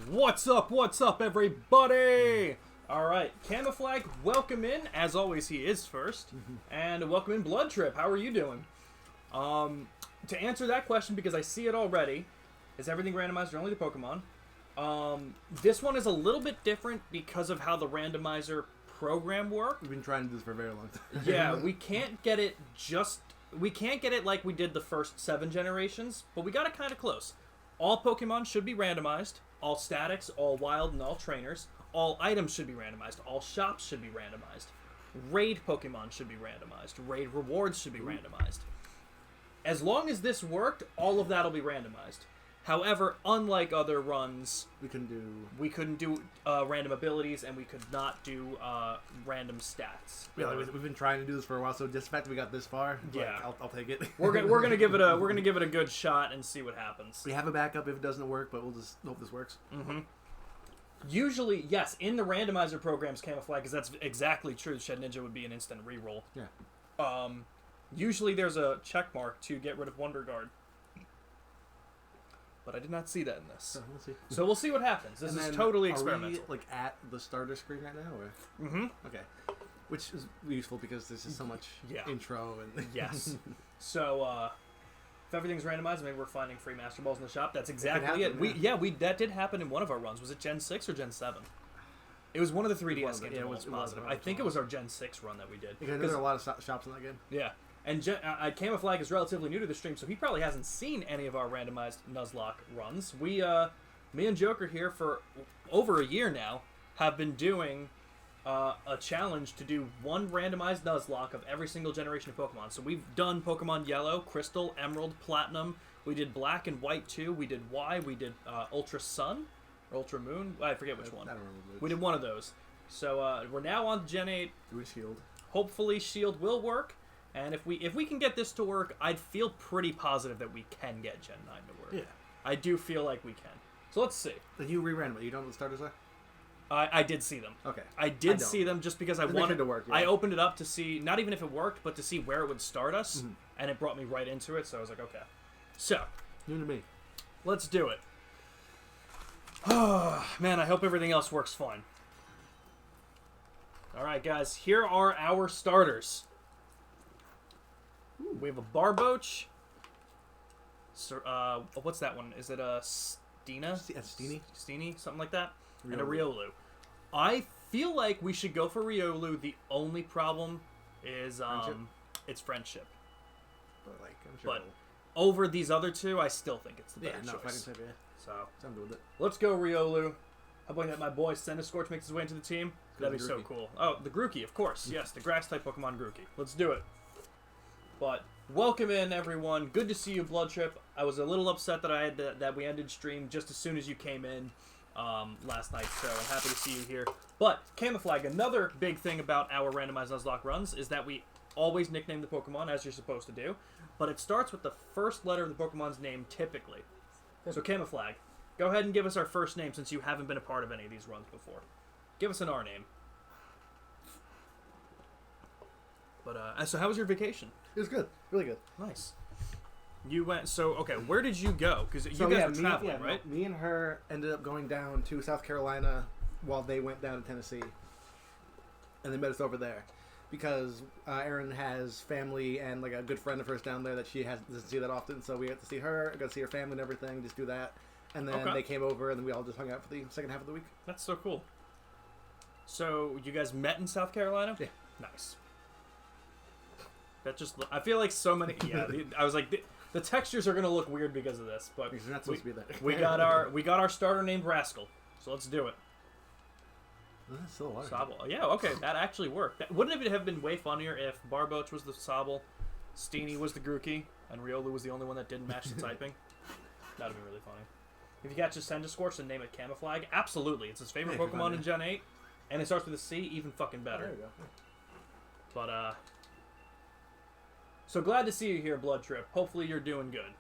What's up, everybody? Alright, Camouflage, welcome in. As always, he is first. And welcome in, Blood Trip. How are you doing? To answer that question, because I see it already, is everything randomized or only the Pokemon? This one is a little bit different because of how the randomizer program worked. We've been trying to do this for a very long time. Yeah, we can't get it like we did the first 7 generations, but we got it kind of close. All Pokemon should be randomized. All statics, all wild, and all trainers. All items should be randomized. All shops should be randomized. Raid Pokemon should be randomized. Raid rewards should be randomized. As long as this worked, all of that will be randomized. However, unlike other runs, we couldn't do random abilities, and we could not do random stats. Yeah, we've been trying to do this for a while, so just the fact that we got this far, yeah, like, I'll take it. we're gonna give it a good shot and see what happens. We have a backup if it doesn't work, but we'll just hope this works. Mm-hmm. Usually, yes, in the randomizer programs, Camouflage, because that's exactly true. Shed Ninja would be an instant reroll. Yeah. Usually there's a check mark to get rid of Wonder Guard. But I did not see that in this. So we'll see. So we'll see what happens. This is totally experimental. Are we, like, at the starter screen right now? Or? Mm-hmm. Okay. Which is useful because there's just so much intro and... Yes. So, if everything's randomized, maybe we're finding free Master Balls in the shop. That's exactly it. That did happen in one of our runs. Was it Gen 6 or Gen 7? It was one of the 3DS games. Yeah, it was I think it was our Gen 6 run that we did. Because there are a lot of shops in that game. Yeah. And Camouflage is relatively new to the stream, so he probably hasn't seen any of our randomized Nuzlocke runs. Me and Joker here for over a year now have been doing a challenge to do one randomized Nuzlocke of every single generation of Pokemon. So we've done Pokemon Yellow, Crystal, Emerald, Platinum. We did Black and White too. We did Y. We did Ultra Sun or Ultra Moon. I forget which one. I don't remember. We did one of those. So we're now on Gen 8. Do a Shield. Hopefully Shield will work. And if we can get this to work, I'd feel pretty positive that we can get Gen 9 to work. Yeah. I do feel like we can. So let's see. Did you re-random it? You don't know what the starters are? I did see them. Okay. I did see them just because I wanted to work. Yeah. I opened it up to see, not even if it worked, but to see where it would start us. And it brought me right into it, so I was like, okay. So. New to me. Let's do it. Oh, man, I hope everything else works fine. Alright, guys. Here are our starters. We have a Barboach. What's that one? Is it a Stina? Steenie? Something like that? Riolu. And a Riolu. I feel like we should go for Riolu. The only problem is it's friendship. But over these other two, I still think it's the better choice. Fighting type, yeah. So I'm good with it. Let's go Riolu. How about that my boy Scorch makes his way into the team? That'd be so cool. Oh, the Grookey, of course. Yes, the grass-type Pokemon Grookey. Let's do it. But welcome in, everyone. Good to see you, Blood Trip. I was a little upset that that we ended stream just as soon as you came in last night, so I'm happy to see you here. But Camouflage, another big thing about our randomized Nuzlocke runs is that we always nickname the Pokemon as you're supposed to do, but it starts with the first letter of the Pokemon's name typically. So Camouflage, go ahead and give us our first name since you haven't been a part of any of these runs before. Give us an R name. But so how was your vacation? It was good. Really good. Nice. You went... So, okay, where did you go? Because you guys were traveling, right? Me and her ended up going down to South Carolina while they went down to Tennessee. And they met us over there. Because Erin has family and like a good friend of hers down there that she doesn't see that often. So we got to see her, got to see her family and everything, just do that. And then they came over and then we all just hung out for the second half of the week. That's so cool. So, you guys met in South Carolina? Yeah. Nice. That just... I feel like so many... Yeah, I was like... The textures are going to look weird because of this, but... Because they're not supposed to be there. we got our starter named Rascal, so let's do it. That's so hard. Sobble. Yeah, okay, that actually worked. Wouldn't it have been way funnier if Barboach was the Sobble, Steenie was the Grookey, and Riolu was the only one that didn't match the typing? That would be really funny. If you catch a Scorch and name it Camouflage, absolutely. It's his favorite Pokemon in Gen 8, and it starts with a C, even fucking better. There you go. But, so glad to see you here, Blood Trip. Hopefully you're doing good.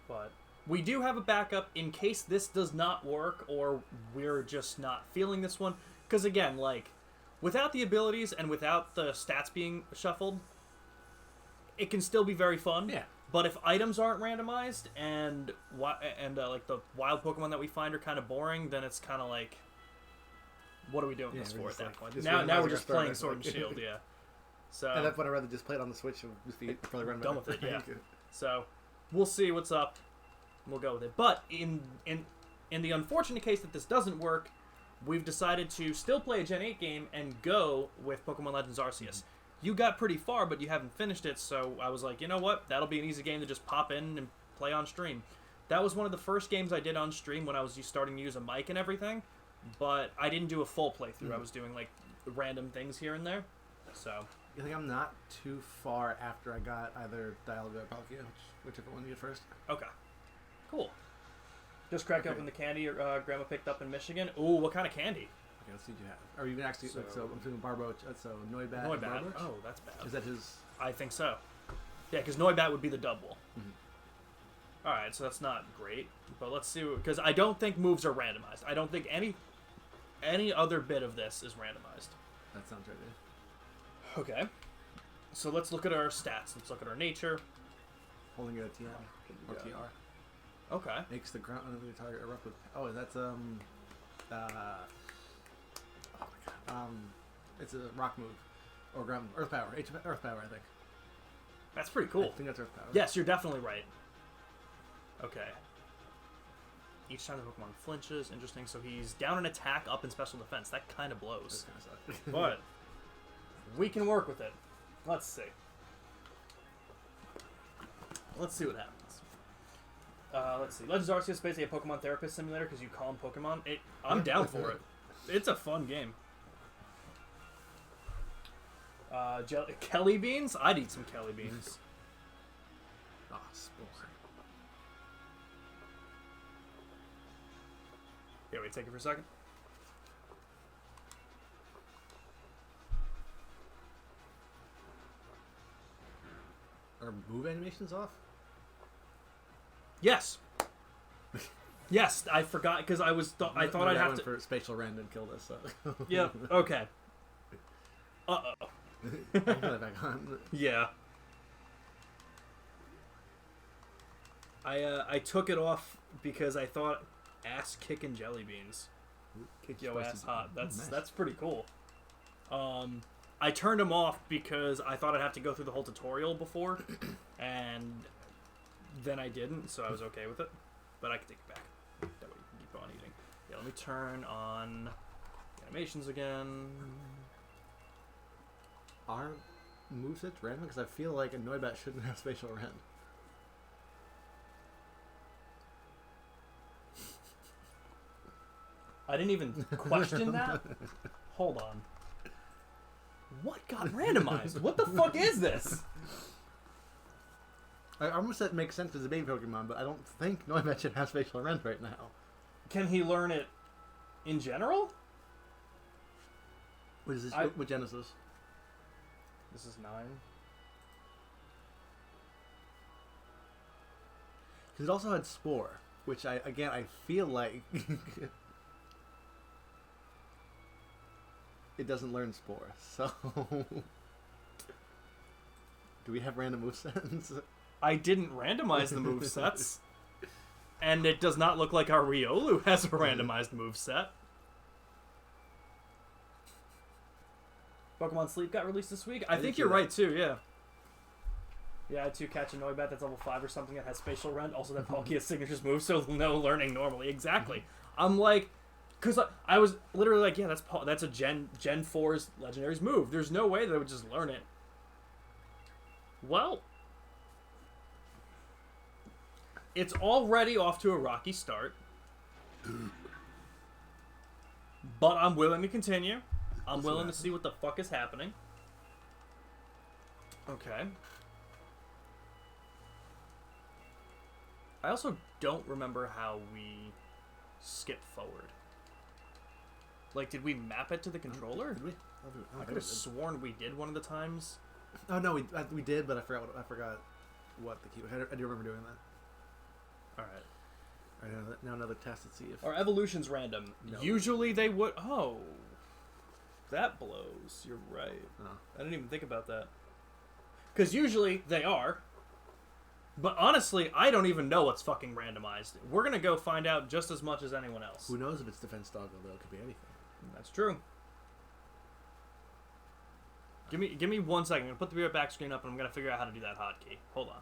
But we do have a backup in case this does not work or we're just not feeling this one. Because again, like, without the abilities and without the stats being shuffled, it can still be very fun. Yeah. But if items aren't randomized and like the wild Pokemon that we find are kind of boring, then it's kind of like, what are we doing this for at that point? Now we're just playing Sword and Shield, yeah. So and that's what I'd rather just play it on the Switch and just be probably run done with it, yeah. So we'll see what's up. We'll go with it. But in the unfortunate case that this doesn't work, we've decided to still play a Gen 8 game and go with Pokemon Legends Arceus. You got pretty far, but you haven't finished it, so I was like, you know what? That'll be an easy game to just pop in and play on stream. That was one of the first games I did on stream when I was starting to use a mic and everything, but I didn't do a full playthrough. I was doing, like, random things here and there, so... I think I'm not too far after I got either Dialga or Palkia, whichever one you get first. Okay. Cool. Just crack open the candy your grandma picked up in Michigan. Ooh, what kind of candy? Okay, let's see what you have. Or you can actually, so I'm thinking Barbo, so Noibat. Noibat. Oh, that's bad. Is that his? I think so. Yeah, because Noibat would be the double. Mm-hmm. Alright, so that's not great. But let's see, because I don't think moves are randomized. I don't think any other bit of this is randomized. That sounds right, dude. Okay. So let's look at our stats. Let's look at our nature. Holding a TM or TR. Okay. Makes the ground under the target erupt with. Oh, that's oh my god. It's a rock move or ground earth power. Earth power, I think. That's pretty cool. I think that's earth power. Yes, you're definitely right. Okay. Each time the Pokemon flinches, interesting. So he's down in attack, up in special defense. That kind of blows. That kind of sucks. But we can work with it. Let's see. Let's see what happens. Let's see. Legends Arceus is basically a Pokemon therapist simulator because you call them Pokemon. I'm down for it. It's a fun game. Kelly beans? I'd eat some Kelly beans. Ah, spore. Here, wait, take it for a second. Are move animations off? Yes. Yes, I forgot because I thought I'd have to for spatial random kill this. So. Yeah. Okay. Uh oh. I'll put it back on. Yeah. I took it off because I thought ass kicking jelly beans. Kick yo ass hot. That's pretty cool. I turned them off because I thought I'd have to go through the whole tutorial before, and then I didn't, so I was okay with it. But I can take it back. That way you can keep on eating. Yeah, let me turn on animations again. Are movesets random? Because I feel like a Noibat shouldn't have spatial rend. I didn't even question that. Hold on. What got randomized? What the fuck is this? I almost said it makes sense as a baby Pokemon, but I don't think Noibat should have spatial rend right now. Can he learn it in general? What is this? What gen is this? This is 9. Because it also had Spore, which I feel like it doesn't learn Spore. So, do we have random movesets? I didn't randomize the movesets, and it does not look like our Riolu has a randomized moveset. Pokemon Sleep got released this week. I think you're right too. Yeah. Yeah, I had to catch a Noibat that's level 5 or something that has spatial rend. Also, that Palkia signatures move, so no learning normally. Exactly. I'm like, because I was literally like, yeah, that's a Gen 4's Legendary's move. There's no way they would just learn it. Well, it's already off to a rocky start, but I'm willing to continue. I'm willing to see what the fuck is happening. Okay. I also don't remember how we skipped forward. Like, did we map it to the controller? Did we? I could have sworn we did one of the times. Oh no, we did, but I forgot what the key was. I do remember doing that. All right. All right, now another test. Let's see if our evolution's random. No. Usually they would. Oh, that blows. You're right. Oh. I didn't even think about that. Because usually they are. But honestly, I don't even know what's fucking randomized. We're gonna go find out just as much as anyone else. Who knows if it's defense doggo, though? It could be anything. That's true. Give me 1 second. I'm gonna put the back screen up and I'm gonna figure out how to do that hotkey. Hold on.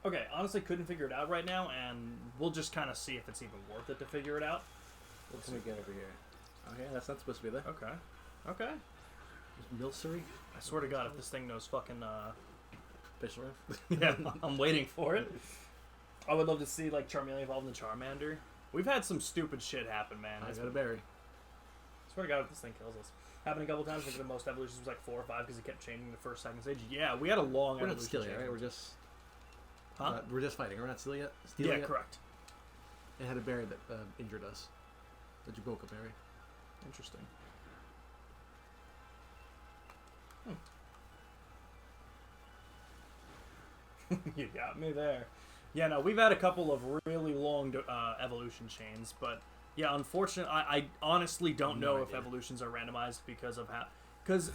Okay, honestly couldn't figure it out right now, and we'll just kind of see if it's even worth it to figure it out. What can we get over here? Okay, that's not supposed to be there. Okay. Okay. Milcery? I swear to God, if this thing knows fucking, Fish riff? yeah, I'm waiting for it. I would love to see, like, Charmeleon evolve into Charmander. We've had some stupid shit happen, man. I got a berry. I swear to God, if this thing kills us. Happened a couple times. I think the most evolutions was like 4 or 5 because it kept changing the first, second stage. Yeah, we had a long We're evolution. not still yet, right? We're just... Huh? We're just fighting. We're not still yet? Yeah, correct. It had a berry that injured us. The Jaboka berry. Interesting. You got me there. Yeah, no, we've had a couple of really long evolution chains, but yeah, unfortunately, I honestly don't know if evolutions are randomized because of how... Because...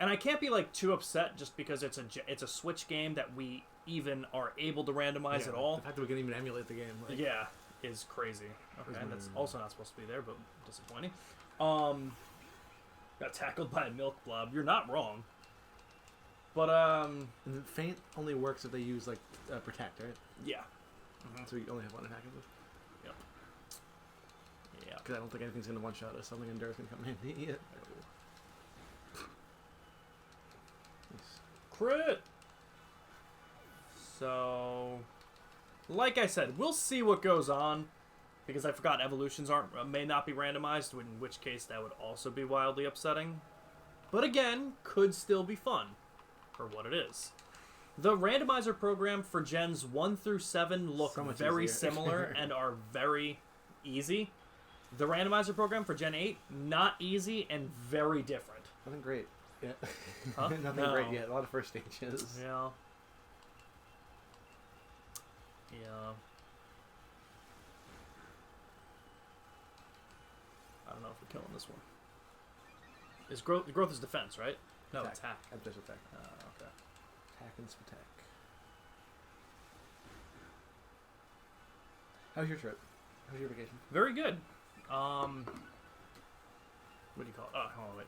And I can't be like too upset just because it's a Switch game that we even are able to randomize at all. The fact that we can even emulate the game. Like, yeah, is crazy. Okay, and that's also not supposed to be there, but disappointing. Got tackled by a milk blob. You're not wrong. But and Faint only works if they use like Protect, right? Yeah. So you only have one attack. Yep. Yeah. Because I don't think anything's going to one-shot us. Something Endurance can come in. Yeah. Nice. Crit! So, like I said, we'll see what goes on. Because I forgot evolutions may not be randomized, in which case that would also be wildly upsetting. But again, could still be fun for what it is. The randomizer program for Gens 1 through 7 look very similar and are very easy. The randomizer program for Gen 8, not easy and very different. Nothing great yet. Huh? Nothing great yet. A lot of first stages. Yeah. Yeah. I don't know if we're killing this one. Is growth is defense, right? No, attack. Just attack. Okay. Attack and attack. How was your trip? How was your vacation? Very good. What do you call it? Oh, hold on, wait.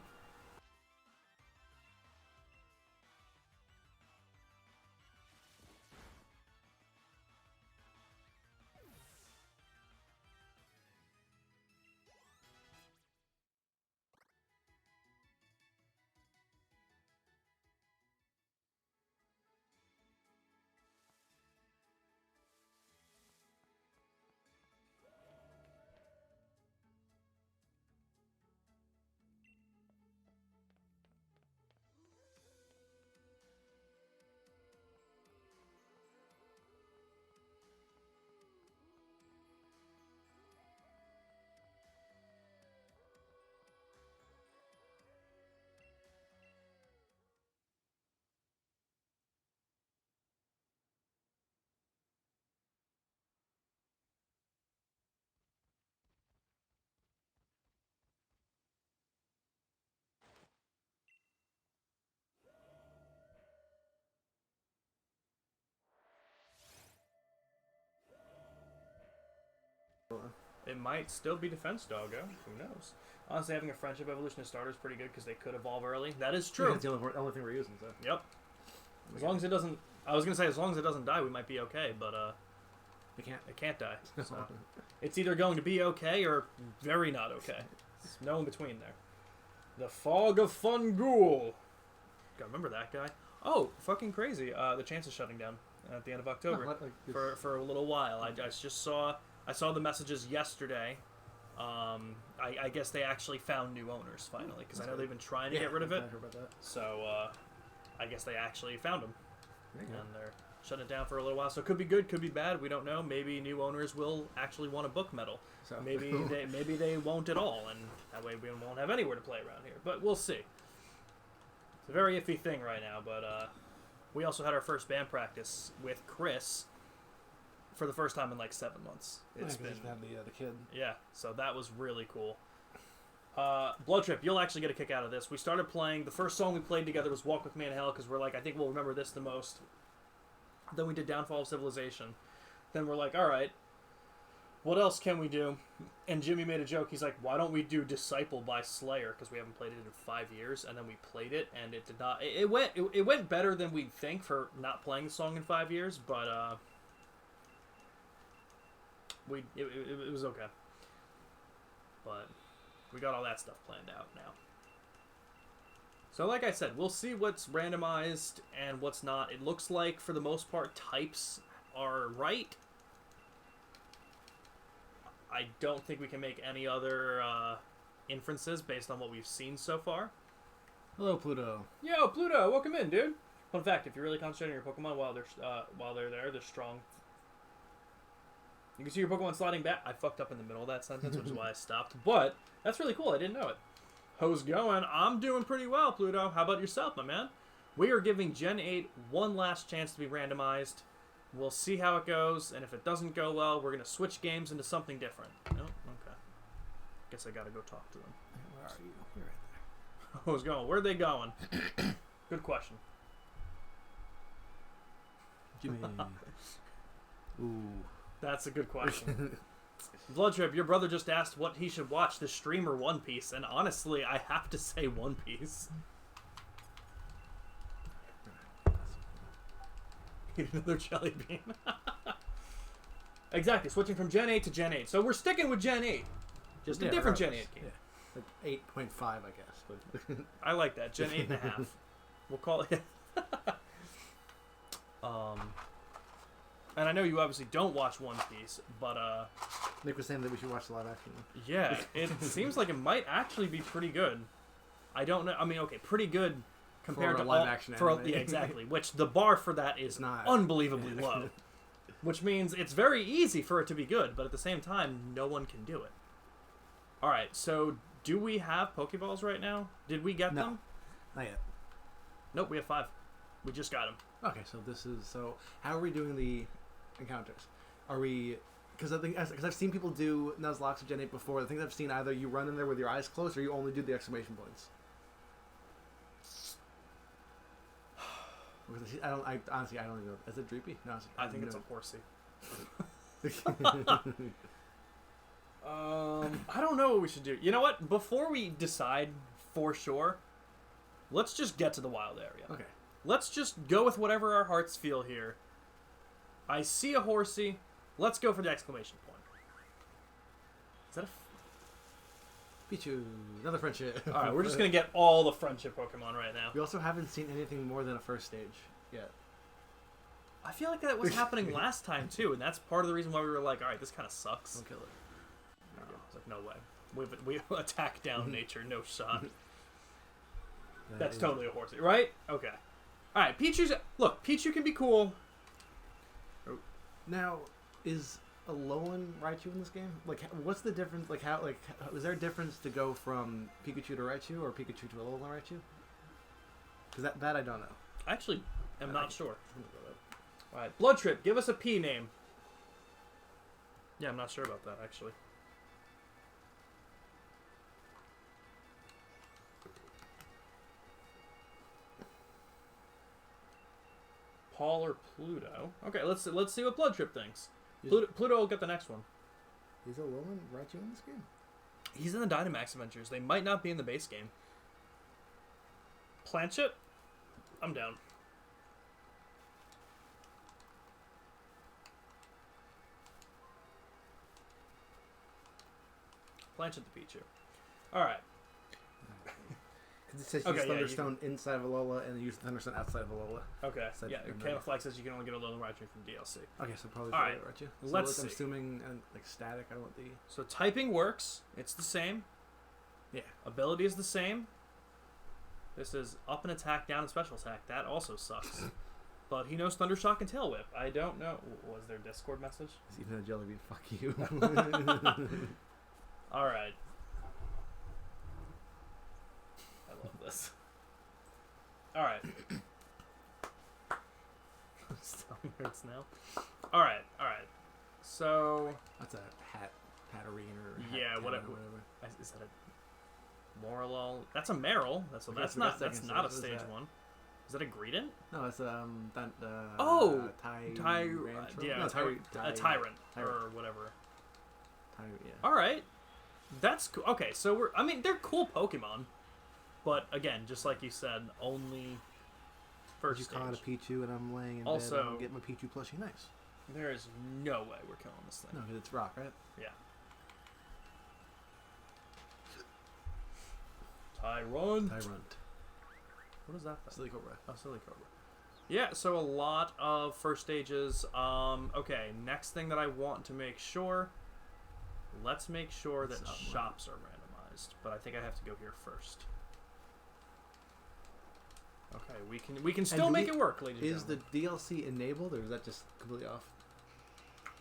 It might still be defense doggo. Who knows? Honestly, having a friendship evolution as starter is pretty good because they could evolve early. That is true. Yeah, that's the only thing we're using. So. Yep. As long as it doesn't... I was going to say, as long as it doesn't die, we might be okay, but it can't die. So. It's either going to be okay or very not okay. There's no in between there. The Fog of Fun Ghoul. Gotta remember that guy. Oh, fucking crazy. The chance is shutting down at the end of October. For a little while. I just saw... I saw the messages yesterday. I guess they actually found new owners finally, because I know they've been trying to get rid of it. I heard about that. So I guess they actually found them, and they're shutting it down for a little while. So it could be good, could be bad. We don't know. Maybe new owners will actually want a book medal. So maybe they won't at all, and that way we won't have anywhere to play around here. But we'll see. It's a very iffy thing right now. But we also had our first band practice with Chris. For the first time in like 7 months. It's been the kid. Yeah, so that was really cool. Blood Trip, you'll actually get a kick out of this. We started playing, the first song we played together was Walk With Me in Hell, because we're like, I think we'll remember this the most. Then we did Downfall of Civilization. Then we're like, alright, what else can we do? And Jimmy made a joke, he's like, why don't we do Disciple by Slayer, because we haven't played it in 5 years, and then we played it, and it did not, it went better than we'd think for not playing the song in 5 years, but, it was okay. But we got all that stuff planned out now. So like I said, we'll see what's randomized and what's not. It looks like, for the most part, types are right. I don't think we can make any other inferences based on what we've seen so far. Hello, Pluto. Yo, Pluto, welcome in, dude. Fun fact, if you're really concentrating on your Pokemon while they're there, they're strong. You can see your Pokemon sliding back. I fucked up in the middle of that sentence, which is why I stopped. But that's really cool. I didn't know it. How's it going? I'm doing pretty well, Pluto. How about yourself, my man? We are giving Gen 8 one last chance to be randomized. We'll see how it goes, and if it doesn't go well, we're going to switch games into something different. Oh, okay. Guess I got to go talk to them. Where are you? You're right there. How's it going? Where are they going? Good question. Jimmy. Ooh. That's a good question. Blood Trip, your brother just asked what he should watch, the stream or One Piece, and honestly, I have to say One Piece. Eat another jelly bean. Exactly, switching from Gen 8 to Gen 8. So we're sticking with Gen 8. Just a different Gen 8 game. Yeah. Like 8.5, I guess. But I like that. Gen 8.5. We'll call it... And I know you obviously don't watch One Piece, but Nick was saying that we should watch the live action one. yeah, it seems like it might actually be pretty good. I don't know. I mean, okay, pretty good compared for to a live all, action for anime. yeah, exactly. Which the bar for that is not unbelievably low. Which means it's very easy for it to be good, but at the same time, no one can do it. All right, so do we have Pokeballs right now? Did we get them? Not yet. Nope, we have 5. We just got them. Okay, so how are we doing the encounters? Are we... Because I've seen people do Nuzlocke of Gen 8 before. The things I've seen, either you run in there with your eyes closed or you only do the exclamation points. I honestly don't even know. Is it Dreepy? No, I think it's a horsey. I don't know what we should do. You know what? Before we decide for sure, let's just get to the wild area. Okay. Let's just go with whatever our hearts feel here. I see a horsey. Let's go for the exclamation point. Is that a... Pichu, another friendship. Alright, we're just going to get all the friendship Pokemon right now. We also haven't seen anything more than a first stage yet. I feel like that was happening last time, too, and that's part of the reason why we were like, alright, this kind of sucks. Don't kill it. No, it's like, no way. We've attacked down nature, no shot. That's totally a horsey, right? Okay. Alright, Pichu's... Look, Pichu can be cool. Now, is Alolan Raichu in this game? Like, what's the difference? Like, how? Like, is there a difference to go from Pikachu to Raichu or Pikachu to Alolan Raichu? Because that I don't know. I actually am not sure. Alright, Blood Trip, give us a P name. Yeah, I'm not sure about that, actually. Paul or Pluto? Okay, let's see what Blood Trip thinks. Pluto will get the next one. Is Alolan Raichu in this game? He's in the Dynamax Adventures. They might not be in the base game. Planchet? I'm down. Planchet the Pichu. Alright. Because it says use Thunderstone inside of Alola and use Thunderstone outside of Alola. Okay. Yeah, Camouflage says you can only get a Alolan Raichu from DLC. Okay, so probably Alright, Raichu. let's see. I'm assuming like static. I don't want the... So typing works. It's the same. Yeah. Ability is the same. This is up and attack, down and special attack. That also sucks. But he knows Thunder Shock and Tail Whip. I don't know. Was there a Discord message? Is even a jelly bean? Fuck you. Alright. I love this. Alright. Stomach hurts now. Alright. So... That's a Hatterene or... Yeah, whatever. Is that a Morlul? That's a Meryl. That's not a stage 1. Is that a Greedent? No, it's a Tyrant or whatever. Yeah. All right, that's cool. Okay, so they're cool Pokemon, but again, just like you said, only first stage. You caught a Pichu and I'm laying in also, bed and I'm getting my Pichu plushie. Nice. There is no way we're killing this thing. No, because it's rock, right? Yeah. Tyrunt. What is that thing? Silly Cobra. Oh, Silly Cobra. Yeah, so a lot of first stages. Okay, next thing that I want to make sure. Let's make sure that shops are randomized. But I think I have to go here first. Okay, we can still make it work, ladies and gentlemen. Is the DLC enabled or is that just completely off?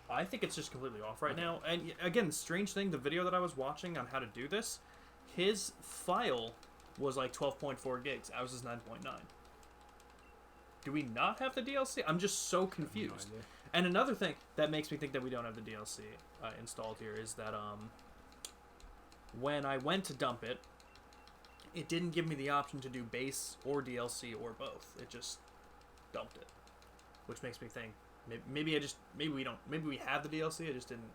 I think it's just completely off right now. And again, strange thing, the video that I was watching on how to do this, his file was like 12.4 gigs. Ours is 9.9. Do we not have the DLC? I'm just so confused. No, and another thing that makes me think that we don't have the DLC installed here is that when I went to dump it, it didn't give me the option to do base or DLC or both. It just dumped it, which makes me think maybe we have the DLC. I just didn't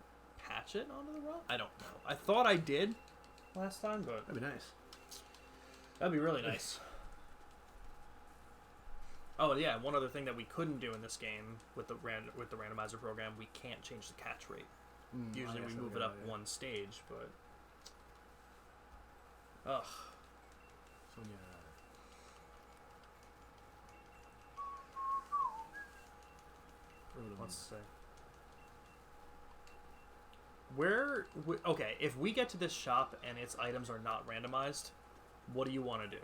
patch it onto the ROM. I don't know. I thought I did last time, but that'd be nice. That'd be really nice. Oh yeah, one other thing that we couldn't do in this game with the randomizer program, we can't change the catch rate. Usually we move it up one stage, but ugh. So yeah. Let's say. Okay, if we get to this shop and its items are not randomized, what do you want to do?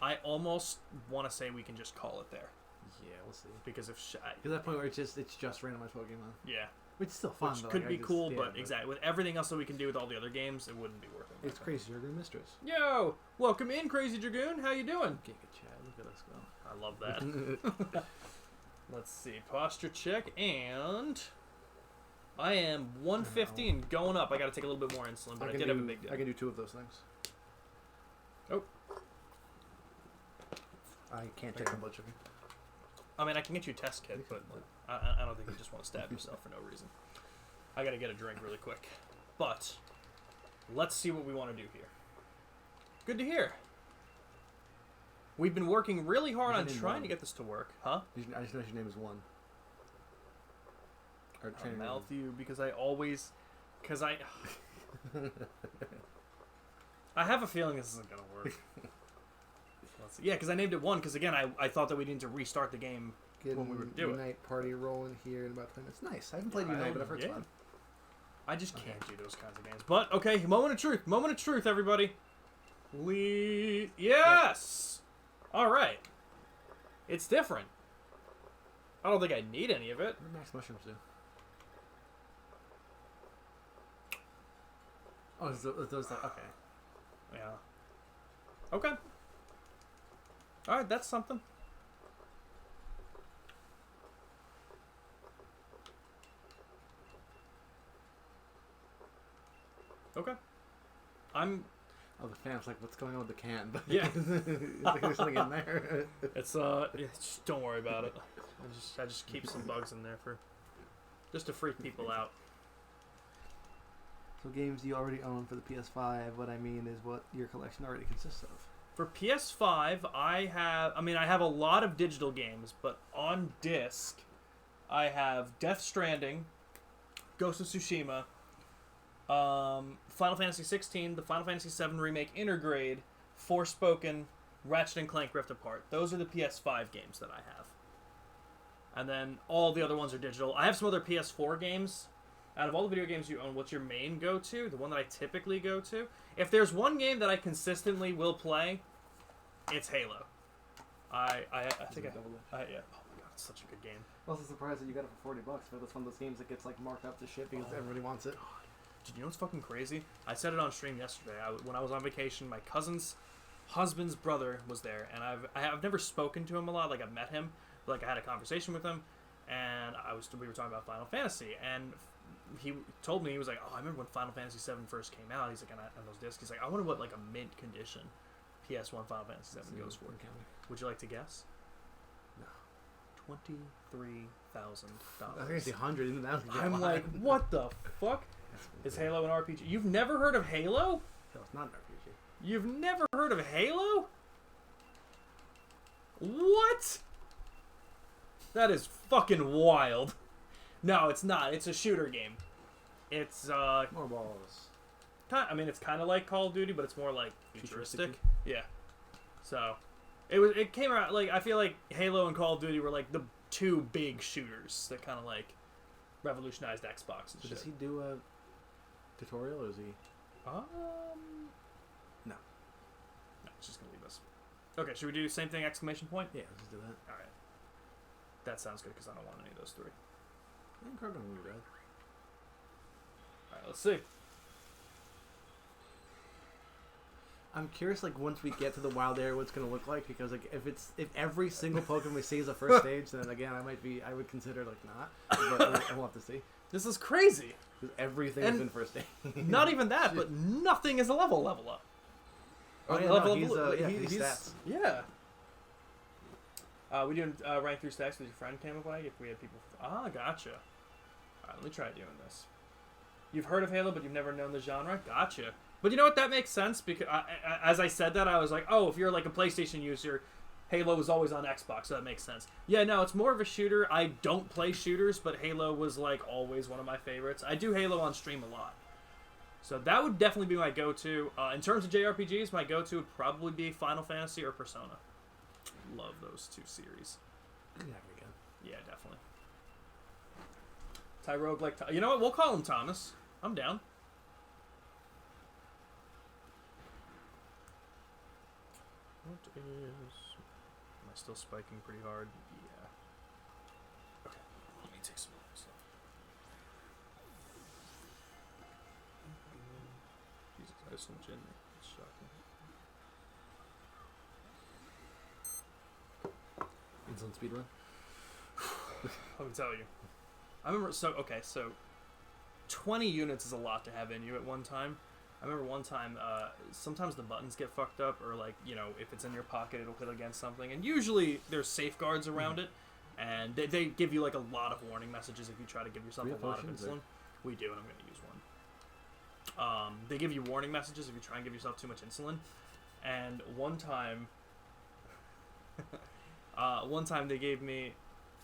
I almost want to say we can just call it there. Yeah, we'll see. Because if to that point where it's just randomized Pokemon. Yeah. Which is still fun. Which though. could like, be cool, yeah, but exactly with everything else that we can do with all the other games, it wouldn't be worth it. It's Crazy Dragoon Mistress. Yo, welcome in, Crazy Dragoon. How you doing? Giga Chad, look at us go. I love that. Let's see, posture check, and I am 115 going up. I got to take a little bit more insulin, but I did have a big day. I can do 2 of those things. Oh. I can't take my blood sugar. I mean, I can get you a test kit, but I don't think you just want to stab yourself for no reason. I got to get a drink really quick. But let's see what we want to do here. Good to hear. We've been working really hard on trying to get this to work. Huh? I just know your name is 1. Or Matthew, because I always... Because I have a feeling this isn't going to work. Yeah, because I named it 1, because again, I thought that we needed to restart the game when we were doing it. Unite party rolling here in about 10 minutes. Nice. I haven't played Unite, but I've heard it's fun. I just can't do those kinds of games. But, okay, moment of truth, everybody. Yes! Alright. It's different. I don't think I need any of it. What do max mushrooms do? Oh, those okay. Yeah. Okay. Alright, that's something. Okay. Oh, the fan's like, what's going on with the can? But yeah. it's like there's something in there. It's just don't worry about it. I just keep some bugs in there just to freak people out. So games you already own for the PS5, what I mean is what your collection already consists of. For PS5, I have a lot of digital games, but on disc, I have Death Stranding, Ghost of Tsushima, Final Fantasy 16, the Final Fantasy 7 Remake Intergrade, Forspoken, Ratchet & Clank Rift Apart. Those are the PS5 games that I have. And then all the other ones are digital. I have some other PS4 games. Out of all the video games you own, what's your main go-to? The one that I typically go to? If there's one game that I consistently will play, it's Halo. I think yeah. Oh my god, it's such a good game. I'm also surprised that you got it for $40, but that's one of those games that gets like marked up to shit because everybody wants it. God. Did you know what's fucking crazy? I said it on stream yesterday. When I was on vacation, my cousin's husband's brother was there, and I've never spoken to him a lot. Like, I've met him, like I had a conversation with him, and we were talking about Final Fantasy, and he told me, he was like, oh, I remember when Final Fantasy 7 first came out. He's like, on those discs, he's like, I wonder what like a mint condition PS1 Final Fantasy 7 goes for. Would you like to guess? No. $23,000. I was gonna say 100. Even that was I'm like, what the fuck? Is Halo an RPG? You've never heard of Halo? Halo's not an RPG. You've never heard of Halo? What? That is fucking wild. No, it's not. It's a shooter game. It's more balls. I mean, it's kind of like Call of Duty, but it's more like futuristic. Yeah. So, it came out like, I feel like Halo and Call of Duty were like the 2 big shooters that kind of like revolutionized Xbox and shit. Does he do a tutorial, or is he? No. No, it's just gonna leave us. Okay, should we do the same thing? Exclamation point. Yeah, let's just do that. All right. That sounds good because I don't want any of those 3. And carbon will be red. All right, let's see. I'm curious, like, once we get to the wild area, what it's gonna look like, because like if every single Pokemon we see is a first stage, then again I would consider like not, but we'll have to see. This is crazy. Because everything has been first stage. Not even that, but nothing is a level up. Oh yeah, level he's he's stats. Yeah. We doing rank 3 stacks with your friend came by if we had people. Gotcha. Alright, let me try doing this. You've heard of Halo, but you've never known the genre? Gotcha. But you know what? That makes sense because as I said that, I was like, oh, if you're like a PlayStation user, Halo was always on Xbox, so that makes sense. Yeah, no, it's more of a shooter. I don't play shooters, but Halo was like always one of my favorites. I do Halo on stream a lot. So that would definitely be my go-to. In terms of JRPGs, my go-to would probably be Final Fantasy or Persona. Love those two series. There we go. Yeah, definitely. Tyrogue like... You know what? We'll call him Thomas. I'm down. What is... Am I still spiking pretty hard? Yeah. Okay. Let me take some of this stuff. Jesus, I have so much in me. It's shocking. Insulin speedrun? Let me tell you. I remember... So 20 units is a lot to have in you at one time. I remember one time, sometimes the buttons get fucked up, or like, you know, if it's in your pocket, it'll hit against something. And usually there's safeguards around it, and they give you like a lot of warning messages if you try to give yourself a lot of insulin. We do, and I'm going to use one. They give you warning messages if you try and give yourself too much insulin. And one time they gave me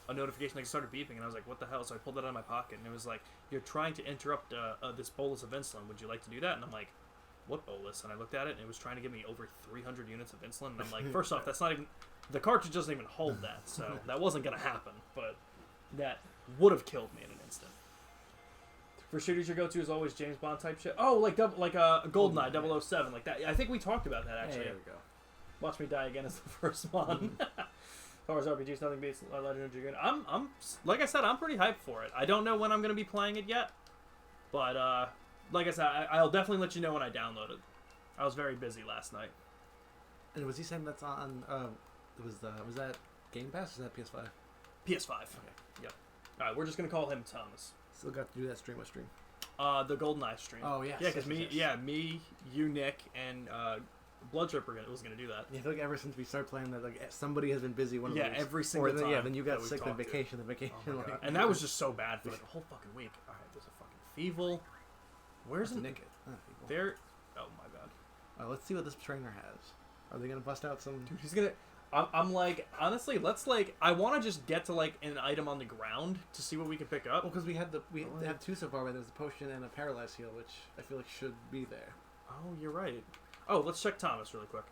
a notification, like it started beeping, and I was like, what the hell? So I pulled it out of my pocket, and it was like, you're trying to interrupt this bolus of insulin. Would you like to do that? And I'm like, what bolus? And I looked at it, and it was trying to give me over 300 units of insulin. And I'm like, first off, that's not even... The cartridge doesn't even hold that, so that wasn't going to happen. But that would have killed me in an instant. For shooters, your go-to is always James Bond type shit. Oh, like GoldenEye 007, like that. I think we talked about that, actually. Hey, there we go. Watch Me Die Again is the first one. As far as RPGs, nothing beats Legend of Dragoon. I'm like I said, I'm pretty hyped for it. I don't know when I'm going to be playing it yet, but like I said, I'll definitely let you know when I download it. I was very busy last night. And was he saying that's on? Was that Game Pass? Or is that PS5? PS5. Okay. Yep. All right, we're just gonna call him Thomas. Still got to do that stream. What stream? The GoldenEye stream. Oh yes. Yeah, because yes. me, you, Nick, and Blood Tripper was gonna do that. Yeah, I feel like ever since we started playing that, like somebody has been busy. One of yeah, those. every single time. Yeah, then you got sick. The vacation. Oh my God. And that was just so bad for like a whole fucking week. All right, there's a fucking Feeble. Where's the Nick? There. Oh my God. Let's see what this trainer has. Are they gonna bust out some? Dude, he's gonna. I'm like, honestly, let's like. I want to just get to like an item on the ground to see what we can pick up. Well, because we have two so far. Where there's a potion and a paralyzed heal, which I feel like should be there. Oh, you're right. Oh, let's check Thomas really quick.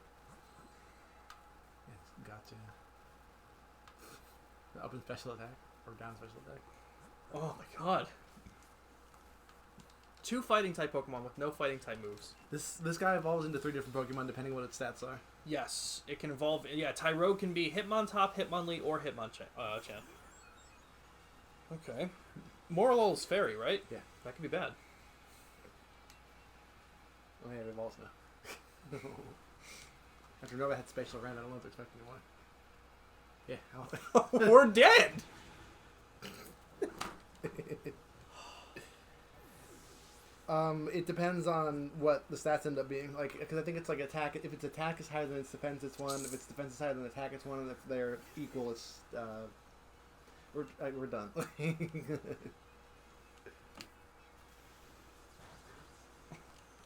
Yes, gotcha. Up in special attack or down special attack. Oh my God. 2 fighting type Pokemon with no fighting type moves. This guy evolves into 3 different Pokemon depending what its stats are. Yes, it can evolve. Yeah, Tyrogue can be Hitmontop, Hitmonlee, or Hitmonchan. Okay. Morlul's Fairy, right? Yeah. That could be bad. Oh yeah, it evolves now. After Nova had spatial around, I don't know what they're expecting to win. Yeah. We're dead! It depends on what the stats end up being. Like, because I think it's like attack. If its attack is higher than its defense, it's 1. If its defense is higher than attack, it's 1. And if they're equal, it's we're done.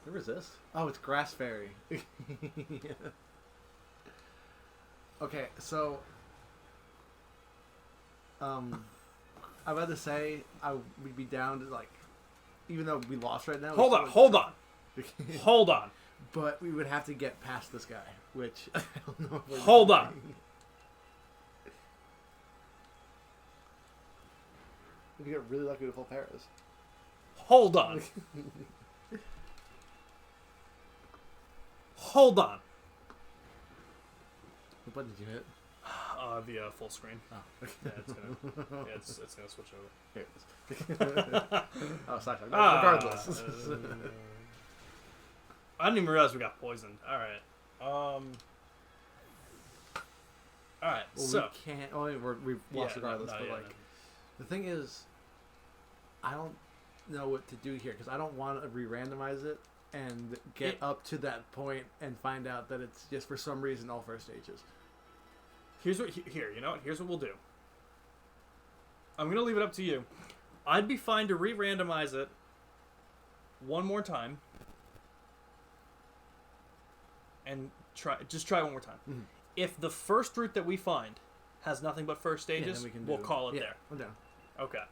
Who is this? Oh, it's Grass Fairy. Okay, so I'm about to say I would be down to like. Even though we lost right now. Hold on. But we would have to get past this guy, which I don't know. If Hold on. We get really lucky with full paras. Hold on. Hold on. What button did you hit? The full screen. Oh. Yeah, it's gonna switch over. Here it is. Oh, sorry. Regardless. I didn't even realize we got poisoned. All right. All right. Well, so we can't. Oh, we've lost regardless. But like, the thing is, I don't know what to do here because I don't want to re-randomize it and get up to that point and find out that it's just for some reason all first stages. Here's what. You know what? Here's what we'll do. I'm gonna leave it up to you. I'd be fine to re-randomize it one more time and try one more time. Mm-hmm. If the first route that we find has nothing but first stages, we'll call it there. We're done. Okay.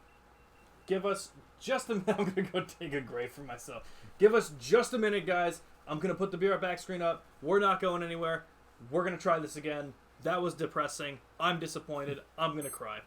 Give us just a minute. I'm going to go take a grave for myself. Give us just a minute, guys. I'm going to put the Be Right Back screen up. We're not going anywhere. We're going to try this again. That was depressing. I'm disappointed. I'm going to cry.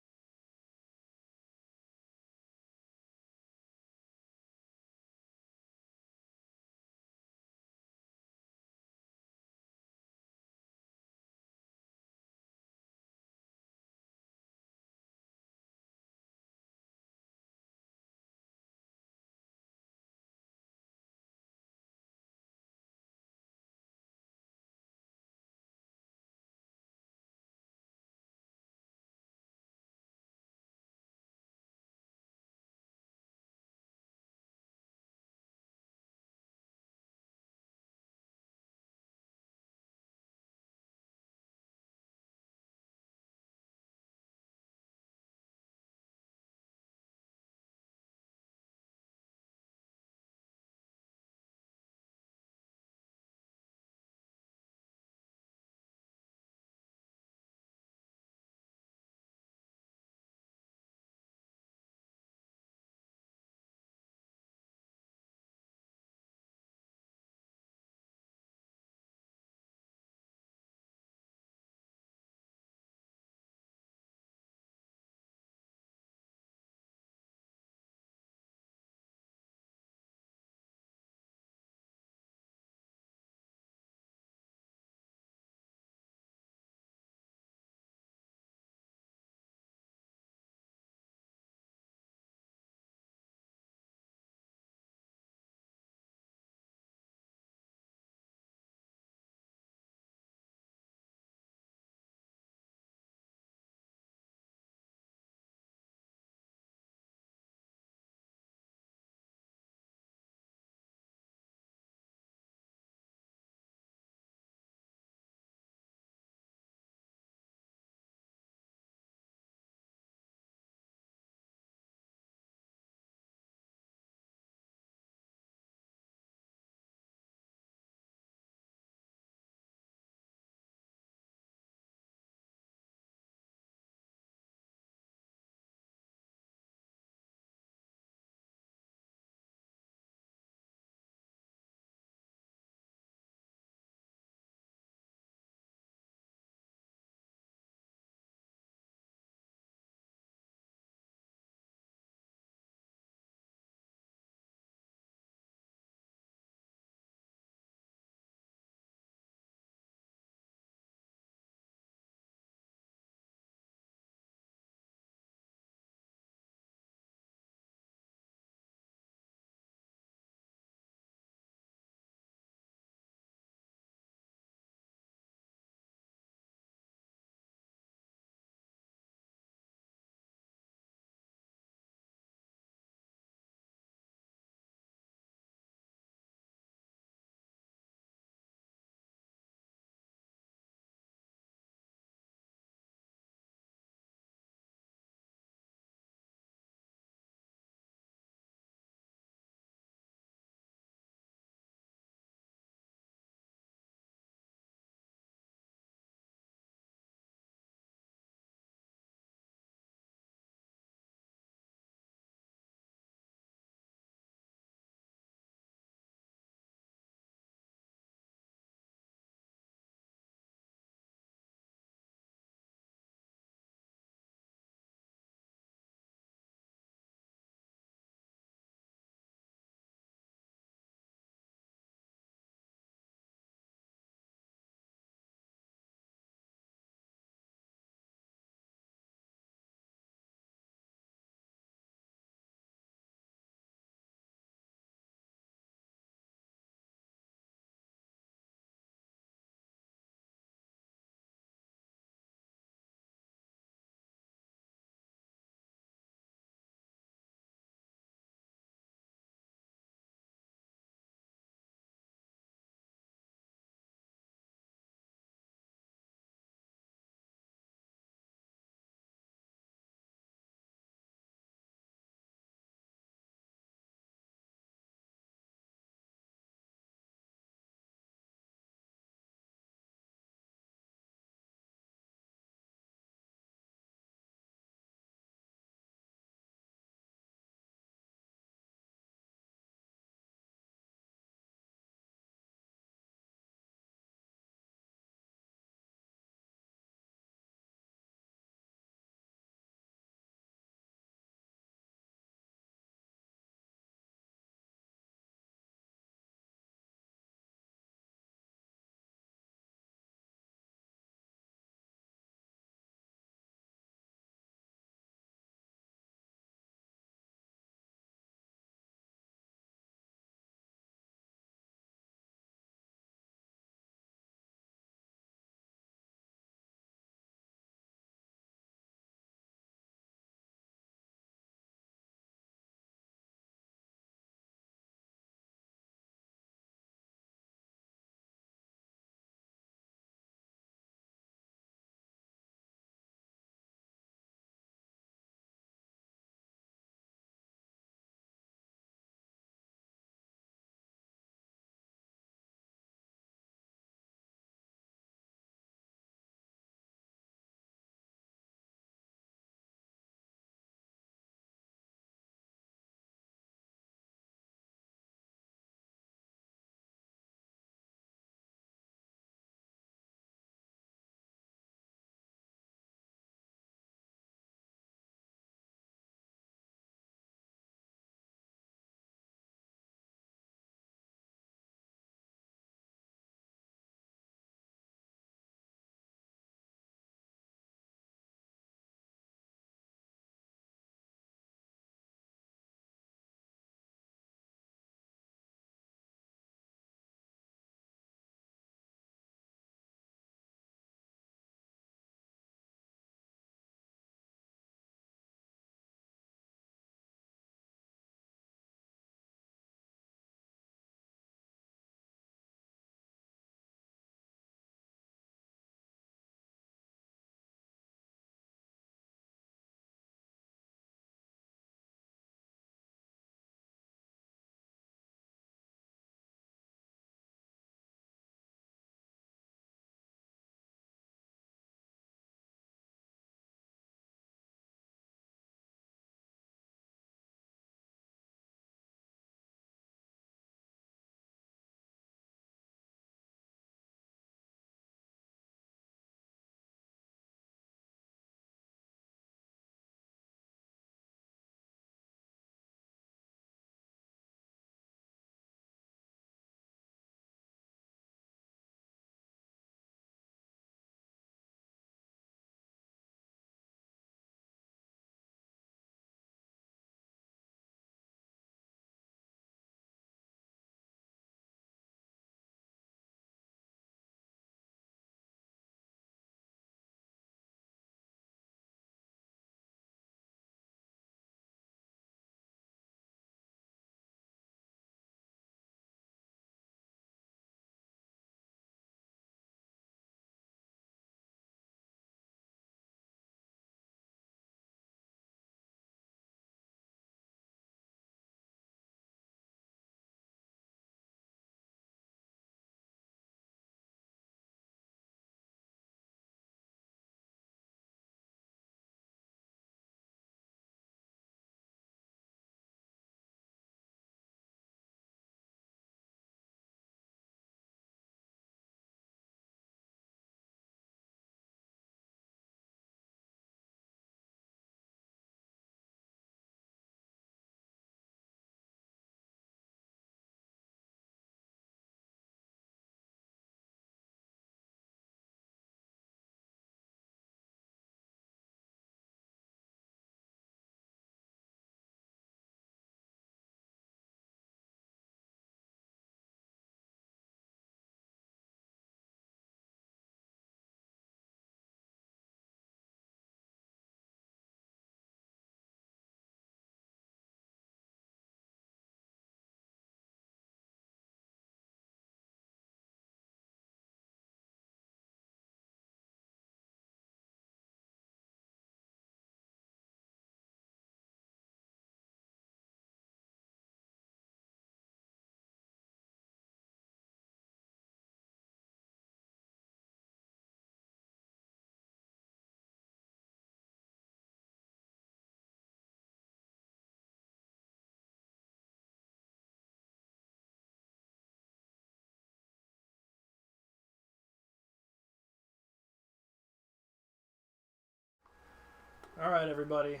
All right, everybody.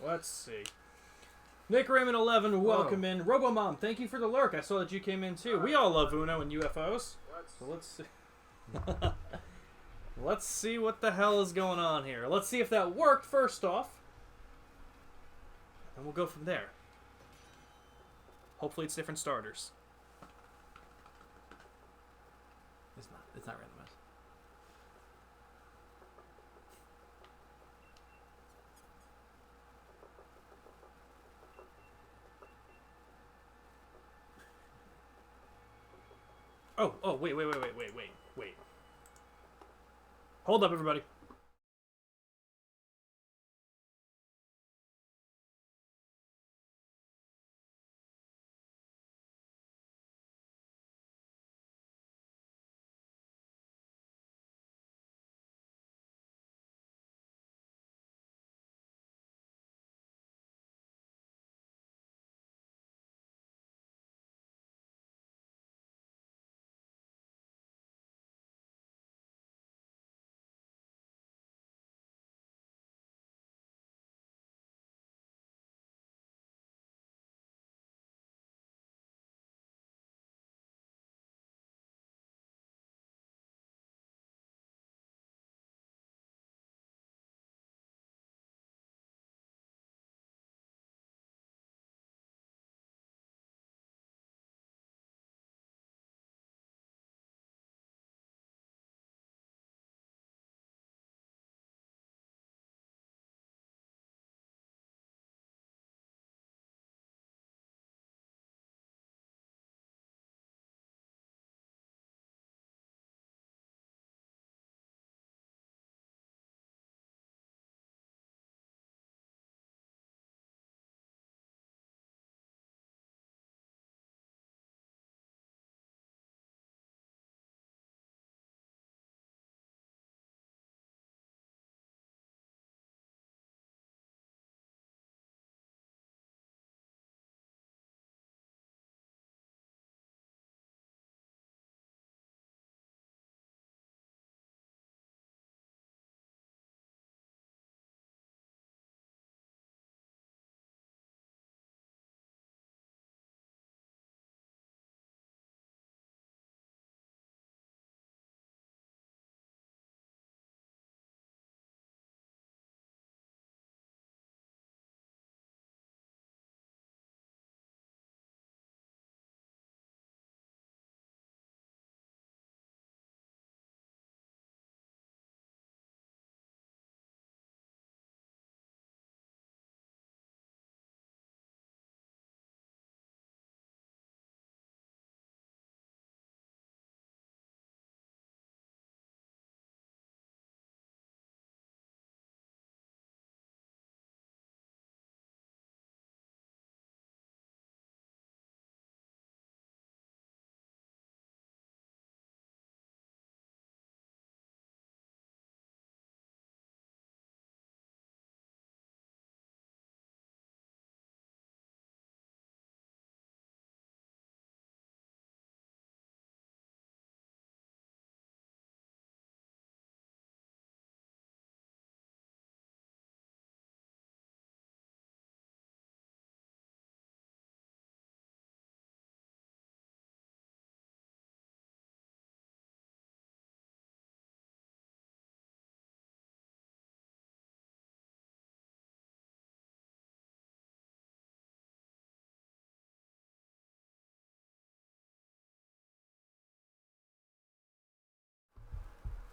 Let's see. Nick Raymond 11, welcome in. Robomom, thank you for the lurk. I saw that you came in too. We all love Uno and UFOs. So let's see. Let's see what the hell is going on here. Let's see if that worked first off. And we'll go from there. Hopefully it's different starters. It's not randomized. Oh, wait. Hold up, everybody.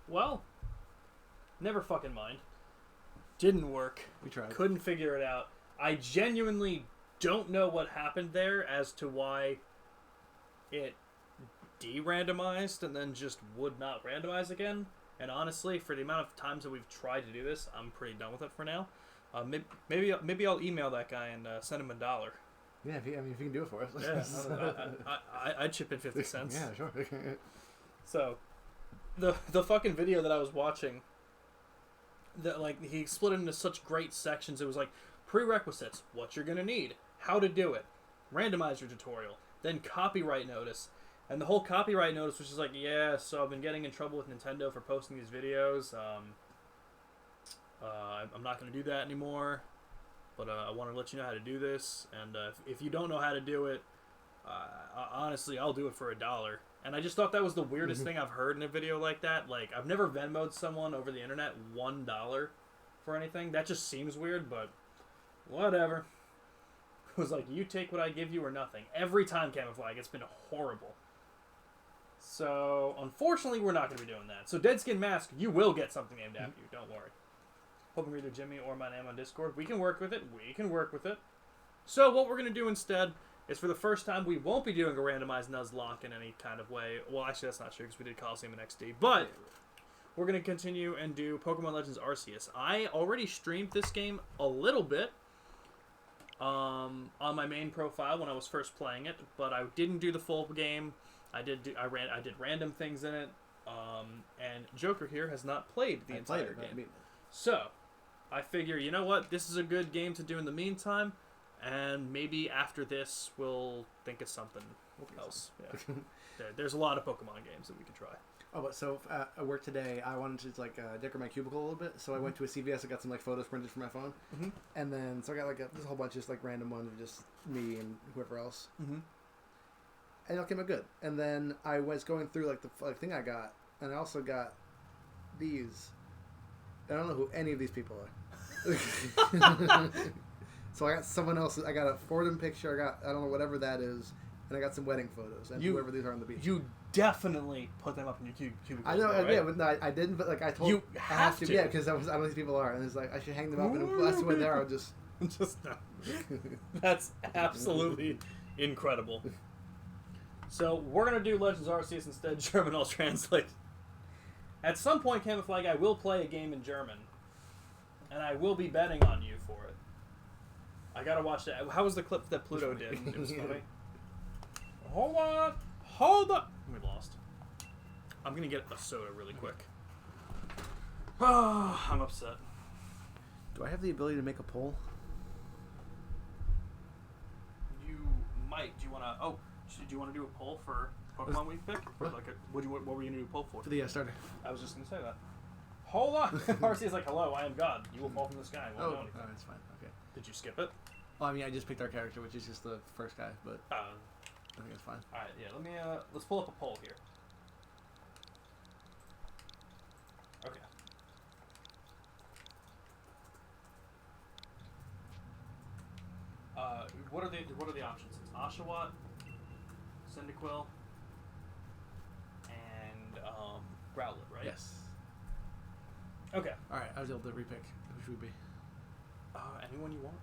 Well, never fucking mind. Didn't work. We tried. Couldn't figure it out. I genuinely don't know what happened there as to why it de-randomized and then just would not randomize again. And honestly, for the amount of times that we've tried to do this, I'm pretty done with it for now. Maybe I'll email that guy and send him $1. Yeah, if you can do it for us. Yeah, I'd chip in 50 cents. Yeah, sure. So, the fucking video that I was watching, that like he split it into such great sections. It was like prerequisites, what you're gonna need, how to do it, randomizer tutorial, then copyright notice, and the whole copyright notice was just like, yeah, so I've been getting in trouble with Nintendo for posting these videos. I'm not going to do that anymore, but I want to let you know how to do this. And if you don't know how to do it, honestly, I'll do it for $1. And I just thought that was the weirdest thing I've heard in a video like that. Like, I've never Venmo'd someone over the internet $1 for anything. That just seems weird, but whatever. It was like, you take what I give you or nothing. Every time, Camouflage. It's been horrible. So, unfortunately, we're not going to be doing that. So, Deadskin Mask, you will get something named after you. Don't worry. Hoping either Jimmy or my name on Discord. We can work with it. We can work with it. So, what we're going to do instead is, for the first time, we won't be doing a randomized Nuzlocke in any kind of way. Well, actually, that's not true because we did Coliseum and XD. But we're going to continue and do Pokemon Legends Arceus. I already streamed this game a little bit on my main profile when I was first playing it, but I didn't do the full game. I did random things in it, and Joker here has not played the entire game. So, I figure, you know what? This is a good game to do in the meantime, and maybe after this we'll think of something else. Yeah. There's a lot of Pokemon games that we can try. Oh, but so at work today, I wanted to decorate my cubicle a little bit. So I went to a CVS. I got some photos printed for my phone, and then so I got there's a whole bunch of just random ones of just me and whoever else. And it all came out good. And then I was going through the thing I got, and I also got these. I don't know who any of these people are. So I got someone else. I got a Fordham picture. I don't know whatever that is, and I got some wedding photos and whoever these are on the beach. You definitely put them up in your cubicle. I know, right? yeah, but no, I didn't. But I told you have to, yeah, because I don't know who these people are, and it's I should hang them up, and that's when there. I'll just no. That's absolutely incredible. So we're gonna do Legends Arceus instead. German, I'll translate. At some point, Camouflage, I will play a game in German, and I will be betting on you for it. I gotta watch that. How was the clip that Pluto did? It was funny. Hold on. We lost. I'm gonna get a soda really quick. I'm upset. Do I have the ability to make a poll? You might. Do you wanna? Oh, do you want to do a poll for Pokemon we pick? Or what were you gonna do a poll for? For the starter. I was just gonna say that. Hold on. Arceus is like, hello, I am God. You will fall from the sky. I won't know anything. It's fine. Okay. Did you skip it? Well, I mean, I just picked our character, which is just the first guy, but I think it's fine. All right, yeah. Let me. Let's pull up a poll here. Okay. What are the options? It's Oshawott, Cyndaquil, and Growlithe, right? Yes. Okay. All right, I was able to repick. Who should we be? Anyone you want.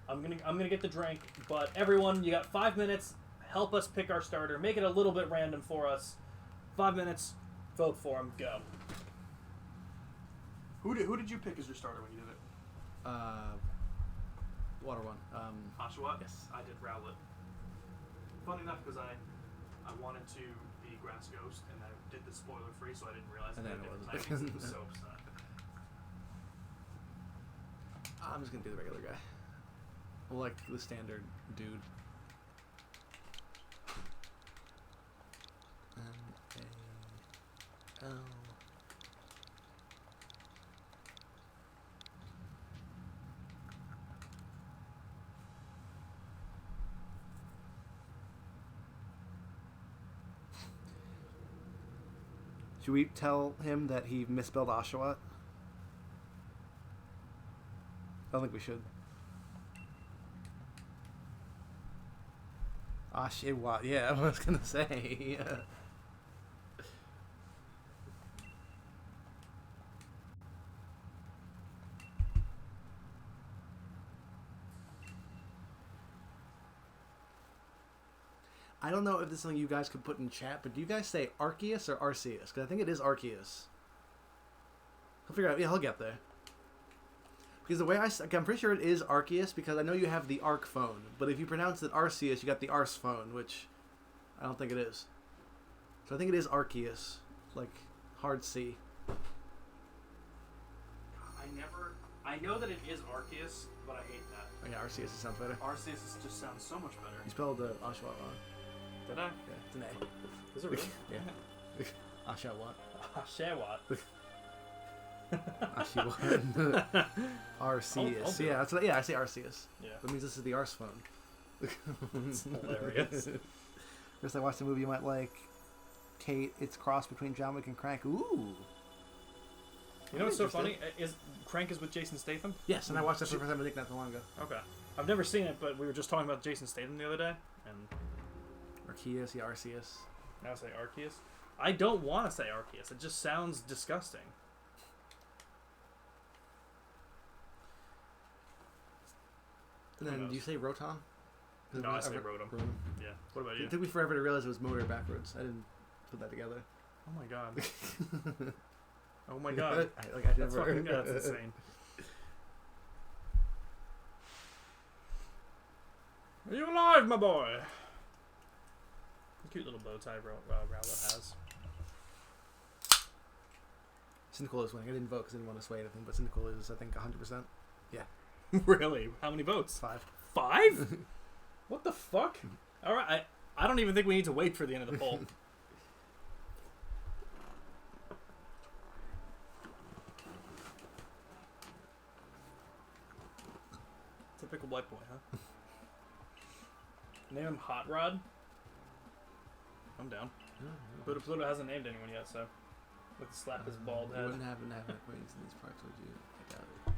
I'm gonna get the drink, but everyone, you got 5 minutes. Help us pick our starter. Make it a little bit random for us. 5 minutes. Vote for him. Go. Who did you pick as your starter when you did it? Water one. Oshawott? Yes. I did Rowlet. Funny enough, because I wanted to be Grass Ghost, and I did the spoiler free, so I didn't realize And it then it wasn't. I was so upset. I'm just gonna do the regular guy. Like the standard dude. M-A-L. Should we tell him that he misspelled Oshawott? I don't think we should. Oshawott, yeah, I was gonna say. Yeah. I don't know if this is something you guys could put in chat, but do you guys say Arceus or Arceus? Because I think it is Arceus. He'll figure out. Yeah, he'll get there. Because the way I'm pretty sure it is Arceus, because I know you have the Arc phone, but if you pronounce it Arceus, you got the Arse phone, which I don't think it is. So I think it is Arceus, like hard C. I know that it is Arceus, but I hate that. Oh, yeah, Arceus sounds better. Arceus just sounds so much better. You spelled the Oshawott wrong. Did I? Yeah, it's an A. Is it really? Yeah. Oshawott. Oshawott. Arceus. Arceus. Yeah, that's what, yeah, I say Arceus. Yeah. That means this is the Arse phone. It's hilarious. First, I watched a movie you might like. Kate, it's cross between John Wick and Crank. Ooh. You know what's so funny? Is Crank is with Jason Statham? Yes, and I watched that for the first time I think not too long ago. Okay. I've never seen it, but we were just talking about Jason Statham the other day, and Arceus, yeah, Arceus. now I say Arceus. I don't want to say Arceus. It just sounds disgusting. And then, do you say Rotom? No, I say Rotom. Yeah. What about you? It took me forever to realize it was motor backwards. I didn't put that together. Oh my god. Oh my god. That's fucking, that's insane. Are you alive, my boy? Cute little bow tie Rowlet has. Cyndaquil is winning. I didn't vote because I didn't want to sway anything, but Cyndaquil is, I think, 100%. Yeah. Really? How many votes? 5. 5? What the fuck? Alright, I don't even think we need to wait for the end of the poll. Typical white boy, huh? Name him Hot Rod? I'm down. Pluto hasn't named anyone yet, so let's slap his bald head. You wouldn't happen to have an acquaintance in these parts, would you? I doubt it.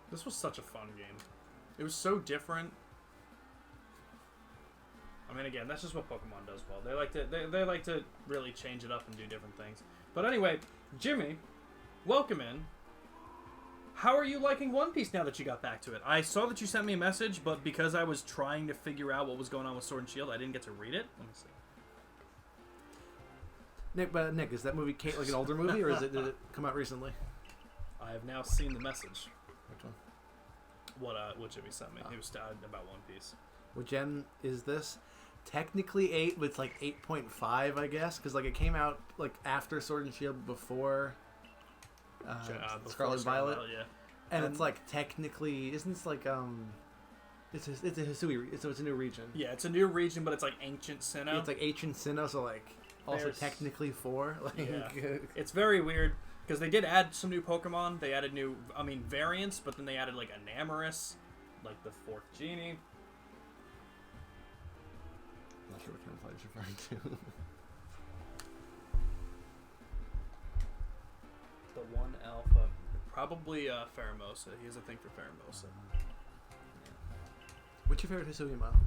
This was such a fun game. It was so different. I mean, again, that's just what Pokemon does well. They like to really change it up and do different things. But anyway, Jimmy, welcome in. How are you liking One Piece now that you got back to it? I saw that you sent me a message, but because I was trying to figure out what was going on with Sword and Shield, I didn't get to read it. Let me see. Nick, is that movie like an older movie, or did it come out recently? I have now seen the message. Which one? What Jimmy sent me. He was about One Piece. What gen is this? Technically 8, but it's like 8.5, I guess, because like it came out like after Sword and Shield, before Scarlet and Violet, yeah. And it's like technically, isn't this like it's a Hisui, so it's a new region. Yeah, it's a new region, but it's like ancient Sinnoh. It's like ancient Sinnoh, so like also technically 4. Like, yeah. It's very weird because they did add some new Pokemon. They added new, variants, but then they added like Enamorus, like the 4th genie. I'm not sure what camouflage you're referring to. The 1 alpha. Probably Pheromosa. He has a thing for Pheromosa. What's your favorite Hisui model?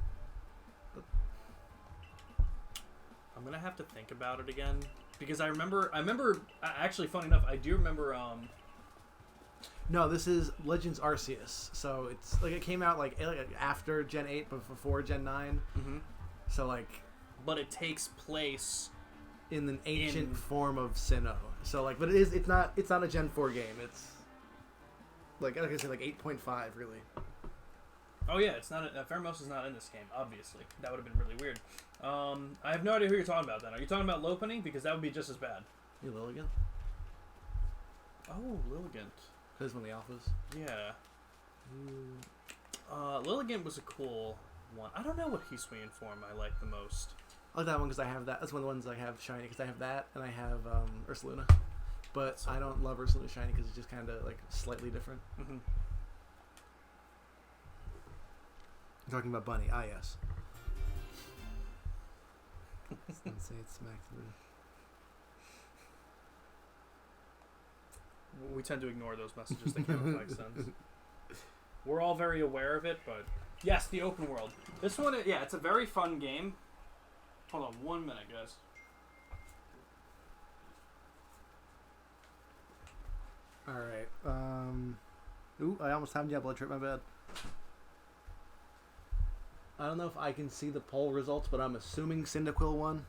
I'm gonna have to think about it again because I remember. Actually, funny enough, I do remember. No, this is Legends Arceus. So it's like it came out like after Gen 8, but before Gen 9. Mm-hmm. So like, but it takes place in an ancient form of Sinnoh. So like, but it's not a Gen 4 game. It's like I said, like 8.5 really. Oh yeah, it's not. Pheromosa's not in this game. Obviously, that would have been really weird. I have no idea who you're talking about. Then are you talking about Lopunny? Because that would be just as bad. You Lilligant? Oh, Lilligant. That's one of the alphas. Yeah. Lilligant was a cool one. I don't know what Hisuian form I like the most. I like that one because I have that. That's one of the ones I have shiny because I have that and I have Ursaluna. But I don't love Ursaluna shiny because it's just kind of like slightly different. Mm-hmm. I'm talking about Bunny. Ah, yes. Let's say it's smacked through. We tend to ignore those messages that don't make sense. We're all very aware of it, but yes, the open world. This one, yeah, it's a very fun game. Hold on 1 minute, guys. Alright, ooh, I almost had blood trip, my bad. I don't know if I can see the poll results, but I'm assuming Cyndaquil won.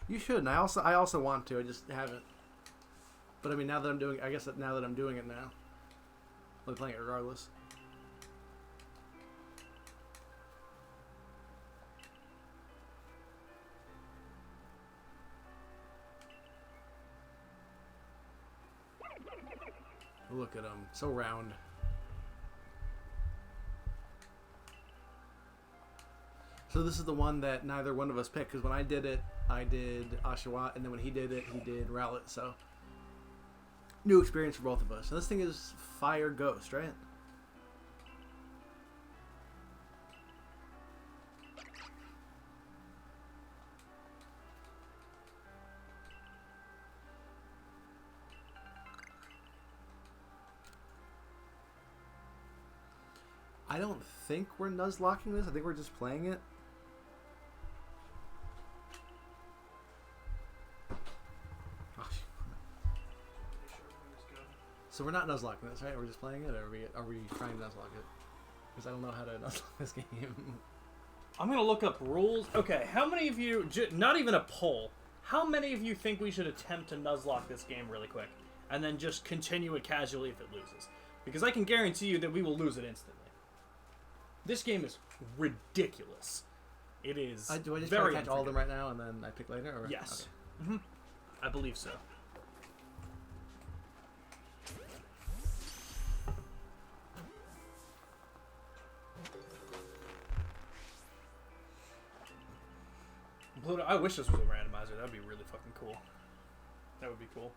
You should, and I also want to. I just haven't. But I mean, now that I'm doing, I guess that now that I'm doing it now, I'll be playing it regardless. Look at him. So round. So this is the one that neither one of us picked, because when I did it, I did Oshawott, and then when he did it, he did Rowlet, so... New experience for both of us. So this thing is Fire Ghost, right? I don't think we're Nuzlocking this. I think we're just playing it. So we're not Nuzlocking this, right? We're just playing it, or are we trying to Nuzlock it? Because I don't know how to Nuzlock this game. I'm going to look up rules. Okay, how many of you, not even a poll, how many of you think we should attempt to Nuzlocke this game really quick? And then just continue it casually if it loses? Because I can guarantee you that we will lose it instantly. This game is ridiculous. It is do I just very try to catch all of them right now and then I pick later? Or? Yes. Okay. I believe so. I wish this was a randomizer. That would be really fucking cool. That would be cool.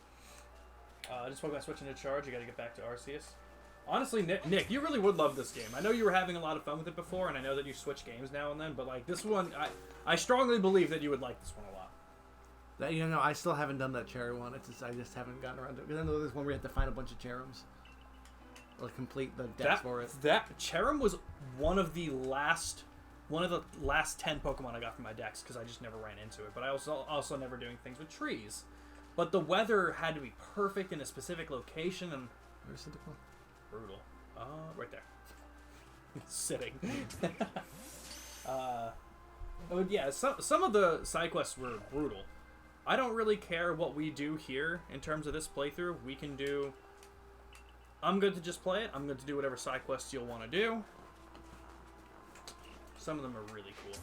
Just Pokemon switching to charge. You got to get back to Arceus. Honestly, Nick, you really would love this game. I know you were having a lot of fun with it before, and I know that you switch games now and then, but like this one, I strongly believe that you would like this one a lot. That I still haven't done that cherry one. It's just I just haven't gotten around to it. Because I know there's one where you have to find a bunch of Cherums. Or complete the decks for it. That Cherum was one of the last 10 Pokemon I got from my decks because I just never ran into it. But I also never doing things with trees. But the weather had to be perfect in a specific location and Where's Cyndaquil? Brutal. Right there. Sitting. Yeah, some of the side quests were brutal. I don't really care what we do here in terms of this playthrough. We can do... I'm good to just play it. I'm good to do whatever side quests you'll want to do. Some of them are really cool.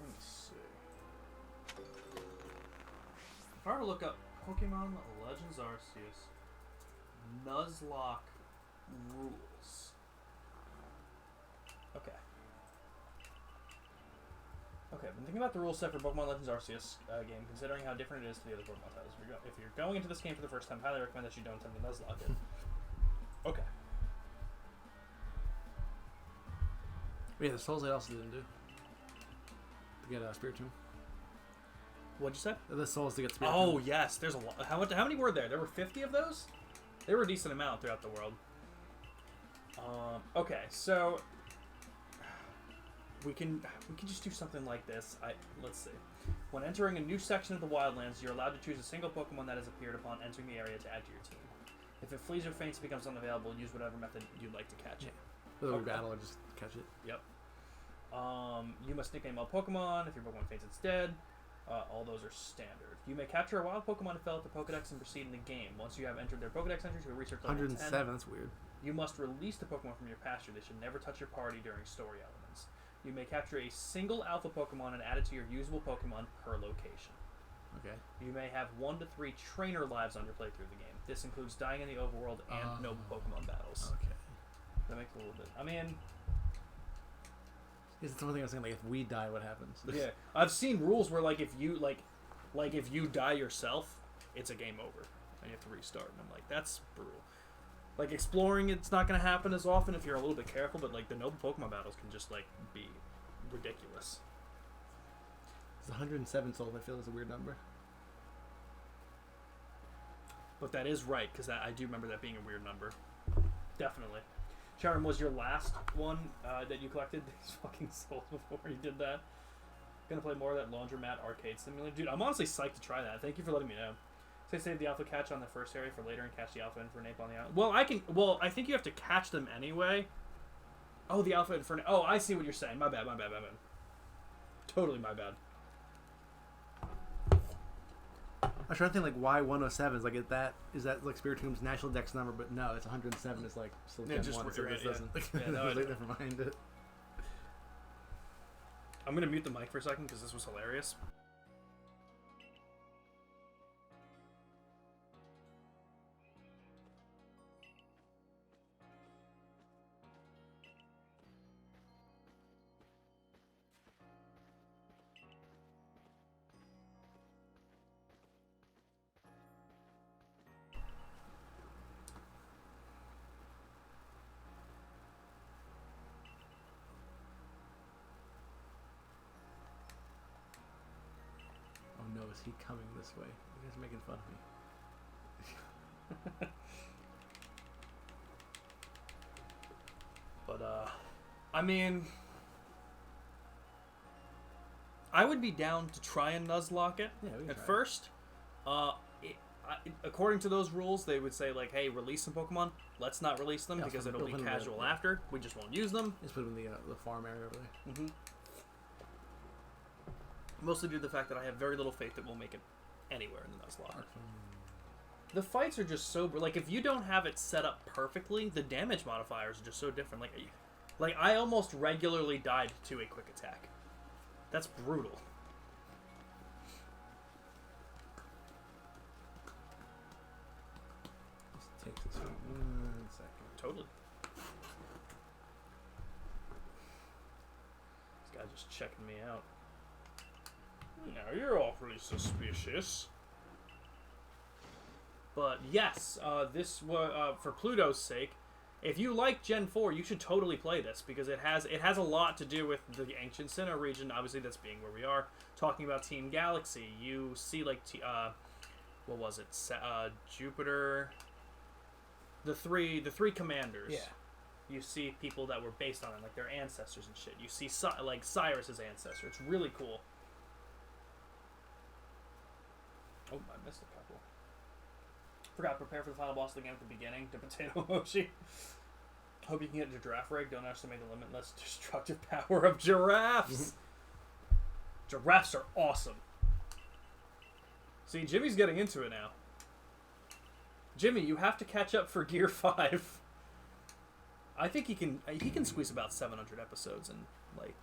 Let me see. If I were to look up Pokemon Legends Arceus Nuzlocke rules. Okay. Okay, I've been thinking about the rule set for Pokemon Legends Arceus game, considering how different it is to the other Pokemon titles. If you're going into this game for the first time, highly recommend that you don't attempt to Nuzlocke it. Okay. Yeah, the Souls I also didn't do. To get Spirit Tomb. What'd you say? The Souls to get Spirit Tomb. Oh, yes. There's a lot. How many were there? There were 50 of those? There were a decent amount throughout the world. Okay, so... We can just do something like this. Let's see. When entering a new section of the Wildlands, you're allowed to choose a single Pokemon that has appeared upon entering the area to add to your team. If it flees or faints, it becomes unavailable. Use whatever method you'd like to catch it. Whether we battle or just catch it. Yep. You must nickname all Pokemon. If your Pokemon faints, it's dead. All those are standard. You may capture a wild Pokemon to fill out the Pokedex and proceed in the game. Once you have entered their Pokedex entry to a research level 107, 10, that's weird. You must release the Pokemon from your pasture. They should never touch your party during story elements. You may capture a single alpha Pokemon and add it to your usable Pokemon per location. Okay. You may have 1 to 3 trainer lives on your playthrough of the game. This includes dying in the overworld and noble Pokemon battles. Okay. That makes it a little bit... I mean... Is it something I was saying, like, if we die, what happens? Yeah. I've seen rules where, like, if you, like if you die yourself, it's a game over. And you have to restart. And I'm like, that's brutal. Like, exploring, it's not going to happen as often if you're a little bit careful, but, like, the noble Pokemon battles can just, like, be ridiculous. It's 107 souls, I feel, is a weird number. But that is right, because I do remember that being a weird number. Definitely. Charon, was your last one that you collected these fucking souls before you did that? Gonna play more of that Laundromat Arcade Simulator? Dude, I'm honestly psyched to try that. Thank you for letting me know. Say save the alpha catch on the first area for later and catch the alpha Infernape on the island. Well, I think you have to catch them anyway. Oh, the alpha Infernape. Oh, I see what you're saying. My bad. Totally my bad. I was trying to think, like, why 107 is like, is that like Spirit Tomb's national dex number? But no, it's 107 is like still Gen 1, so this doesn't. Yeah, no, like, never mind it. I'm gonna mute the mic for a second because this was hilarious. is he coming this way? You guys are making fun of me. But, I mean, I would be down to try and Nuzlocke it at first. According to those rules, they would say, like, hey, release some Pokemon. Let's not release them because it'll be casual after. We just won't use them. Just put them in the farm area over there. Mm-hmm. Mostly due to the fact that I have very little faith that we'll make it anywhere in the Nuzlocke. The fights are just so... Like, if you don't have it set up perfectly, the damage modifiers are just so different. Like I almost regularly died to a quick attack. That's brutal. Let's take this for 1 second. Totally. This guy's just checking me out. Now you're awfully suspicious. But yes, this was for Pluto's sake. If you like Gen 4, you should totally play this because it has a lot to do with the Ancient Sinnoh region. Obviously, that's being where we are. Talking about Team Galaxy, you see like what was it? Jupiter. The three commanders. Yeah. You see people that were based on it, like their ancestors and shit. You see like Cyrus's ancestor. It's really cool. Oh, I missed a couple. Forgot to prepare for the final boss of the game at the beginning. The Potato Mochi. Hope you can get your giraffe rig. Don't underestimate the limitless destructive power of giraffes. Giraffes are awesome. See, Jimmy's getting into it now. Jimmy, you have to catch up for Gear 5. I think he can squeeze about 700 episodes in like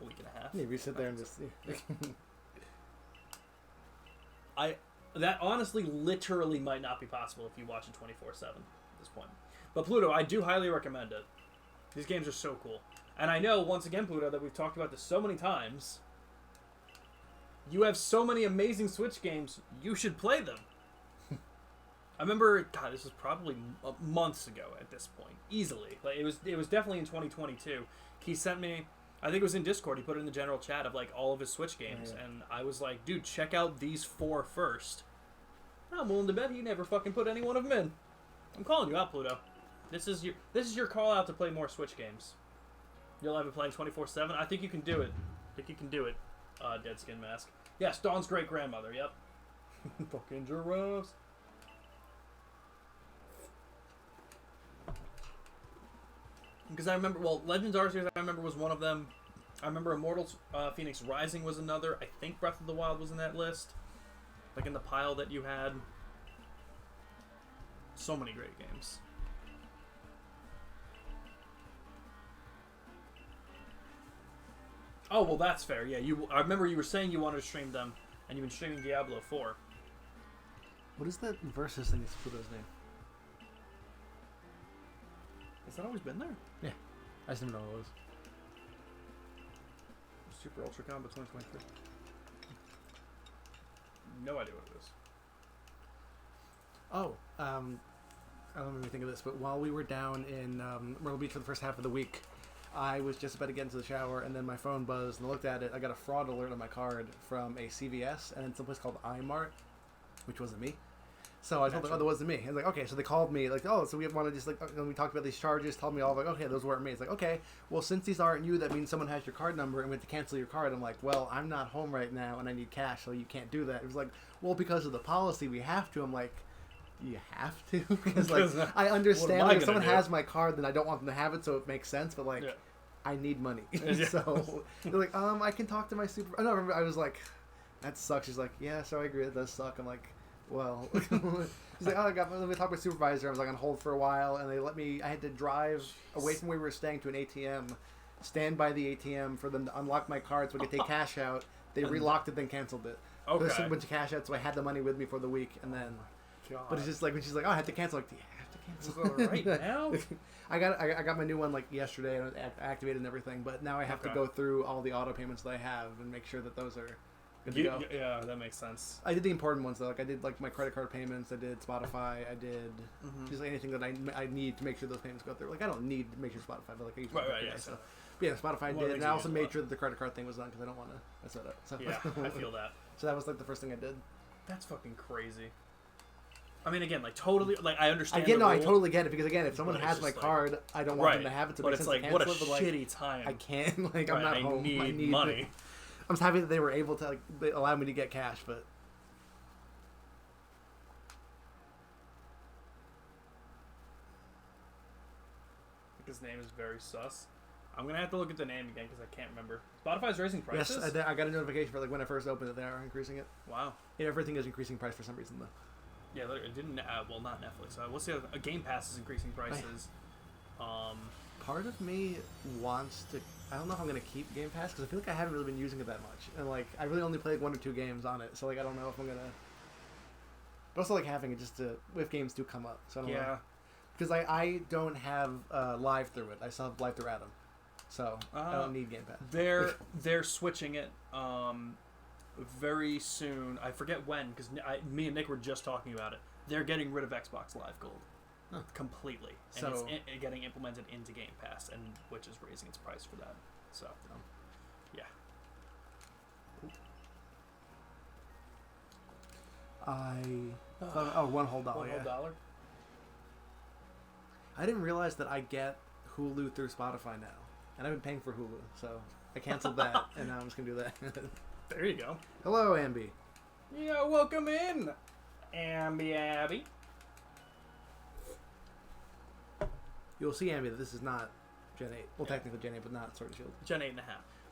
a week and a half. Maybe sit there and just... That honestly literally might not be possible if you watch it 24/7 at this point. But Pluto, I do highly recommend it. These games are so cool. And I know, once again, Pluto, that we've talked about this so many times. You have so many amazing Switch games, you should play them. I remember, God, this was probably months ago at this point. Easily. Like, it was definitely in 2022. He sent me... I think it was in Discord. He put it in the general chat of like all of his Switch games, and I was like, "Dude, check out these 4 first." I'm willing to bet he never fucking put any one of them in. I'm calling you out, Pluto. This is your call out to play more Switch games. You'll have it playing 24/7. I think you can do it. Dead Skin Mask. Yes, Dawn's great grandmother. Yep. Fucking giraffes. Because I remember, Legends Arceus, I remember, was one of them. I remember Immortals Phoenix Rising was another. I think Breath of the Wild was in that list. Like in the pile that you had. So many great games. Oh, well, that's fair. Yeah, I remember you were saying you wanted to stream them, and you've been streaming Diablo 4. What is that Versus thing? Is Pluto's name? Has that always been there? Yeah. I just didn't know what it was. Super Ultra Combo 2023. No idea what it is. Oh, I don't even think of this, but while we were down in Myrtle Beach for the first half of the week, I was just about to get into the shower, and then my phone buzzed, and I looked at it. I got a fraud alert on my card from a CVS, and then someplace called iMart, which wasn't me. So I told them, oh, that wasn't me. I was like, okay. So they called me, like, oh, so we want to just, like, and we talked about these charges, told me all, like, okay, those weren't me. It's like, okay, well, since these aren't you, that means someone has your card number, and we have to cancel your card. I'm like, well, I'm not home right now, and I need cash, so you can't do that. It was like, well, because of the policy, we have to. I'm like, you have to? Because, like, I understand, like, if someone has my card, then I don't want them to have it, so it makes sense, but, like, I need money. So they're like, I can talk to my super... I don't remember. I was like, that sucks. She's like, yeah, so I agree, that does suck. I'm like, well... He's like, let me talk to my supervisor. I was like on hold for a while, and they let me... I had to drive away from where we were staying to an ATM, stand by the ATM for them to unlock my card so I could take cash out. They relocked it, then canceled it. Okay. There's a bunch of cash out, so I had the money with me for the week, and then... God. But it's just like, when she's like, oh, I had to cancel. Like, do you have to cancel? Is that right now? I got my new one like yesterday, and activated and everything, but now I have to go through all the auto payments that I have and make sure that those are good to go. Yeah, that makes sense. I did the important ones though. Like I did like my credit card payments. I did Spotify. I did just like anything that I need to make sure those payments go through. Like I don't need to make sure Spotify, but like I use Spotify. But yeah, Spotify did, and I also made sure that the credit card thing was done because I don't want to mess that up. So. Yeah, I feel that. So that was like the first thing I did. That's fucking crazy. I mean, again, like totally, like I understand. I totally get it because again, if someone has my card, I don't want them to have it. But it's like, what a shitty time. I can't. Like, I'm not home. I need money. I'm happy that they were able to allow me to get cash, but. His name is very sus. I'm gonna have to look at the name again because I can't remember. Spotify's raising prices. Yes, I got a notification for when I first opened it. They are increasing it. Wow. Yeah, everything is increasing price for some reason though. Yeah, it didn't. Well, not Netflix. What's the other? Game Pass is increasing prices. Part of me wants to. I don't know if I'm gonna keep Game Pass because I feel like I haven't really been using it that much, and like I really only played 1 or 2 games on it, so like I don't know if I'm gonna. But also like having it just to if games do come up, so I don't know. Because I don't have live through it. I still have live through Adam, so I don't need Game Pass. They're switching it very soon. I forget when because me and Nick were just talking about it. They're getting rid of Xbox Live Gold completely, and so it's getting implemented into Game Pass, and which is raising its price for that. So yeah. $1 whole dollar. $1 I didn't realize that I get Hulu through Spotify now, and I've been paying for Hulu, so I canceled that, and now I'm just gonna do that. There you go. Hello, Ambi. Yeah, welcome in, Ambi Abby. You'll see, Ambi, that this is not Gen 8. Well, technically Gen 8, but not Sword and Shield. Gen 8.5.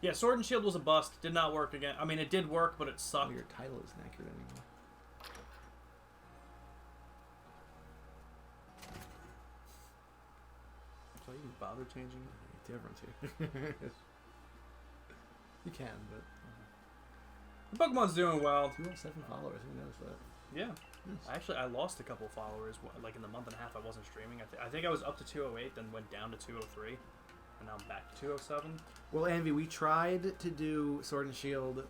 Yeah, Sword and Shield was a bust. Did not work again. I mean, it did work, but it sucked. Your title isn't accurate anymore. So you can bother changing the difference here. You can, but the Pokemon's doing well. 207 followers. Who knows that? Yeah. Yes. Actually, I lost a couple of followers. Like in the month and a half, I wasn't streaming. I think I was up to 208, then went down to 203, and now I'm back to 207. Well, Envy, we tried to do Sword and Shield,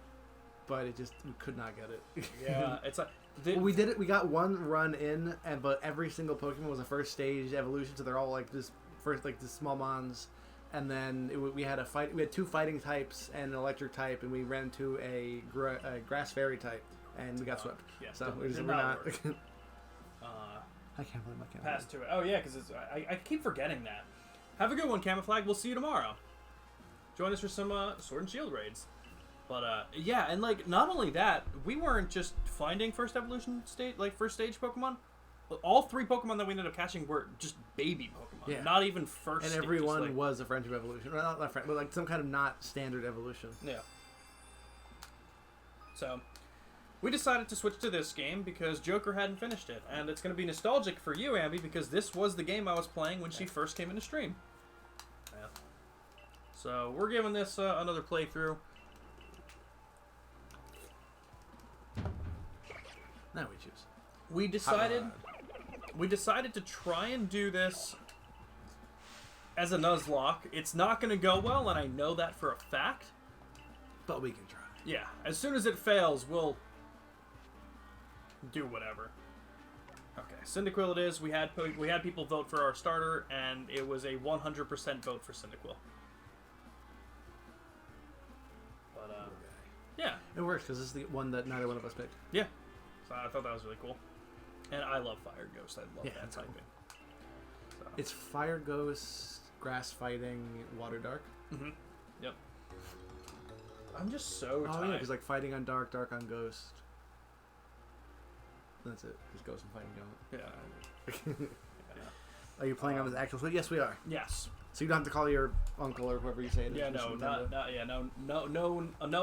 but we could not get it. Yeah, it's like we did it. We got one run in, but every single Pokemon was a first stage evolution, so they're all like this first, like the small mons. And then we had a fight. We had 2 fighting types and an electric type, and we ran to a grass fairy type, and we got swept. Yeah, so we're not. I can't believe I can't. Pass to it. Oh yeah, because I keep forgetting that. Have a good one, Camouflage. We'll see you tomorrow. Join us for some Sword and Shield raids. But yeah, and like not only that, we weren't just finding first stage Pokemon. All 3 Pokemon that we ended up catching were just baby Pokemon. Yeah. Not even first. And everyone was a friendship evolution. Well, not friend, but like some kind of not standard evolution. Yeah. So, we decided to switch to this game because Joker hadn't finished it. And it's going to be nostalgic for you, Ambi, because this was the game I was playing when she first came into stream. Yeah. So, we're giving this another playthrough. Now we choose. We decided to try and do this as a Nuzlocke. It's not going to go well, and I know that for a fact. But we can try. Yeah, as soon as it fails, we'll do whatever. Okay, Cyndaquil it is. We had people vote for our starter, and it was a 100% vote for Cyndaquil. But yeah, it works because this is the one that neither one of us picked. Yeah, so I thought that was really cool. And I love Fire Ghost. I love that typing. So. It's Fire Ghost, Grass Fighting, Water Dark. Mm-hmm. Yep. I'm just so tired. Oh, yeah, because like Fighting on Dark, Dark on Ghost. That's it. Just Ghost and Fighting going. Yeah. Are you playing on this actual Switch? Yes, we are. Yes. So you don't have to call your uncle or whoever you say it is. Yeah, no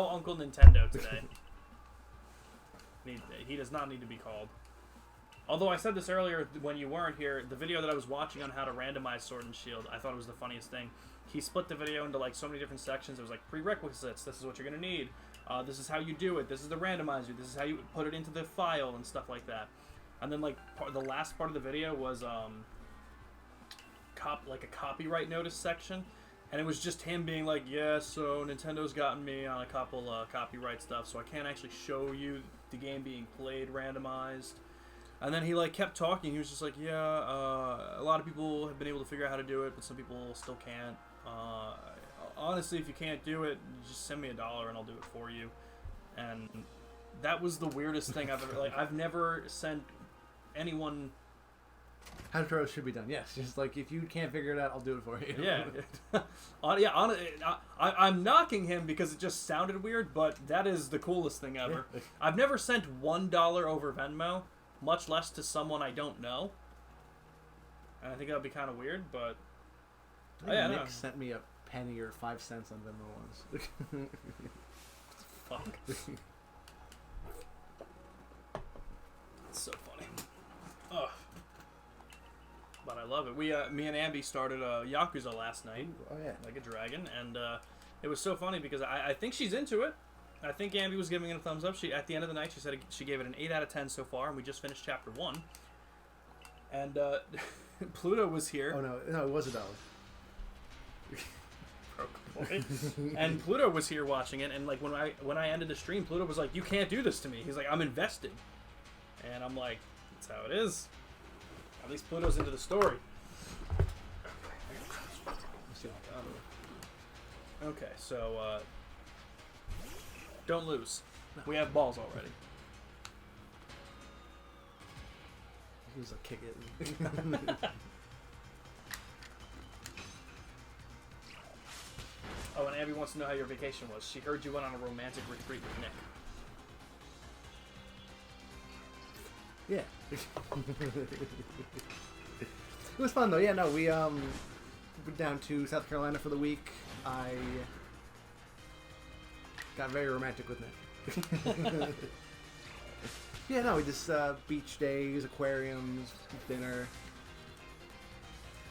Uncle Nintendo today. He does not need to be called. Although I said this earlier when you weren't here, the video that I was watching on how to randomize Sword and Shield, I thought it was the funniest thing. He split the video into like so many different sections. It was like prerequisites. This is what you're gonna need. This is how you do it. This is the randomizer. This is how you put it into the file and stuff like that. And then like the last part of the video was like a copyright notice section, and it was just him being like, yeah, so Nintendo's gotten me on a couple copyright stuff, so I can't actually show you the game being played randomized. And then he like kept talking. He was just like, yeah, a lot of people have been able to figure out how to do it, but some people still can't. Honestly, if you can't do it, just send me $1 and I'll do it for you. And That was the weirdest thing I've ever... Like, I've never sent anyone... How tutorials should be done. Yes, just like if you can't figure it out, I'll do it for you. Yeah. I'm knocking him because it just sounded weird, but that is the coolest thing ever. Yeah. I've never sent $1 over Venmo, much less to someone I don't know. And I think that would be kind of weird, but... Nick sent me a penny or 5 cents on Venmo once. Fuck. It's so funny. Ugh. But I love it. Me and Ambi started Yakuza last night. Oh yeah. Like a dragon, and it was so funny because I think she's into it. I think Ambi was giving it a thumbs up. At the end of the night, she said she gave it an 8 out of 10 so far, and we just finished chapter 1. And Pluto was here. Oh no, it was $1. And Pluto was here watching it, and like when I ended the stream, Pluto was like, "You can't do this to me." He's like, "I'm invested," and I'm like, "That's how it is." At least Pluto's into the story. Okay, so don't lose. We have balls already. He's like, kick it. Oh, and Abby wants to know how your vacation was. She heard you went on a romantic retreat with Nick. Yeah. It was fun though. Yeah, no, we went down to South Carolina for the week. I got very romantic with Nick. Yeah, no, we just beach days, aquariums, dinner.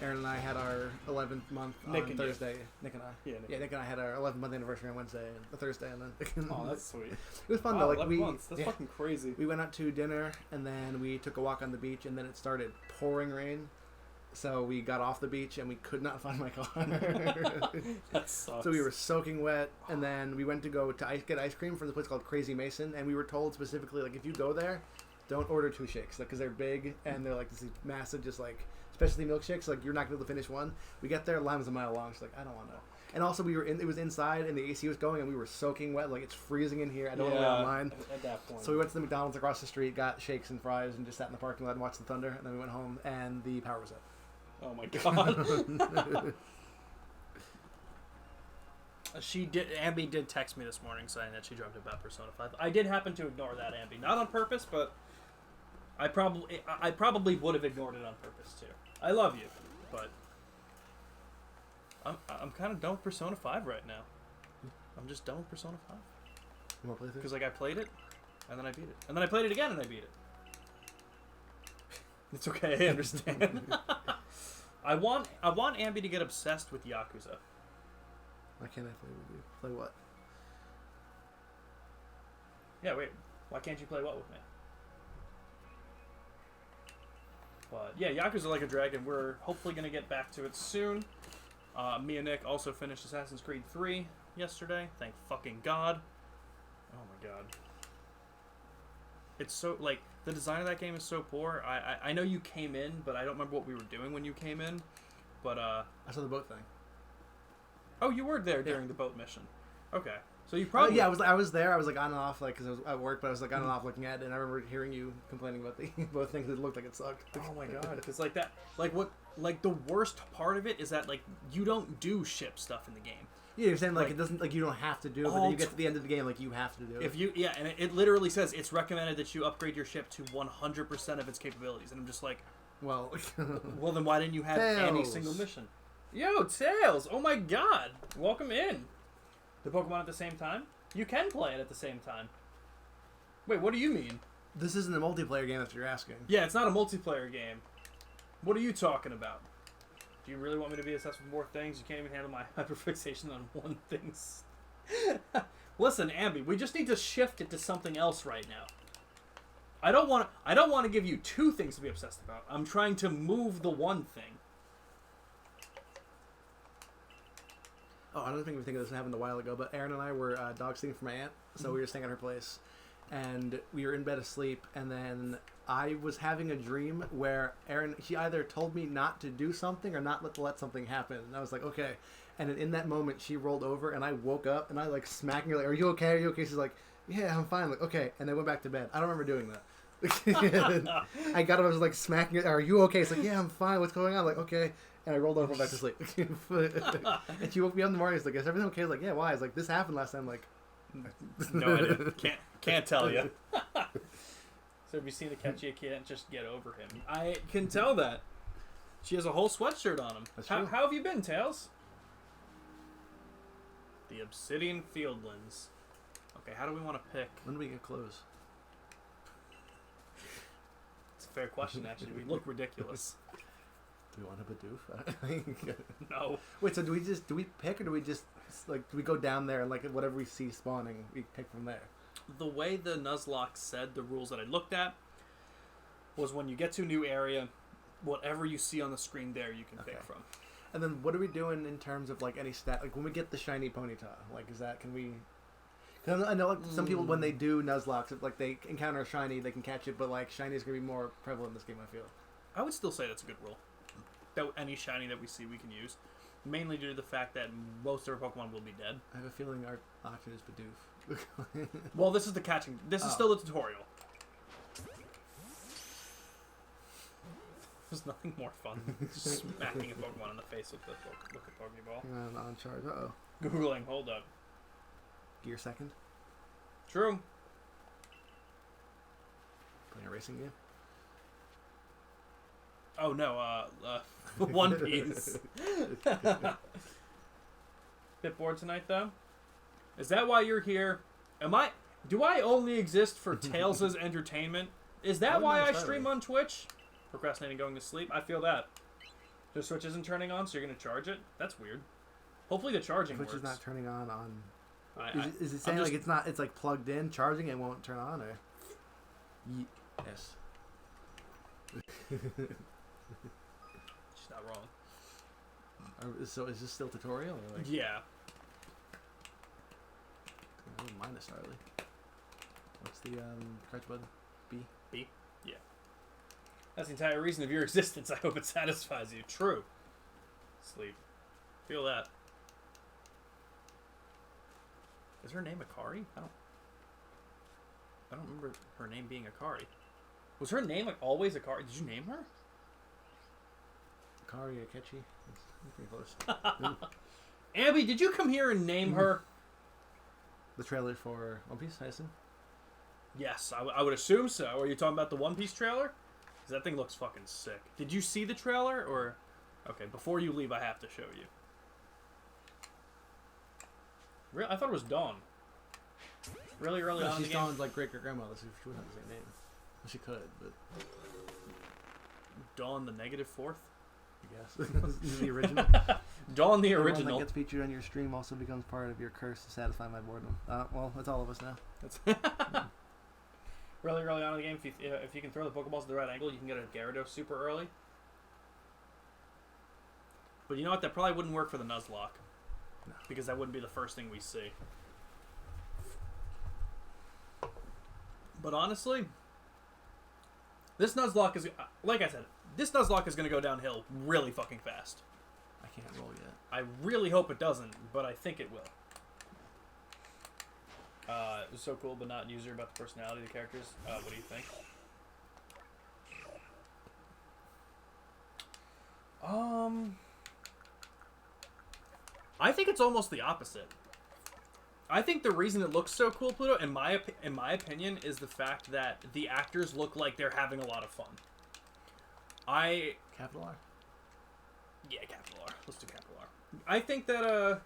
Aaron and I had our 11th month on Thursday. Nick and I. Yeah, Nick and I had our 11th month anniversary on Wednesday and Thursday, and then. Oh, that's sweet. It was fun though. Like 11 months. That's fucking crazy. We went out to dinner, and then we took a walk on the beach, and then it started pouring rain. So we got off the beach, and we could not find my car. That sucks. So we were soaking wet, and then we went to get ice cream from this place called Crazy Mason, and we were told specifically, like, if you go there, don't order 2 shakes, because they're big, and they're like this massive, just like specialty milkshakes. Like you're not gonna be able to finish one. We get there, line's a mile long. She's like, I don't want to. And also, it was inside, and the AC was going, and we were soaking wet. Like it's freezing in here. I don't want to wait online. At that point. So we went to the McDonald's across the street, got shakes and fries, and just sat in the parking lot and watched the thunder. And then we went home, and the power was up. Oh my god. Ambi did text me this morning saying that she dreamt about Persona 5. I did happen to ignore that, Ambi. Not on purpose, but I probably would have ignored it on purpose too. I love you, but I'm kind of done with Persona 5 right now. I'm just done with Persona 5. You want to play this? Because like I played it, and then I beat it, and then I played it again and I beat it. It's okay, I understand. I want Ambi to get obsessed with Yakuza. Why can't I play with you? Play what? Yeah, wait. Why can't you play what with me? But yeah, Yakuza Like a Dragon. We're hopefully going to get back to it soon. Me and Nick also finished Assassin's Creed 3 yesterday. Thank fucking God. Oh my God. It's so, like, the design of that game is so poor. I know you came in, but I don't remember what we were doing when you came in. But, I saw the boat thing. Oh, you were there during the boat mission. Okay. So you probably... yeah, I was there. I was, like, on and off, like, because I was at work, but I was, like, on and off looking at it, and I remember hearing you complaining about the both things. It looked like it sucked. Oh my God. Because, like, that... Like, what... Like, the worst part of it is that, like, you don't do ship stuff in the game. Yeah, you're saying, like, it doesn't... Like, you don't have to do it, but then you get to the end of the game, like, you have to do it. If you... Yeah, and it literally says it's recommended that you upgrade your ship to 100% of its capabilities. And I'm just like... Well... well, then why didn't you have any single mission? Yo, Tails! Oh my God! Welcome in! The Pokemon at the same time? You can play it at the same time. Wait, what do you mean? This isn't a multiplayer game, that's what you're asking. Yeah, it's not a multiplayer game. What are you talking about? Do you really want me to be obsessed with more things? You can't even handle my hyperfixation on one thing. Listen, Ambi, we just need to shift it to something else right now. I don't want to give you 2 things to be obsessed about. I'm trying to move the one thing. Oh, I don't think we think of this happened a while ago, but Aaron and I were dog sitting for my aunt, so we were staying at her place, and we were in bed asleep, and then I was having a dream where she either told me not to do something or not to let something happen, and I was like, okay, and in that moment, she rolled over, and I woke up, and I, like, smacking her, like, are you okay? Are you okay? She's like, yeah, I'm fine. Like, okay. And I went back to bed. I don't remember doing that. I got up, I was like smacking it. Are you okay? It's like, yeah, I'm fine. What's going on? I'm like, okay. And I rolled over and went back to sleep. And she woke me up in the morning. It's like, is everything okay? I was like, yeah, why? It's like, this happened last time. Like, no idea. Can't tell you. So if you see the catch, you can't just get over him. I can tell that. She has a whole sweatshirt on him. That's true. How have you been, Tails? The Obsidian Fieldlands. Okay, how do we want to pick? When do we get clothes? It's a fair question, actually. We look ridiculous. Do we want a Bidoof? No. Wait, so do we pick, or do we just, like, do we go down there and, like, whatever we see spawning, we pick from there? The way the Nuzlocke said the rules that I looked at was when you get to a new area, whatever you see on the screen there, you can pick from. And then what are we doing in terms of, like, any stat? Like, when we get the shiny Ponyta, like, is that, can we... Because I know, like, some people, when they do Nuzlocks, like, they encounter a shiny, they can catch it, but, like, shiny is going to be more prevalent in this game, I feel. I would still say that's a good rule. That any shiny that we see, we can use. Mainly due to the fact that most of our Pokemon will be dead. I have a feeling our option is Bidoof. Well, this is the catching. This is still the tutorial. There's nothing more fun than just smacking a Pokemon in the face with a Pokeball. On charge. Uh-oh. Googling. Hold up. Gear second. True. Playing a racing game. Oh no, One Piece. Bit bored tonight though? Is that why you're here? Do I only exist for Tails' entertainment? Is that why I stream on Twitch? Procrastinating going to sleep? I feel that. The Switch isn't turning on, so you're gonna charge it? That's weird. Hopefully the charging works. Which is not turning on. Is it I'm saying like it's not? It's like plugged in, charging, and won't turn on, or? Yes. She's not wrong. So is this still tutorial? Or like... Yeah. I wouldn't mind this, Harley. What's the crouch button? B. B. Yeah. That's the entire reason of your existence. I hope it satisfies you. True. Sleep. Feel that. Is her name Akari? I don't remember her name being Akari. Was her name like always Akari? Did you name her? Akari Akechi. That's pretty close. Abby, did you come here and name her? The trailer for One Piece, I assume? Yes, I would assume so. Are you talking about the One Piece trailer? Because that thing looks fucking sick. Did you see the trailer? Or... Okay, before you leave, I have to show you. I thought it was Dawn. Really early on in the game. She's Dawn's like great-grandmother, so she wouldn't have the same name. Well, she could, but... Dawn the -4th? I guess. This is the original. Dawn the Everyone original. that gets featured on your stream also becomes part of your curse to satisfy my boredom. Well, that's all of us now. That's really early on in the game, if you can throw the Pokeballs at the right angle, you can get a Gyarados super early. But you know what? That probably wouldn't work for the Nuzlocke. No. Because that wouldn't be the first thing we see. But honestly, this Nuzlocke is... Like I said, this Nuzlocke is going to go downhill really fucking fast. I can't roll yet. I really hope it doesn't, but I think it will. It was so cool, but not user about the personality of the characters. What do you think? I think it's almost the opposite. I think the reason it looks so cool, Pluto, in my opinion, is the fact that the actors look like they're having a lot of fun. Capital R? Yeah, capital R. Let's do capital R. I think that,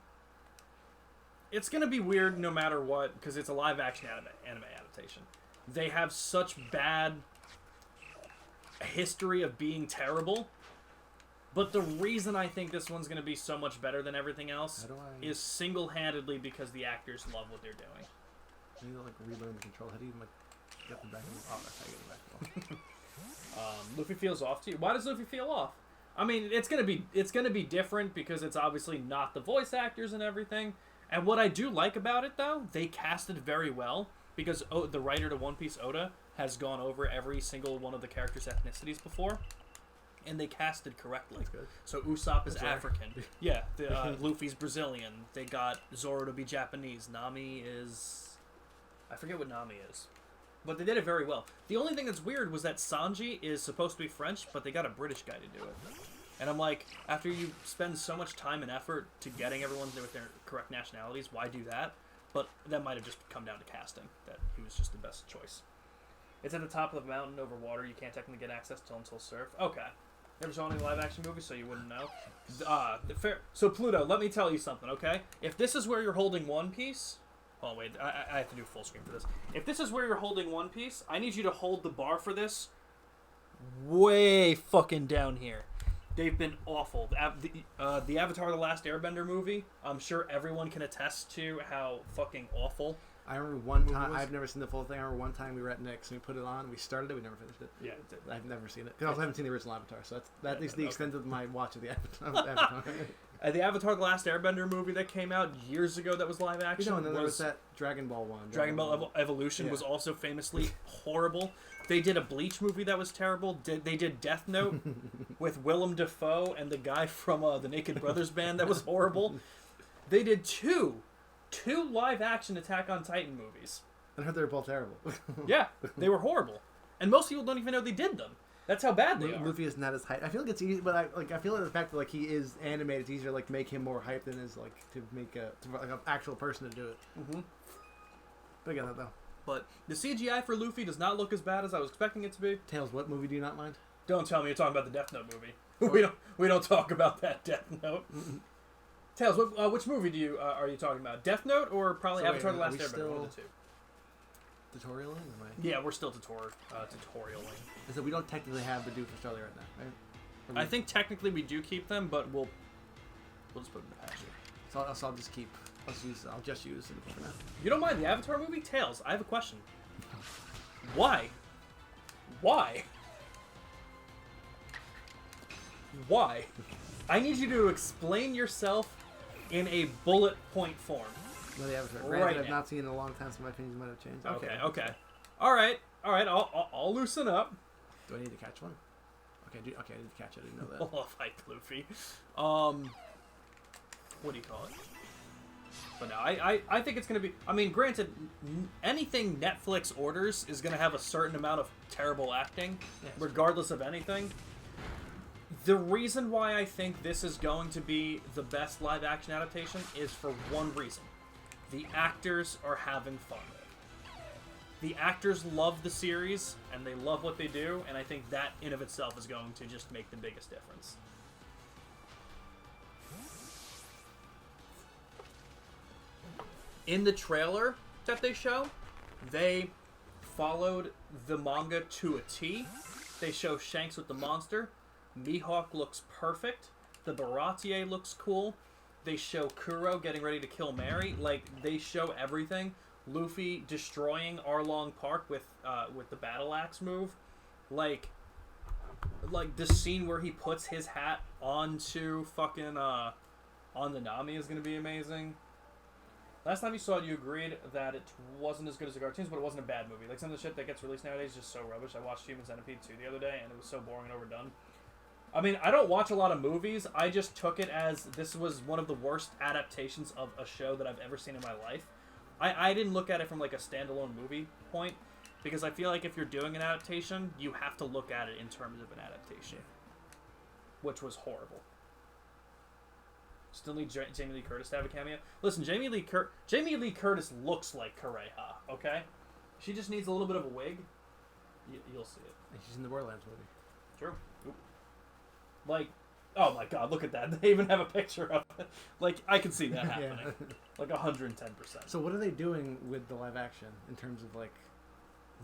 it's gonna be weird no matter what, because it's a live-action anime adaptation. They have such bad history of being terrible, but the reason I think this one's gonna be so much better than everything else is single-handedly because the actors love what they're doing. I need to, like, relearn the control. How do you, like, get them back in? Oh, that's how you get them back. Luffy feels off to you. Why does Luffy feel off? I mean, it's gonna be different because it's obviously not the voice actors and everything. And what I do like about it, though, they cast it very well because the writer to One Piece, Oda, has gone over every single one of the characters' ethnicities before, and they cast it correctly. That's good. So Usopp is African. Yeah, Luffy's Brazilian. They got Zoro to be Japanese. Nami is... I forget what Nami is. But they did it very well. The only thing that's weird was that Sanji is supposed to be French, but they got a British guy to do it. And I'm like, after you spend so much time and effort to getting everyone with their correct nationalities, why do that? But that might have just come down to casting, that he was just the best choice. It's at the top of the mountain over water. You can't technically get access until surf. Okay. Never saw any live-action movies, so you wouldn't know. So, Pluto, let me tell you something, okay? If this is where you're holding One Piece... Oh, wait, I have to do full screen for this. If this is where you're holding One Piece, I need you to hold the bar for this way fucking down here. They've been awful. The Avatar The Last Airbender movie, I'm sure everyone can attest to how fucking awful. I remember one time, I've never seen the full thing. I remember one time we were at Nick's and we put it on, we started it, we never finished it. Yeah. I've never seen it. Because I also haven't seen the original Avatar, so that is the extent of my watch of the Avatar. The Avatar The Last Airbender movie that came out years ago that was live action. You know, and then there was that Dragon Ball one. Dragon Ball Evolution was also famously horrible. They did a Bleach movie that was terrible. They did Death Note with Willem Dafoe and the guy from the Naked Brothers band that was horrible. They did two live-action Attack on Titan movies. I heard they were both terrible. Yeah, they were horrible. And most people don't even know they did them. That's how bad they are. Luffy is not as hyped. I feel like it's easy, but I feel like the fact that like he is animated, it's easier to like make him more hyped than is like to make an actual person to do it. Mm-hmm. But I get that though. But the CGI for Luffy does not look as bad as I was expecting it to be. Tails, what movie do you not mind? Don't tell me you're talking about the Death Note movie. We don't talk about that Death Note. Mm-mm. Tails, which movie are you talking about? Death Note or probably Avatar: The Last Airbender? One of the two. Tutorialing? Yeah, we're still tutorialing. So we don't technically have the Duke of Australia right now, right? I think technically we do keep them, but we'll just put them in the patch here. So I'll just use it for now. You don't mind the Avatar movie? Tails, I have a question. Why? I need you to explain yourself in a bullet point form. No, the Avatar. Granted, I've not seen it in a long time, so my opinions might have changed. Okay. All right. I'll loosen up. Do I need to catch one? Okay, I need to catch it. I didn't know that. Oh, fight Luffy. What do you call it? But no, I think it's going to be... I mean, granted, anything Netflix orders is going to have a certain amount of terrible acting, regardless of anything. The reason why I think this is going to be the best live-action adaptation is for one reason. The actors are having fun. The actors love the series, and they love what they do, and I think that in of itself is going to just make the biggest difference. In the trailer that they show, they followed the manga to a T. They show Shanks with the monster. Mihawk looks perfect. The Baratier looks cool. They show Kuro getting ready to kill Mary. Like, they show everything. Luffy destroying Arlong Park with the battle axe move. Like the scene where he puts his hat onto fucking on the Nami is gonna be amazing. Last time you saw it, you agreed that it wasn't as good as the cartoons, but it wasn't a bad movie. Like, some of the shit that gets released nowadays is just so rubbish. I watched Human Centipede 2 the other day, and it was so boring and overdone. I mean, I don't watch a lot of movies. I just took it as this was one of the worst adaptations of a show that I've ever seen in my life. I didn't look at it from, like, a standalone movie point, because I feel like if you're doing an adaptation, you have to look at it in terms of an adaptation, which was horrible. Still need Jamie Lee Curtis to have a cameo. Listen, Jamie Lee Curtis looks like Kureha, okay? She just needs a little bit of a wig. You'll see it. And she's in the Borderlands movie. True. Oop. Like, oh my god, look at that. They even have a picture of it. Like, I can see that happening. Like 110%. So what are they doing with the live action in terms of, like...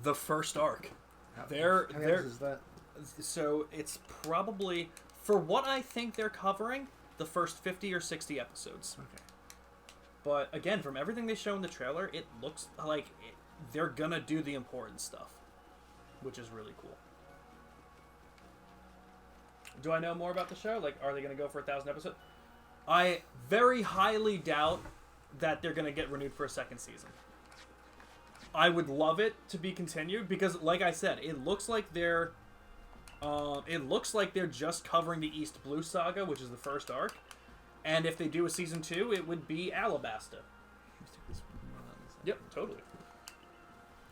The first arc. How many episodes is that? So it's probably, for what I think they're covering, the first 50 or 60 episodes. Okay. But again, from everything they show in the trailer, it looks like they're gonna do the important stuff, which is really cool. Do I know more about the show? Like, are they gonna go for 1,000 episodes? I very highly doubt that they're gonna get renewed for a second season. I would love it to be continued because, like I said, it looks like they're just covering the East Blue Saga, which is the first arc. And if they do a season 2, it would be Alabasta. Yep, totally.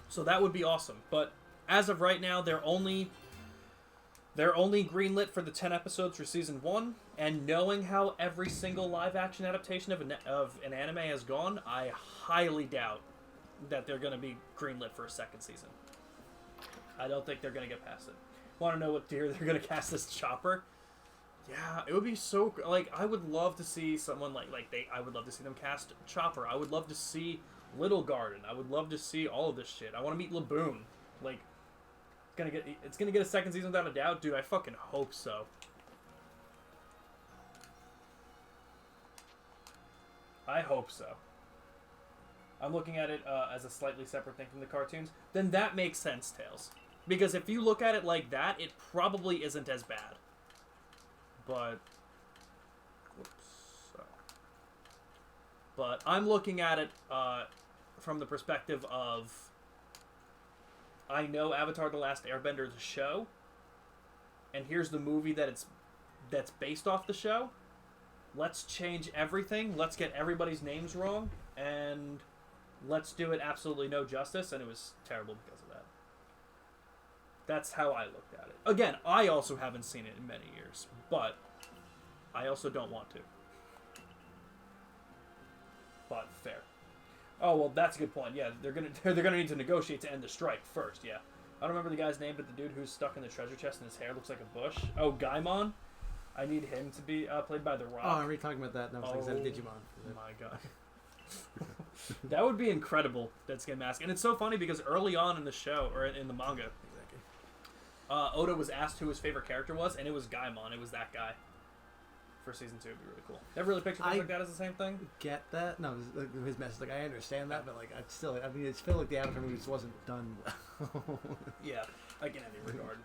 So that would be awesome. But as of right now, they're only greenlit for the 10 episodes for season 1, and knowing how every single live-action adaptation of an anime has gone, I highly doubt that they're going to be greenlit for a second season. I don't think they're going to get past it. Want to know what tier they're going to cast this Chopper? Yeah, it would be so... Like, I would love to see someone I would love to see them cast Chopper. I would love to see Little Garden. I would love to see all of this shit. I want to meet Laboon. Like... It's gonna get a second season without a doubt, dude. I fucking hope so. I hope so. I'm looking at it as a slightly separate thing from the cartoons. Then that makes sense, Tails. Because if you look at it like that, it probably isn't as bad. But... Whoops. But I'm looking at it from the perspective of... I know Avatar: The Last Airbender is a show, and here's the movie that's based off the show. Let's change everything. Let's get everybody's names wrong, and let's do it absolutely no justice, and it was terrible because of that. That's how I looked at it. Again, I also haven't seen it in many years, but I also don't want to. But fair. Oh, well, that's a good point. Yeah, they're gonna need to negotiate to end the strike first, yeah. I don't remember the guy's name, but the dude who's stuck in the treasure chest and his hair looks like a bush. Oh, Gaimon? I need him to be played by The Rock. Oh, are we talking about that? No, I was thinking Digimon. Oh, my God. That would be incredible, Dead Skin Mask. And it's so funny because early on in the show, or in the manga, exactly, Oda was asked who his favorite character was, and it was Gaimon. It was that guy. For season 2 would be really cool. Never really pictured things like that as the same thing. Get that? No, his message. Like, I understand that, but like, I just feel like the Avatar movie just wasn't done well. Yeah, like in any regard.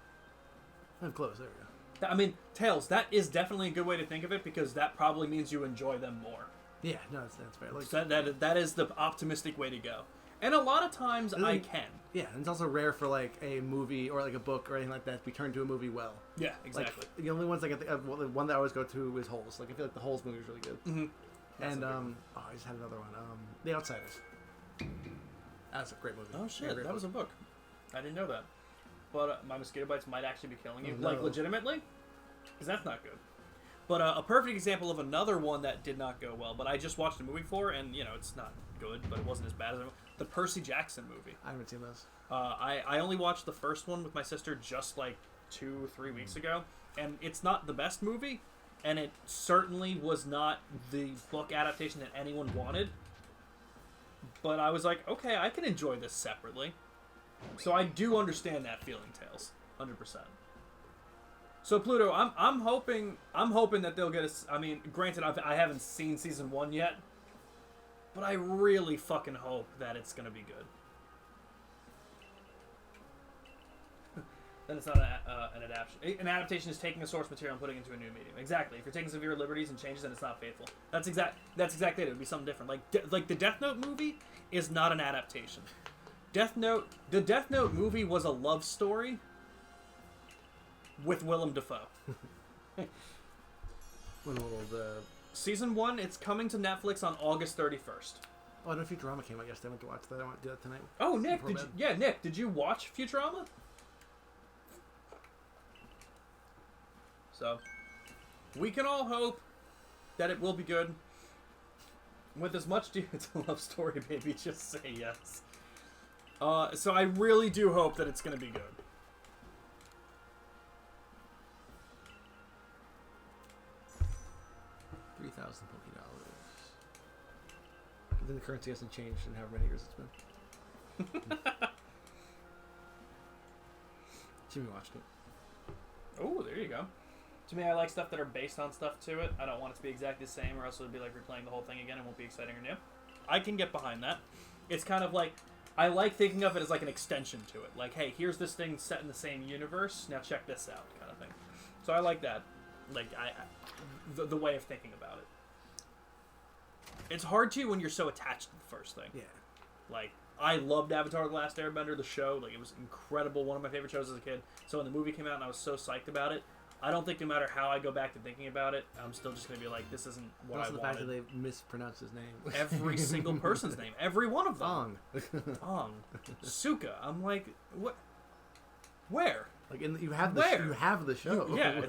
I'm close. There we go. I mean, Tails. That is definitely a good way to think of it because that probably means you enjoy them more. Yeah, no, that's fair. Like, so that is the optimistic way to go. And a lot of times I can. Yeah, and it's also rare for like a movie or like a book or anything like that to be turned to a movie well. Yeah, exactly. Like, the only ones I get, the one that I always go to is Holes. Like I feel like the Holes movie is really good. Mm-hmm. And I just had another one. The Outsiders. That's a great movie. Oh shit, that was a book. I didn't know that. But my mosquito bites might actually be killing you, no. like legitimately, because that's not good. But a perfect example of another one that did not go well, but I just watched a movie for, and you know it's not good, but it wasn't as bad as the Percy Jackson movie. I haven't seen those. I only watched the first one with my sister just like 2-3 weeks ago, and it's not the best movie, and it certainly was not the book adaptation that anyone wanted. But I was like, okay, I can enjoy this separately. So I do understand that feeling, Tails, 100%. So Pluto, I'm hoping that they'll get us. I mean, granted, I haven't seen season 1 yet, but I really fucking hope that it's gonna be good. Then it's not an adaptation. An adaptation is taking a source material and putting it into a new medium. Exactly. If you're taking severe liberties and changes, then it's not faithful. That's exactly it. It would be something different. Like the Death Note movie is not an adaptation. The Death Note movie was a love story with Willem Dafoe. When will the Season 1, it's coming to Netflix on August 31st. Oh, no, Futurama came out yesterday. I went to watch that. I want to do that tonight. Oh, Nick, Nick, did you watch Futurama? So, we can all hope that it will be good. With as much it's a love story, baby, just say yes. So I really do hope that it's going to be good. $3,000 But then the currency hasn't changed in however many years it's been. Jimmy watched it. Oh, there you go. To me, I like stuff that are based on stuff to it. I don't want it to be exactly the same, or else it'll be like replaying the whole thing again and won't be exciting or new. I can get behind that. It's kind of like, I like thinking of it as like an extension to it. Like, hey, here's this thing set in the same universe, now check this out, kind of thing. So I like that. Like, the way of thinking about it. It's hard to when you're so attached to the first thing. Yeah. Like, I loved Avatar: The Last Airbender, the show. Like, it was incredible. One of my favorite shows as a kid. So when the movie came out and I was so psyched about it, I don't think no matter how I go back to thinking about it, I'm still just going to be like, this isn't what I also wanted. the fact that they mispronounced his name. Every single person's name. Every one of them. Ong. Suka. I'm like, what? Where? Like you have the show. Yeah,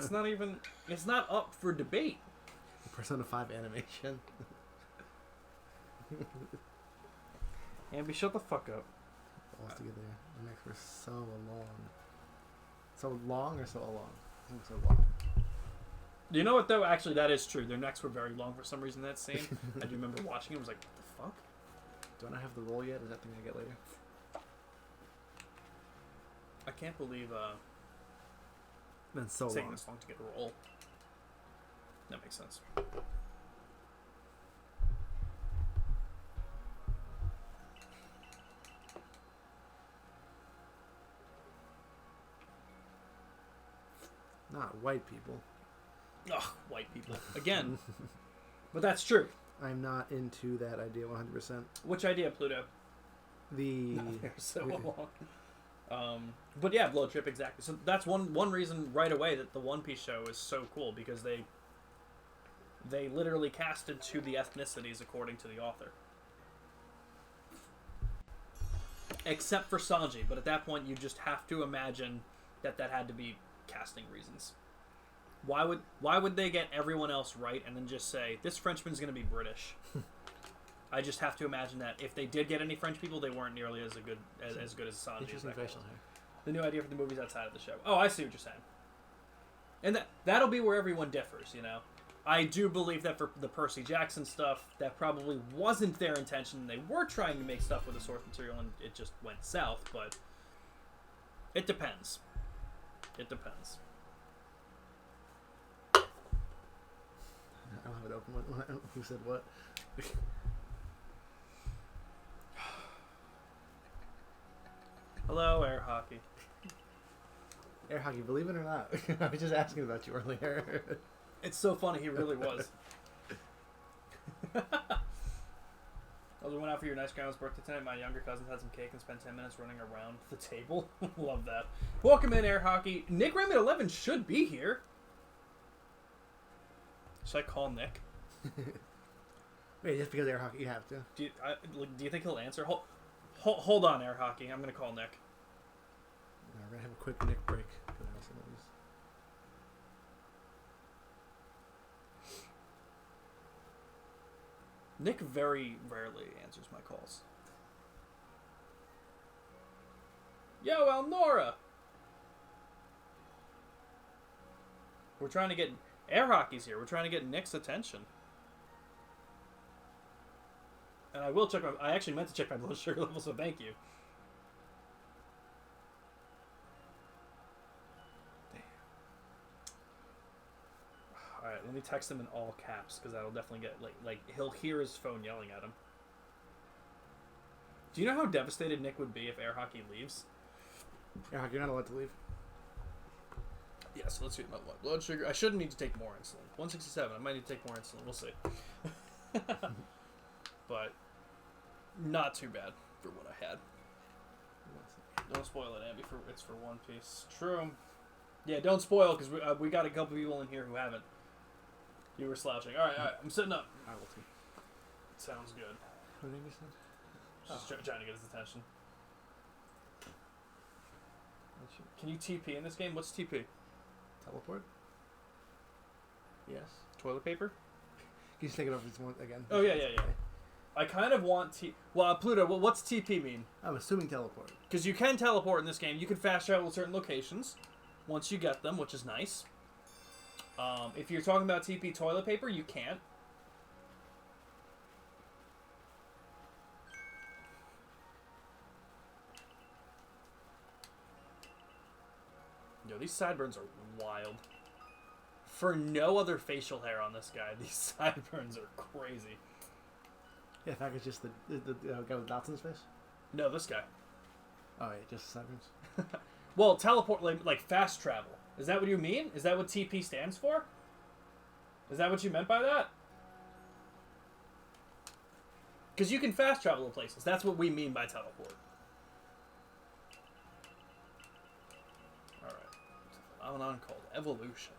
it's not up for debate. Persona 5 animation. Ambi, shut the fuck up. Almost to get there. The necks were so long. So long or so long? I think so long. You know what though? Actually, that is true. Their necks were very long for some reason. That scene. I do remember watching it. I was like, what the fuck? Don't I have the roll yet? Is that thing I get later? I can't believe Been so taking long. this long to get a roll. That makes sense. Not white people. Ugh, white people. Again. But that's true. I'm not into that idea 100%. Which idea, Pluto? The They're so long. But yeah, Blow Trip, exactly. So that's one reason right away that the One Piece show is so cool, because they literally casted to the ethnicities according to the author. Except for Sanji, but at that point you just have to imagine that had to be casting reasons. Why would they get everyone else right and then just say this Frenchman's going to be British? I just have to imagine that if they did get any French people, they weren't nearly as good as Sanji. interesting facial hair. The new idea for the movies outside of the show. Oh, I see what you're saying. And that'll be where everyone differs, you know. I do believe that for the Percy Jackson stuff, that probably wasn't their intention. They were trying to make stuff with the source material, and it just went south. But it depends. It depends. I don't have it open. Who said what? Hello, air hockey. Air hockey, believe it or not. I was just asking about you earlier. It's so funny, he really was. We went out for your nice grandma's birthday tonight. My younger cousins had some cake and spent 10 minutes running around the table. Love that. Welcome in, air hockey. Nick Raymond 11 should be here. Should I call Nick? Wait, just because air hockey, you have to. Do you think he'll answer? Hold on, air hockey. I'm going to call Nick. We're going to have a quick Nick break. Nick very rarely answers my calls. Yo, Elnora! We're trying to get... Air hockey's here. We're trying to get Nick's attention. And I will check my... I actually meant to check my blood sugar level, so thank you. Damn. Alright, let me text him in all caps, because that'll definitely get... Like, he'll hear his phone yelling at him. Do you know how devastated Nick would be if air hockey leaves? Air hockey, you're not allowed to leave. Yeah, so let's see my blood sugar. I shouldn't need to take more insulin. 167. I might need to take more insulin. We'll see. But not too bad for what I had. Don't spoil it, Abby. It's for One Piece. True. Yeah, don't spoil, because we got a couple people in here who haven't. You were slouching. All right. I'm sitting up. I will too. Sounds good. What did you say? Just trying to get his attention. Can you TP in this game? What's TP? Teleport? Yes. Toilet paper? Can you just take it over this one again? Oh, yeah. I kind of want Well, Pluto, what's TP mean? I'm assuming teleport. Because you can teleport in this game. You can fast travel to certain locations once you get them, which is nice. If you're talking about TP toilet paper, you can't. Yo, these sideburns are wild. For no other facial hair on this guy, these sideburns are crazy. Yeah, in fact, it's just the guy with dots in his face? No, this guy. Oh, yeah, just sideburns. Well, teleport, like fast travel. Is that what you mean? Is that what TP stands for? Is that what you meant by that? Because you can fast travel to places. That's what we mean by teleport. Alright. phenomenon called evolution.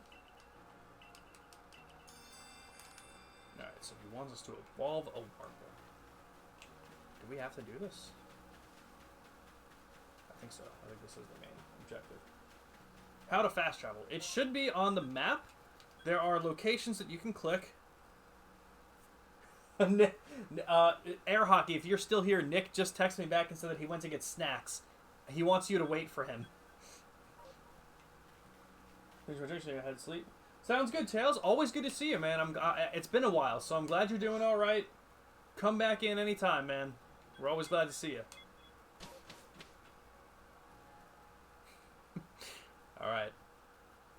Alright, so he wants us to evolve a Warble. Do we have to do this? I think so. I think this is the main objective. How to fast travel. It should be on the map. There are locations that you can click. Air Hockey, if you're still here, Nick just texted me back and said that he went to get snacks. He wants you to wait for him. Thanks for texting. I had to sleep. Sounds good, Tails. Always good to see you, man. It's been a while, so I'm glad you're doing all right. Come back in anytime, man. We're always glad to see you. All right.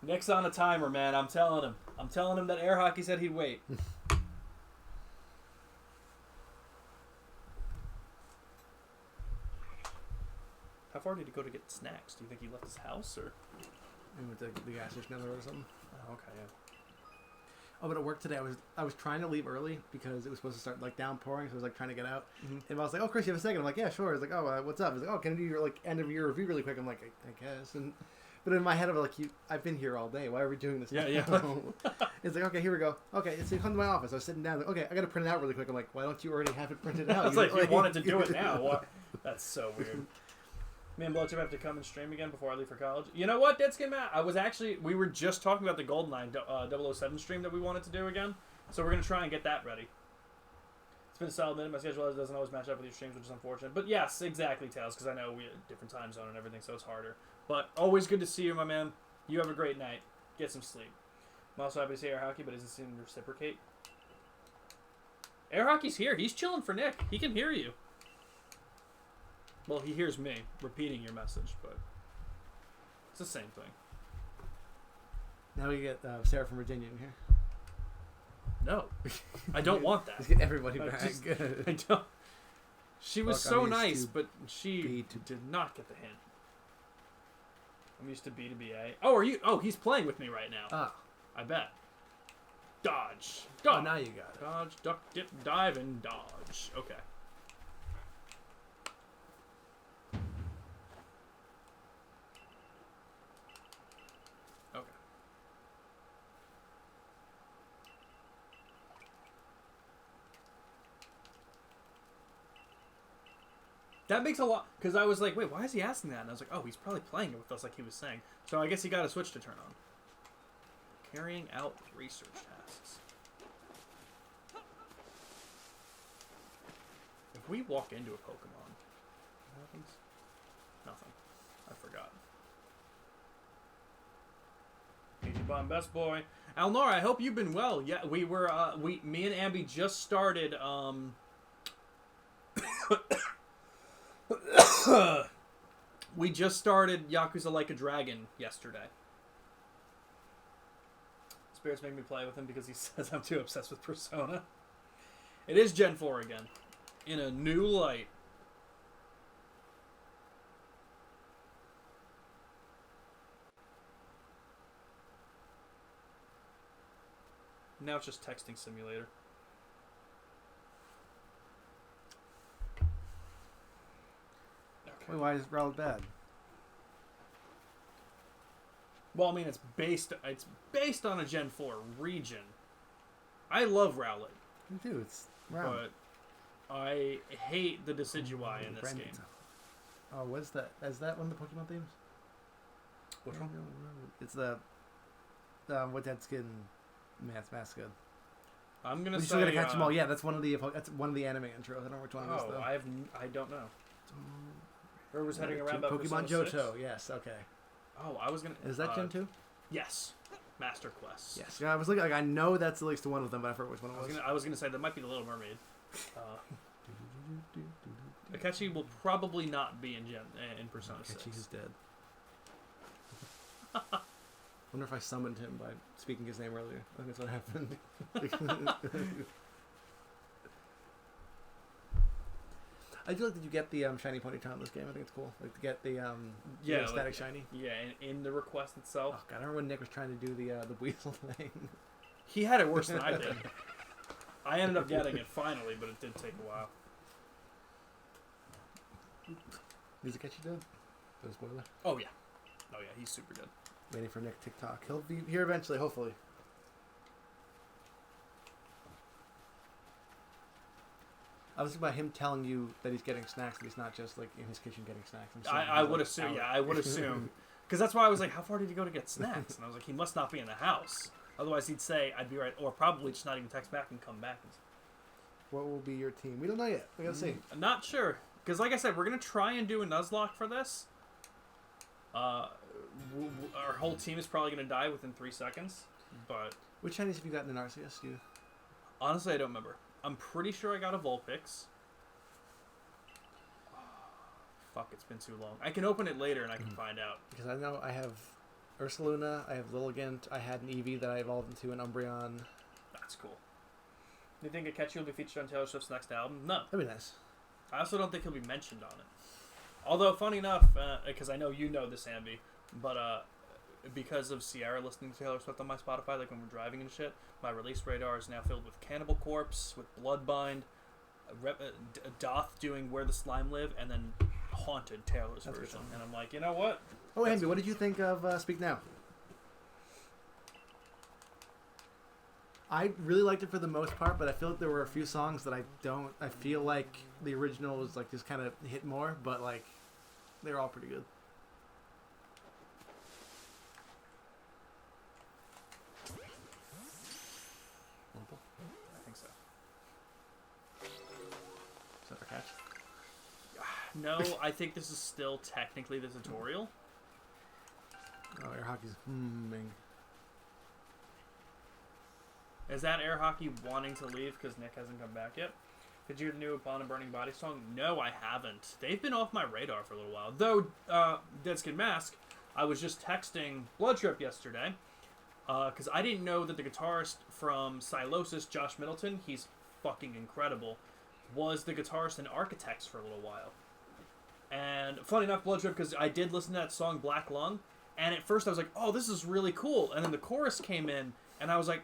Nick's on a timer, man. I'm telling him. I'm telling him that Air Hockey said he'd wait. How far did he go to get snacks? Do you think he left his house, or? We went to the gas station down the road or something. Oh, okay, yeah. Oh, but at work today, I was trying to leave early because it was supposed to start like downpouring, so I was like trying to get out. Mm-hmm. And I was like, "Oh, Chris, you have a second?" I'm like, "Yeah, sure." He's like, "Oh, what's up?" He's like, "Oh, can I do your like end of year review really quick?" I'm like, "I guess." But in my head, I'm like, I've been here all day. Why are we doing this? Yeah, yeah. It's like, okay, here we go. Okay, so you come to my office. I was sitting down. Like, okay, I got to print it out really quick. I'm like, why don't you already have it printed out? It's like you wanted to do it now. What? That's so weird. Me and Blowchip have to come and stream again before I leave for college. You know what, Deadskin Matt? We were just talking about the Goldeneye 007 stream that we wanted to do again. So we're going to try and get that ready. It's been a solid minute. My schedule doesn't always match up with your streams, which is unfortunate. But yes, exactly, Tails, because I know we have a different time zone and everything, so it's harder. But always good to see you, my man. You have a great night. Get some sleep. I'm also happy to see Air Hockey, but isn't seeming to reciprocate. Air Hockey's here. He's chilling for Nick. He can hear you. Well, he hears me repeating your message, but it's the same thing. Now we get Sarah from Virginia in here. No, I don't want that. Let's get everybody back. I don't. She was so nice, but she did not get the hint. I'm used to B to BA. Oh, are you? Oh, he's playing with me right now. Ah, I bet. Dodge. Oh, now you got it. Dodge, duck, dip, dive, and dodge. Okay. That makes a lot, because I was like, wait, why is he asking that? And I was like, oh, he's probably playing it with us like he was saying. So I guess he got a switch to turn on. Carrying out research tasks. If we walk into a Pokemon, what happens? Nothing. I forgot. Bomb Best Boy. Alnora, I hope you've been well. Yeah, me and Ambi just started, we just started Yakuza Like a Dragon yesterday. Spirits make me play with him because he says I'm too obsessed with Persona. It is Gen 4 again. In a new light. Now it's just texting simulator. Wait, why is Rowlet bad? Well, I mean, it's based on a Gen 4 region. I love Rowlet. Me too. It's Rowlet. But I hate the Decidueye in this game. Oh, what's that? Is that one of the Pokemon themes? Which one? It's the what that skin mask good. I'm gonna say. Still gotta catch them all. Yeah, that's one of the anime intros. I don't know which one it is though. I don't know. Or was heading around about Pokemon Johto. Yes. Okay. Oh, I was gonna. Is that Gen 2? Yes. Master Quest. Yes. Yeah, I was looking. Like, I know that's at least one of them, but I forgot which one it was. I was gonna say that might be the Little Mermaid. Akechi will probably not be in Persona 6. Akechi is dead. Wonder if I summoned him by speaking his name earlier. I think that's what happened. I do like that you get the shiny Ponyta in this game. I think it's cool. Like to get the static shiny. Yeah, in the request itself. Oh god, I remember when Nick was trying to do the weasel thing. He had it worse than I did. I ended up getting it finally, but it did take a while. Is Akechi dead? No spoiler. Oh yeah, he's super good. Waiting for Nick TikTok. He'll be here eventually, hopefully. I was thinking about him telling you that he's getting snacks, but he's not just like in his kitchen getting snacks. I would assume. Yeah, I would assume. Because that's why I was like, how far did he go to get snacks? And I was like, he must not be in the house. Otherwise, he'd say, I'd be right. Or probably just not even text back and come back. What will be your team? We don't know yet. We gotta see. I'm not sure. Because like I said, we're going to try and do a Nuzlocke for this. Our whole team is probably going to die within 3 seconds. But which Chinese have you gotten in Arceus? Honestly, I don't remember. I'm pretty sure I got a Vulpix. Fuck, it's been too long. I can open it later and I can find out. Because I know I have Ursaluna, I have Lilligant, I had an Eevee that I evolved into an Umbreon. That's cool. Do you think Akechi will be featured on Taylor Swift's next album? No. That'd be nice. I also don't think he'll be mentioned on it. Although, funny enough, because I know you know this, Ambi, but because of Sierra listening to Taylor Swift on my Spotify, like when we're driving and shit, my release radar is now filled with Cannibal Corpse, with Bloodbind, Doth doing Where the Slime Live, and then Haunted, Taylor's version. And I'm like, you know what? Oh, Ambi, what did you think of Speak Now? I really liked it for the most part, but I feel like there were a few songs that I feel like the original was like just kind of hit more, but like they were all pretty good. I think so. Is that our catch? No, I think this is still technically the tutorial. Oh, air hockey's humming. Is that air hockey wanting to leave because Nick hasn't come back yet? Did you hear the new Upon a Burning Body song? No, I haven't. They've been off my radar for a little while. Though, Dead Skin Mask, I was just texting Blood Trip yesterday because I didn't know that the guitarist from Silosis, Josh Middleton, he's fucking incredible, was the guitarist in Architects for a little while. And funny enough, Blood Trip, because I did listen to that song Black Lung, and at first I was like, oh, this is really cool. And then the chorus came in, and I was like,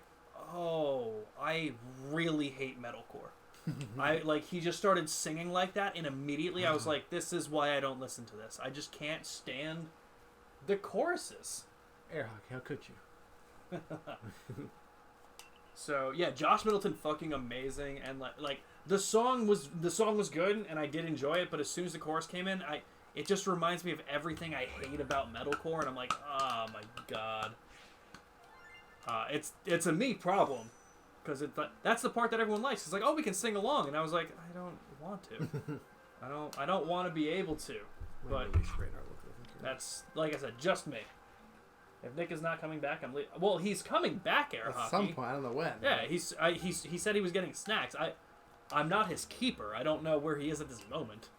oh, I really hate metalcore. He just started singing like that, and immediately I was like, this is why I don't listen to this. I just can't stand the choruses. Air hockey, how could you? So yeah, Josh Middleton fucking amazing, and like the song was good, and I did enjoy it. But as soon as the chorus came in, it just reminds me of everything I hate about metalcore, and I'm like, oh my god. It's a me problem, because that's the part that everyone likes. It's like, oh, we can sing along, and I was like, I don't want to. I don't want to be able to. But that's, like I said, just me. If Nick is not coming back, I'm leaving. Well, he's coming back, air hockey. At some point, I don't know when. Yeah, he said he was getting snacks. I'm not his keeper. I don't know where he is at this moment.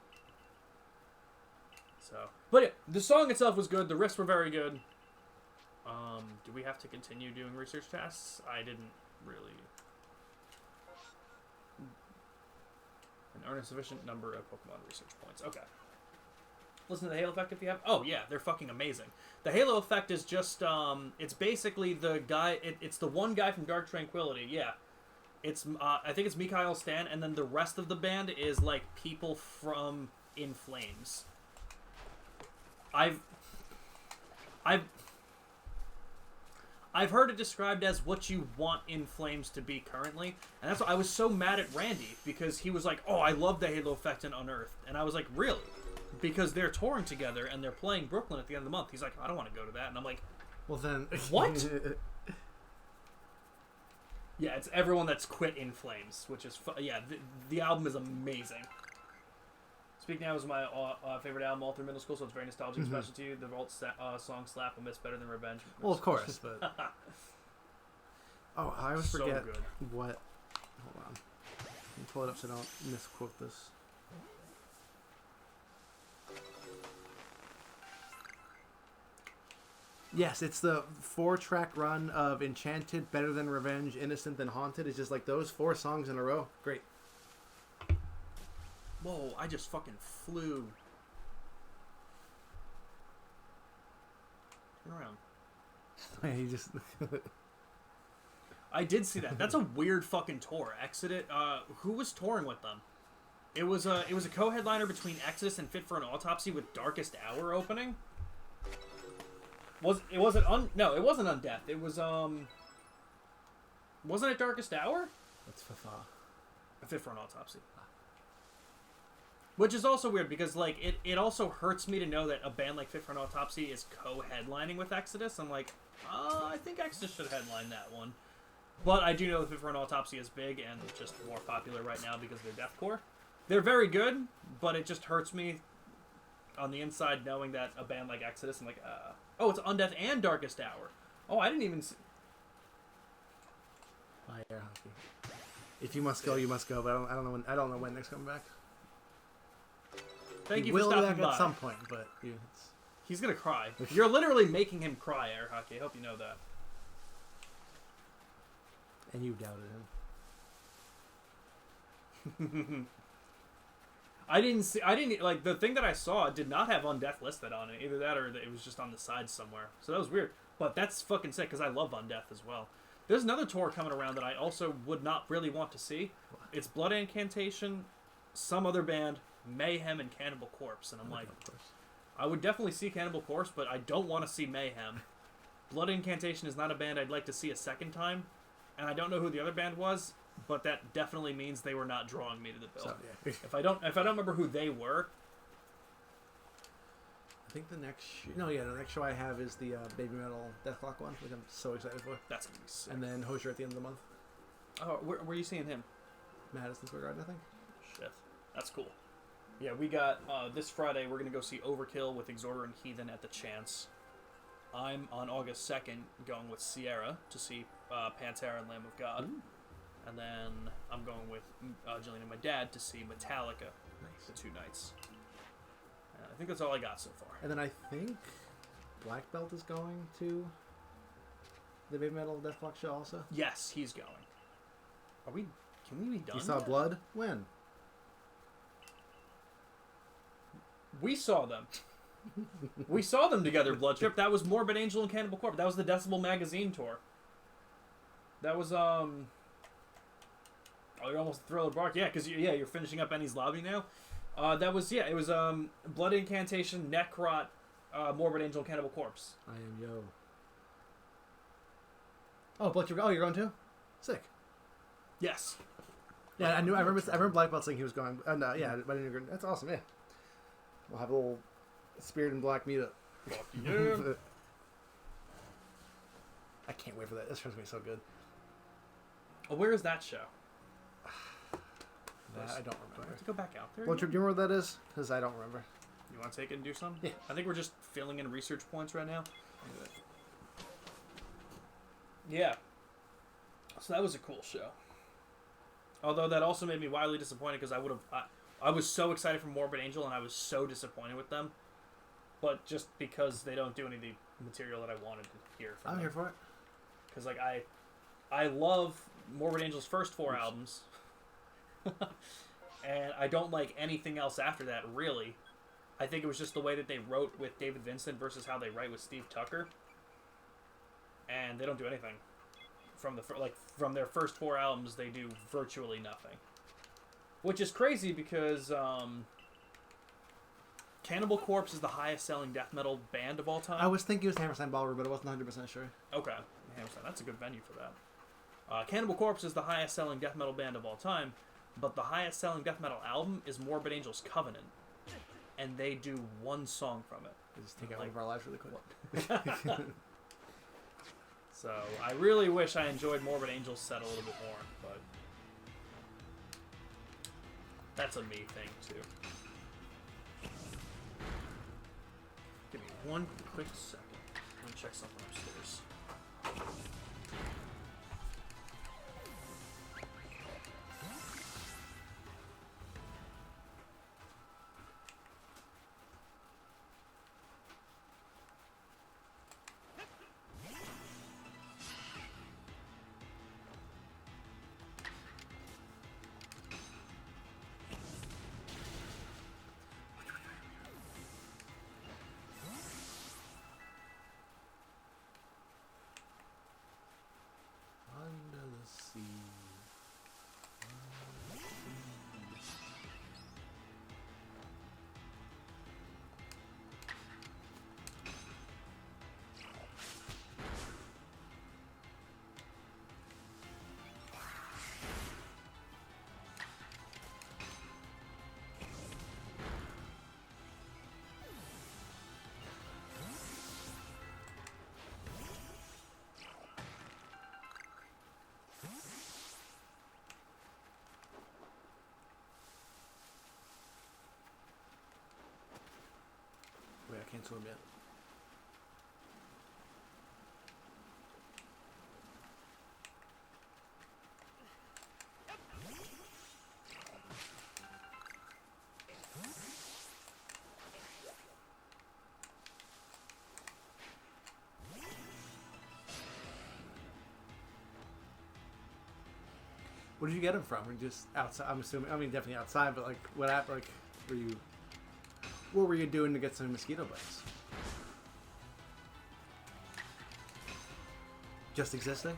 So, but yeah, the song itself was good. The riffs were very good. Do we have to continue doing research tasks? I didn't really. Earn a sufficient number of Pokemon research points. Okay. Listen to the Halo Effect if you have. Oh yeah, they're fucking amazing. The Halo Effect is just it's basically the guy. It's the one guy from Dark Tranquillity. Yeah. It's I think it's Mikhail Stan, and then the rest of the band is like people from In Flames. I've heard it described as what you want In Flames to be currently, and that's why I was so mad at Randy, because he was like, oh, I love the Halo Effect in Unearthed, and I was like, really? Because they're touring together and they're playing Brooklyn at the end of the month. He's like, I don't want to go to that, and I'm like, well then, what? Yeah, it's everyone that's quit In Flames, which is the album is amazing. Speak Now is my favorite album all through middle school, so it's very nostalgic and special to you. The Vault song Slap will miss better than Revenge. Well, of course, but... Oh, I always forget what... Hold on. Let me pull it up so I don't misquote this. Yes, it's the 4-track run of Enchanted, Better Than Revenge, Innocent Than Haunted. It's just like those 4 songs in a row. Great. Whoa, I just fucking flew. Turn around. He just... I did see that. That's a weird fucking tour. Exodus. Who was touring with them? It was a co-headliner between Exodus and Fit for an Autopsy with Darkest Hour opening. it wasn't Undeath. It was wasn't it Darkest Hour? That's Fafa. A Fit for an Autopsy. Which is also weird because like it also hurts me to know that a band like Fit for an Autopsy is co-headlining with Exodus. I'm like, I think Exodus should headline that one. But I do know that Fit for an Autopsy is big and just more popular right now because they're deathcore. They're very good, but it just hurts me on the inside knowing that a band like Exodus, I'm like, oh, it's Undeath and Darkest Hour. Oh, I didn't even see... Air hockey. If you must go, you must go. But I don't know when next coming back. Thank he you for will stopping back by. at some point, but he's gonna cry. You're literally making him cry, Air Hockey. I hope you know that. And you doubted him. I didn't like the thing that I saw did not have Undeath listed on it. Either that or it was just on the side somewhere. So that was weird. But that's fucking sick because I love Undeath as well. There's another tour coming around that I also would not really want to see. It's Blood Incantation, some other band, Mayhem, and Cannibal Corpse. And I'm like, I would definitely see Cannibal Corpse, but I don't want to see Mayhem. Blood Incantation is not a band I'd like to see a second time. And I don't know who the other band was, but that definitely means they were not drawing me to the bill. So, yeah. If I don't remember who they were, I think the next show I have is the Baby Metal Deathlock one, which I'm so excited for. That's gonna be sick. And then Hosier at the end of the month. Oh, where are you seeing him? Madison Square Garden, I think. Shit, that's cool. Yeah, we got this Friday. We're gonna go see Overkill with Exhorder and Heathen at the Chance. I'm on August 2nd going with Sierra to see Pantera and Lamb of God. Ooh. And then I'm going with Jillian and my dad to see Metallica the 2 nights. I think that's all I got so far. And then I think Black Belt is going to the Baby Metal Deathlock show also? Yes, he's going. Can we be done? You saw yet? Blood? When? We saw them. We saw them together, Blood Trip. That was Morbid Angel and Cannibal Corpse. That was the Decibel Magazine tour. That was, Oh, you're almost Thriller Bark. Yeah, because, you're finishing up Ennie's Lobby now. It was, Blood Incantation, Necrot, Morbid Angel, Cannibal Corpse. I am yo. Oh, Blood Trip. Oh, you're going too? Sick. Yes. Yeah, I remember Black Belt saying he was going. I didn't agree. That's awesome, yeah. We'll have a little Spirit and Black meetup. Yeah. I can't wait for that. This show's gonna be so good. Oh, where is that show? I don't remember. Do I have to go back out there? Well, do you remember what that is? Because I don't remember. You want to take it and do something? Yeah. I think we're just filling in research points right now. Yeah. So that was a cool show. Although that also made me wildly disappointed because I was so excited for Morbid Angel and I was so disappointed with them. But just because they don't do any of the material that I wanted to hear from them. I'm here for it. Because like I love Morbid Angel's first 4 albums. And I don't like anything else after that, really. I think it was just the way that they wrote with David Vincent versus how they write with Steve Tucker. And they don't do anything. From their first 4 albums, they do virtually nothing. Which is crazy because Cannibal Corpse is the highest selling death metal band of all time. I was thinking it was Hammerstein Ballroom, but I wasn't 100% sure. Okay. Hammerstein, that's a good venue for that. Cannibal Corpse is the highest selling death metal band of all time, but the highest selling death metal album is Morbid Angel's Covenant. And they do 1 song from it. Just take out one of our lives really quick. So I really wish I enjoyed Morbid Angel's set a little bit more, but that's a me thing too. Give me one quick second. I'm gonna check something upstairs. to him yet. Where did you get him from? Were you just outside? I'm assuming. I mean, definitely outside. But like, what happened? Like, were you? What were you doing to get some mosquito bites? Just existing.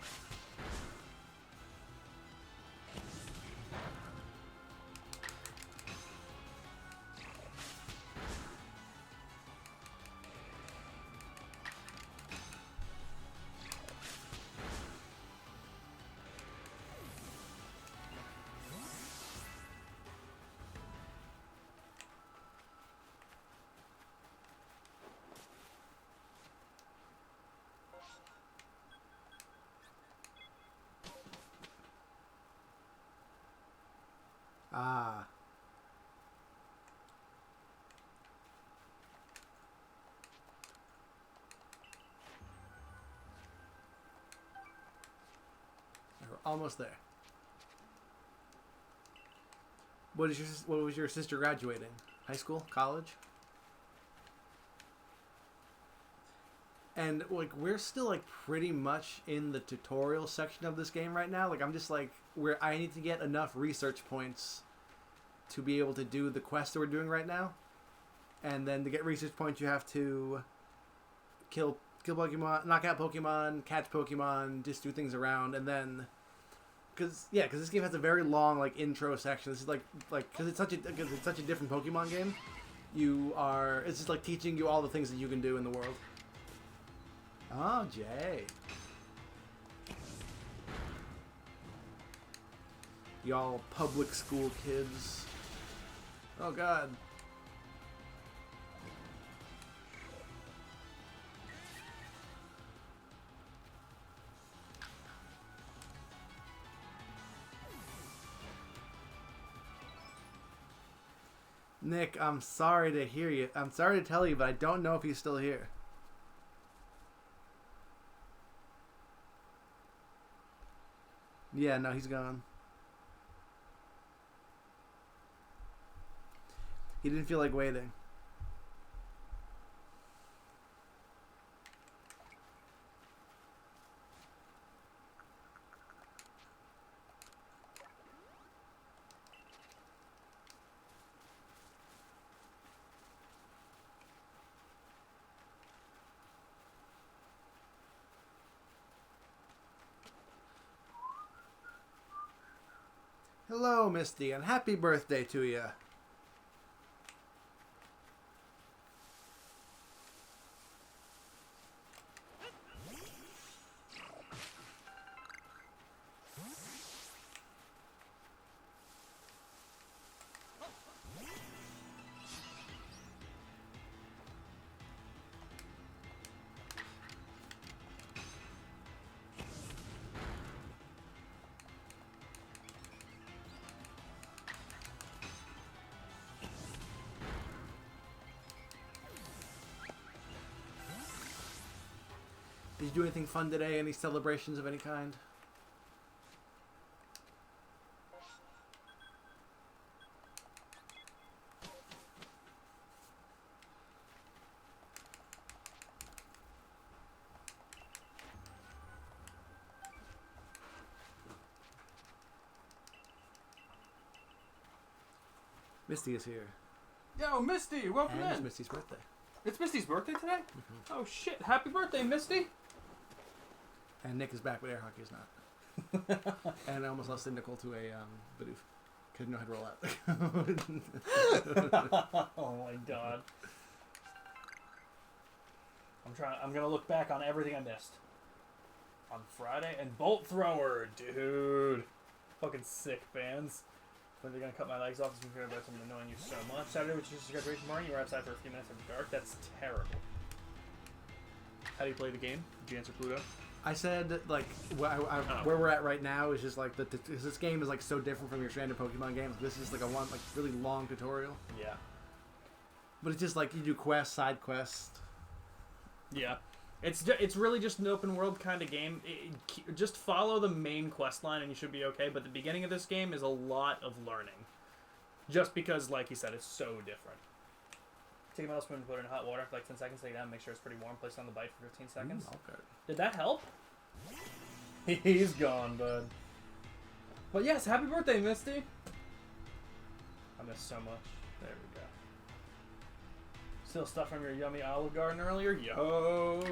Ah. We're almost there. What was your sister graduating? High school? College? And like we're still like pretty much in the tutorial section of this game right now. Like I'm just like where I need to get enough research points to be able to do the quest that we're doing right now. And then to get research points you have to kill Pokemon, knock out Pokemon, catch Pokemon, just do things around, and then because this game has a very long like intro section. This is like because it's such a different Pokemon game. It's just like teaching you all the things that you can do in the world. Oh, Jay. Y'all public school kids. Oh, God. Nick, I'm sorry to hear you. I'm sorry to tell you, but I don't know if he's still here. Yeah, no, he's gone. He didn't feel like waiting. Hello, Misty, and happy birthday to you. Did you do anything fun today? Any celebrations of any kind? Misty is here. Yo, Misty, welcome and in. It's Misty's birthday. It's Misty's birthday today? Mm-hmm. Oh, shit. Happy birthday, Misty. And Nick is back, but air hockey is not. And I almost lost Nicole to a Bidoof. Because know how to roll out. Oh my god. I'm gonna look back on everything I missed. On Friday, and Bolt Thrower, dude. Fucking sick fans. When they're gonna cut my legs off, it's been feared by someone annoying you so much. Saturday, which is your graduation party, you were outside for a few minutes in the dark. That's terrible. How do you play the game? Did you answer Pluto? I said, like, where we're at right now is just, like, this game is, like, so different from your standard Pokemon games. This is, like, really long tutorial. Yeah. But it's just like you do quest, side quest. Yeah. It's really just an open world kind of game. Just follow the main quest line and you should be okay. But the beginning of this game is a lot of learning. Just because, like you said, it's so different. Take a metal spoon and put it in hot water for like 10 seconds. Take it out, make sure it's pretty warm. Place it on the bite for 15 seconds. Okay. Did that help? He's gone, bud. But yes, happy birthday, Misty. I missed so much. There we go. Still stuff from your yummy Olive Garden earlier? Yo!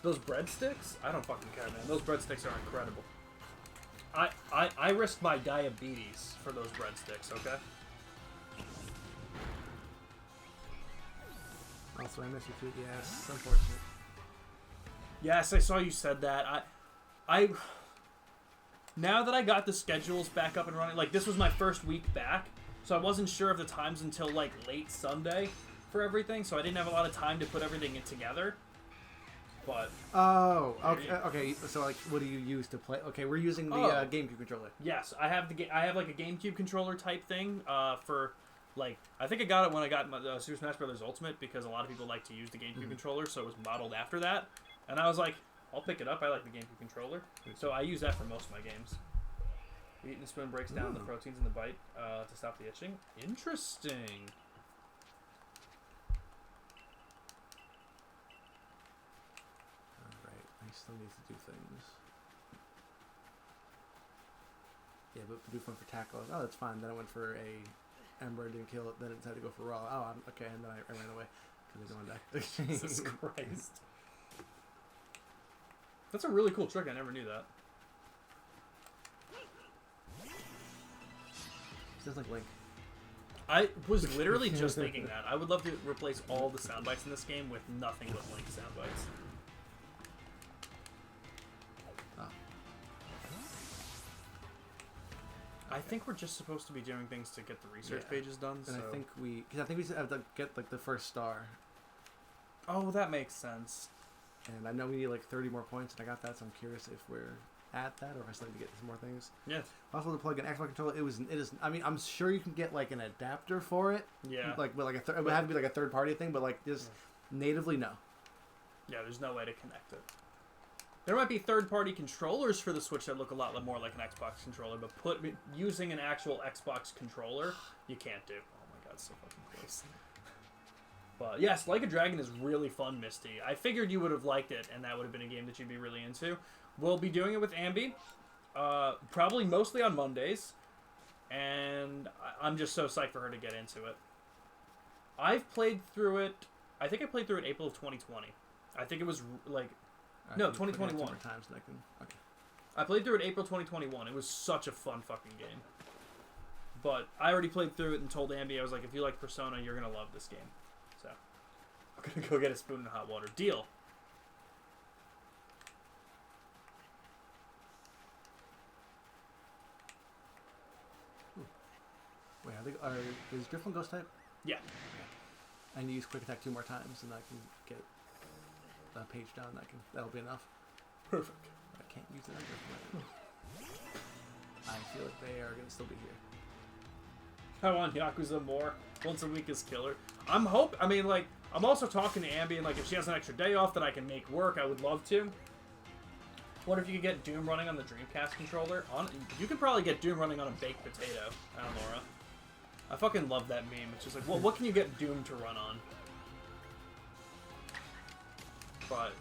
Those breadsticks? I don't fucking care, man. Those breadsticks are incredible. I risked my diabetes for those breadsticks, okay? Also, I miss you too. Yes, unfortunate. Yes, I saw you said that. I now that I got the schedules back up and running, like this was my first week back, so I wasn't sure of the times until like late Sunday for everything, so I didn't have a lot of time to put everything together. But okay. So like, what do you use to play? Okay, we're using the GameCube controller. Yes, I have like a GameCube controller type thing for like I think I got it when I got my, Super Smash Bros. Ultimate because a lot of people like to use the GameCube controller, so it was modeled after that, and I was like, I'll pick it up. I like the GameCube controller, so I use that for most of my games. Eating the spoon breaks down the proteins in the bite to stop the itching. Interesting. Alright, I still need to do things. Yeah, but do one for tackle. Oh, that's fine. Then I went for a Ember, didn't kill it. Then it decided to go for raw. Oh, okay, and then I ran away because I don't die. Jesus Christ. That's a really cool trick. I never knew that. Sounds like Link. I was literally just thinking that. I would love to replace all the sound bites in this game with nothing but Link sound bites. Oh. I think we're just supposed to be doing things to get the research pages done. And so. I think we have to get like the first star. Oh, that makes sense. And I know we need like 30 more points, and I got that, so I'm curious if we're at that or if I still need to get some more things. Yeah. Also, to plug an Xbox controller, it is. I mean, I'm sure you can get like an adapter for it. Yeah. Like, but like it would have to be like a third party thing, but like just natively, no. Yeah, there's no way to connect it. There might be third-party controllers for the Switch that look a lot more like an Xbox controller, but using an actual Xbox controller, you can't do. Oh my god, it's so fucking close. But yes, Like a Dragon is really fun, Misty. I figured you would have liked it, and that would have been a game that you'd be really into. We'll be doing it with Ambi, probably mostly on Mondays, and I'm just so psyched for her to get into it. I've played through it. I think I played through it April of 2020. I think it was like no 2021. Times and I can, okay. I played through it April 2021. It was such a fun fucking game. But I already played through it and told Ambi, I was like, if you like Persona, you're gonna love this game. So I'm gonna go get a spoon in hot water. Deal. Wait, is Driftman Ghost type? Yeah. I need to use Quick Attack 2 more times, and I can get a page down. That'll be enough. Perfect. I can't use it on Driftman. I feel like they are gonna still be here. I want Yakuza more. Once a week is killer. I'm also talking to Ambi, and like if she has an extra day off that I can make work, I would love to. What if you could get Doom running on the Dreamcast controller? You could probably get Doom running on a baked potato, Alnora. I fucking love that meme. It's just like, well, what can you get Doom to run on? But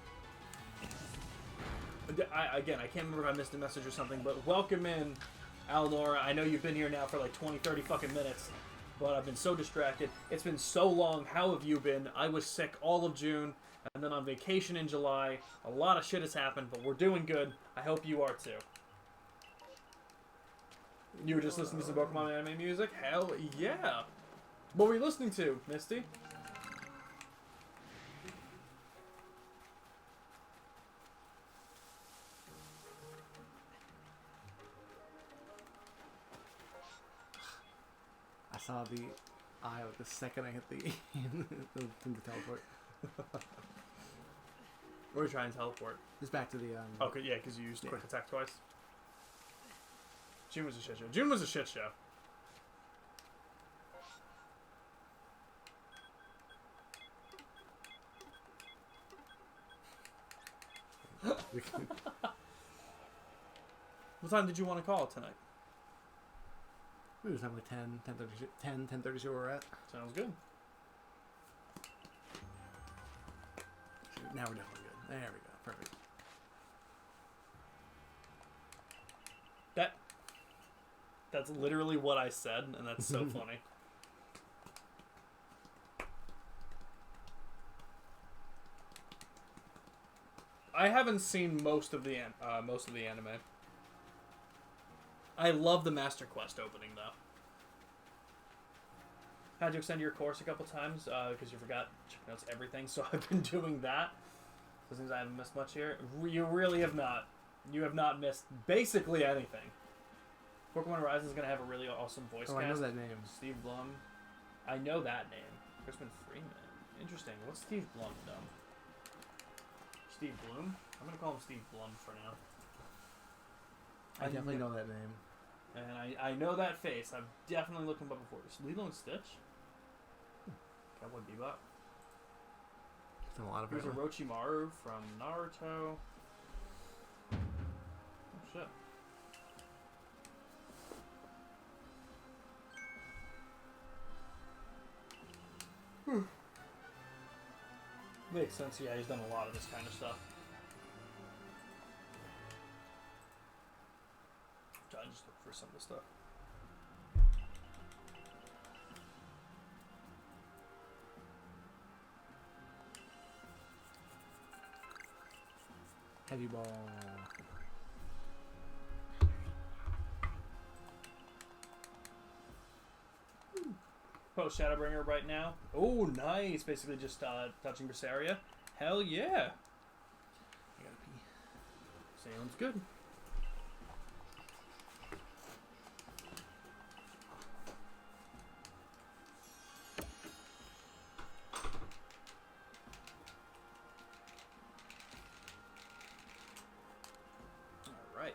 I can't remember if I missed a message or something, but welcome in, Alnora. I know you've been here now for like 20, 30 fucking minutes, but I've been so distracted. It's been so long. How have you been? I was sick all of June, and then on vacation in July. A lot of shit has happened, but we're doing good. I hope you are too. You were just listening to some Pokemon anime music? Hell yeah! What were you listening to, Misty? I saw the eye like the second I hit the thing to teleport. Or you trying to teleport? Just back to the Okay, yeah, because you used Quick Attack twice. June was a shit show. June was a shit show. What time did you want to call tonight? We was having like 10:30 where we're at. Sounds good. Now we're definitely good. There we go. Perfect. That's literally what I said, and that's so funny. I haven't seen most of the anime. I love the Master Quest opening though. Had to extend your course a couple times because you forgot check notes everything, so I've been doing that. So since I haven't missed much here, you really have not. You have not missed basically anything. Pokemon Horizon is going to have a really awesome voice cast. I know that name. Steve Blum. I know that name. Crispin Freeman. Interesting. What's Steve Blum done? Steve Bloom? I'm going to call him Steve Blum for now. I definitely know that name. And I know that face. I've definitely looked him up before. Is Lilo and Stitch? Cowboy Bebop. He's done a lot of There's a Orochimaru from Naruto. Oh, shit. Makes sense, yeah, he's done a lot of this kind of stuff. I just look for some of the stuff. Heavy ball. Post Shadowbringer right now. Oh, nice. Basically just touching Berseria. Hell yeah. I gotta pee. Sounds good. All right.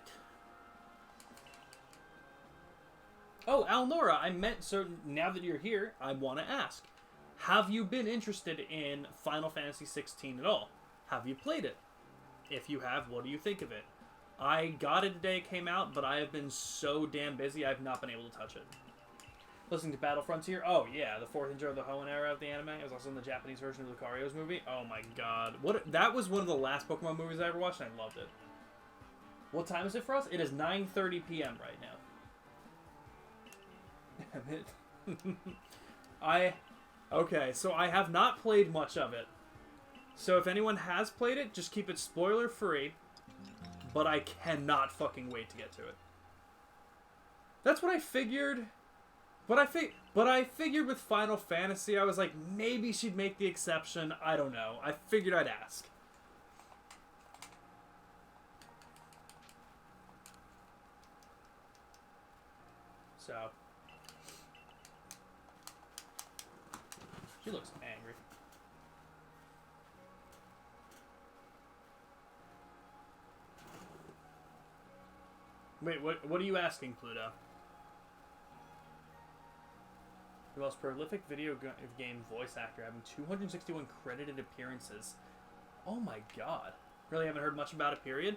Oh, Alnora, I meant, so now that you're here, I want to ask. Have you been interested in Final Fantasy 16 at all? Have you played it? If you have, what do you think of it? I got it the day it came out, but I have been so damn busy, I've not been able to touch it. Listening to Battle Frontier, oh yeah, the fourth intro of the Hoenn era of the anime. It was also in the Japanese version of Lucario's movie. Oh my god. That was one of the last Pokemon movies I ever watched, and I loved it. What time is it for us? It is 9:30 p.m. right now. Damn it. Okay, so I have not played much of it. So if anyone has played it, just keep it spoiler free. But I cannot fucking wait to get to it. That's what I figured. But I figured with Final Fantasy, I was like, maybe she'd make the exception. I don't know. I figured I'd ask. So. She looks angry. Wait, what are you asking, Pluto? The most prolific video game voice actor, having 261 credited appearances. Oh my god. Really haven't heard much about it, period.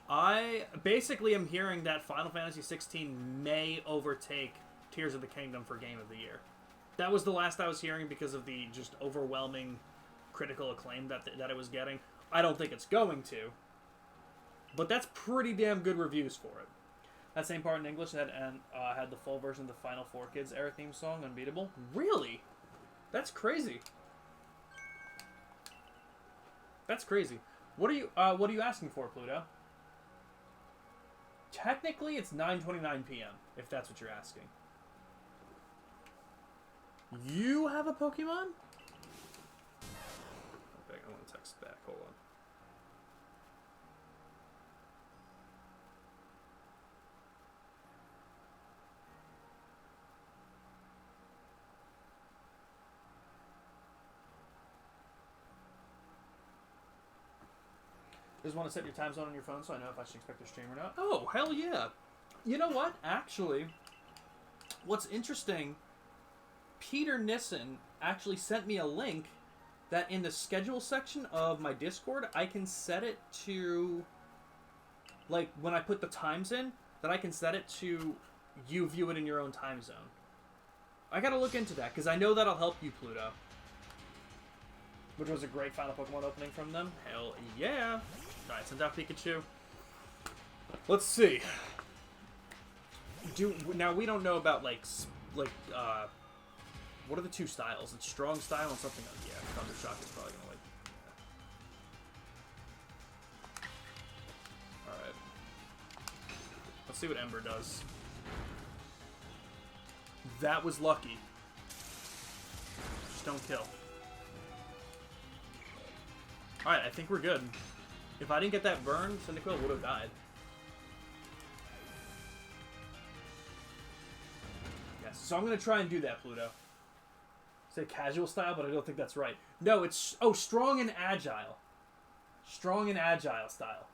I basically am hearing that Final Fantasy 16 may overtake Tears of the Kingdom for Game of the Year. That was the last I was hearing because of the just overwhelming critical acclaim that it was getting. I don't think it's going to. But that's pretty damn good reviews for it. That same part in English had the full version of the Final Four Kids era theme song, Unbeatable. Really? That's crazy. That's crazy. What are you asking for, Pluto? Technically, it's 9:29 p.m. if that's what you're asking. You have a Pokemon? I want to text back. Hold on. Just want to set your time zone on your phone so I know if I should expect your stream or not. Oh, hell yeah. You know what? Actually, what's interesting, Peter Nissen actually sent me a link that in the schedule section of my Discord, I can set it to like when I put the times in, that I can set it to you view it in your own time zone. I gotta look into that, because I know that'll help you, Pluto. Which was a great final Pokemon opening from them. Hell yeah! Alright, send out Pikachu. Let's see. Now, we don't know about, what are the two styles? It's Strong Style and something else. Yeah, Thunder Shock is probably gonna, Alright. Let's see what Ember does. That was lucky. Just don't kill. Alright, I think we're good. If I didn't get that burn, Cyndaquil would have died. Yes, so I'm going to try and do that, Pluto. Say casual style, but I don't think that's right. No, it's... Oh, strong and agile. Strong and agile style.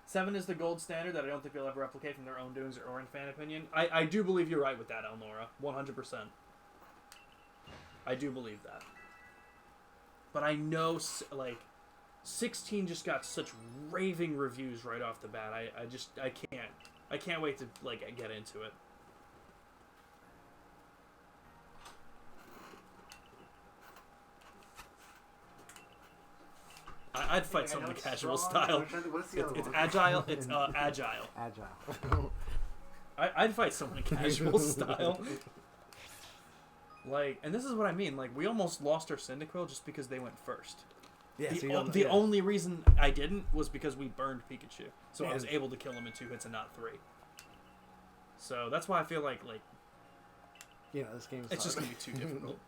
7 is the gold standard that I don't think they'll ever replicate from their own doings or in fan opinion. I do believe you're right with that, Elnora. 100%. I do believe that. But I know, 16 just got such raving reviews right off the bat. I can't wait to, get into it. I'd fight someone in casual style. It's agile. It's agile. Agile. I'd fight someone in casual style. And this is what I mean. We almost lost our Cyndaquil just because they went first. Yeah, the only reason I didn't was because we burned Pikachu, so I was able to kill him in 2 hits and not 3. So that's why I feel like this game. It's just gonna be too difficult.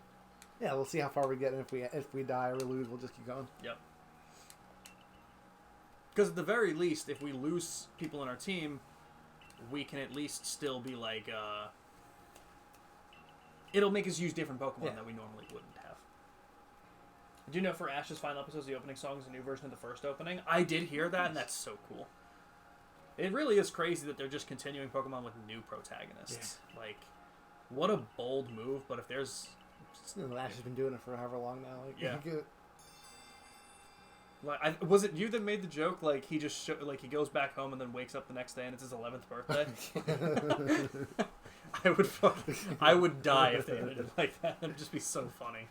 Yeah, we'll see how far we get, and if we die or lose, we'll just keep going. Yep. Because at the very least, if we lose people in our team, we can at least still be it'll make us use different Pokemon that we normally wouldn't have. Do you know for Ash's final episodes, the opening song is a new version of the first opening? I did hear that, and that's so cool. It really is crazy that they're just continuing Pokemon with new protagonists. Yeah. What a bold move, but if there's... Ash has been doing it for however long now. Yeah. Was it you that made the joke? He just he goes back home and then wakes up the next day and it's his 11th birthday. I would die if they ended it like that. It'd just be so funny.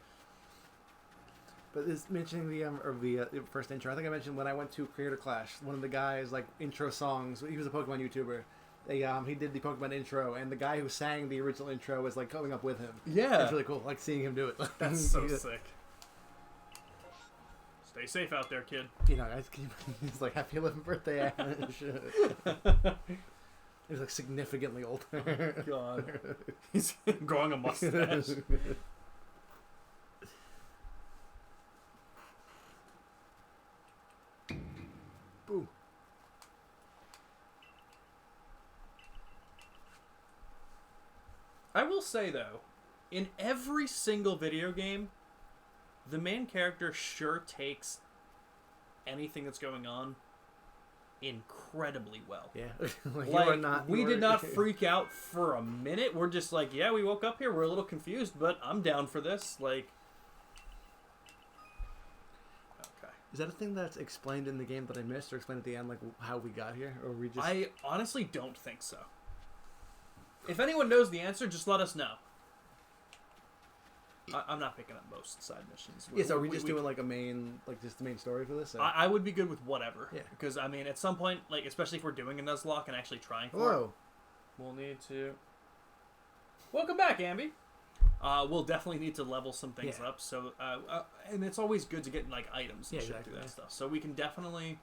But this mentioning the first intro, I think I mentioned when I went to Creator Clash, one of the guys intro songs. He was a Pokemon YouTuber. He did the Pokemon intro, and the guy who sang the original intro was coming up with him. Yeah, it's really cool. Seeing him do it. That's so sick. Stay safe out there, kid. He's happy 11th birthday, Ash. He was significantly older. God, he's growing a mustache. Boo. I will say though, in every single video game, the main character sure takes anything that's going on incredibly well. Yeah. We did not freak out for a minute. We're just yeah, we woke up here, we're a little confused, but I'm down for this. Okay. Is that a thing that's explained in the game that I missed, or explained at the end, how we got here? Or we just... I honestly don't think so. If anyone knows the answer, just let us know. I'm not picking up most side missions. Yeah, so are we just doing a main, just the main story for this? I would be good with whatever. Yeah. Because, at some point, especially if we're doing a Nuzlocke and actually trying for it, we'll need to... Welcome back, Ambi! We'll definitely need to level some things up, so... and it's always good to get, items and shit through that stuff. So we can definitely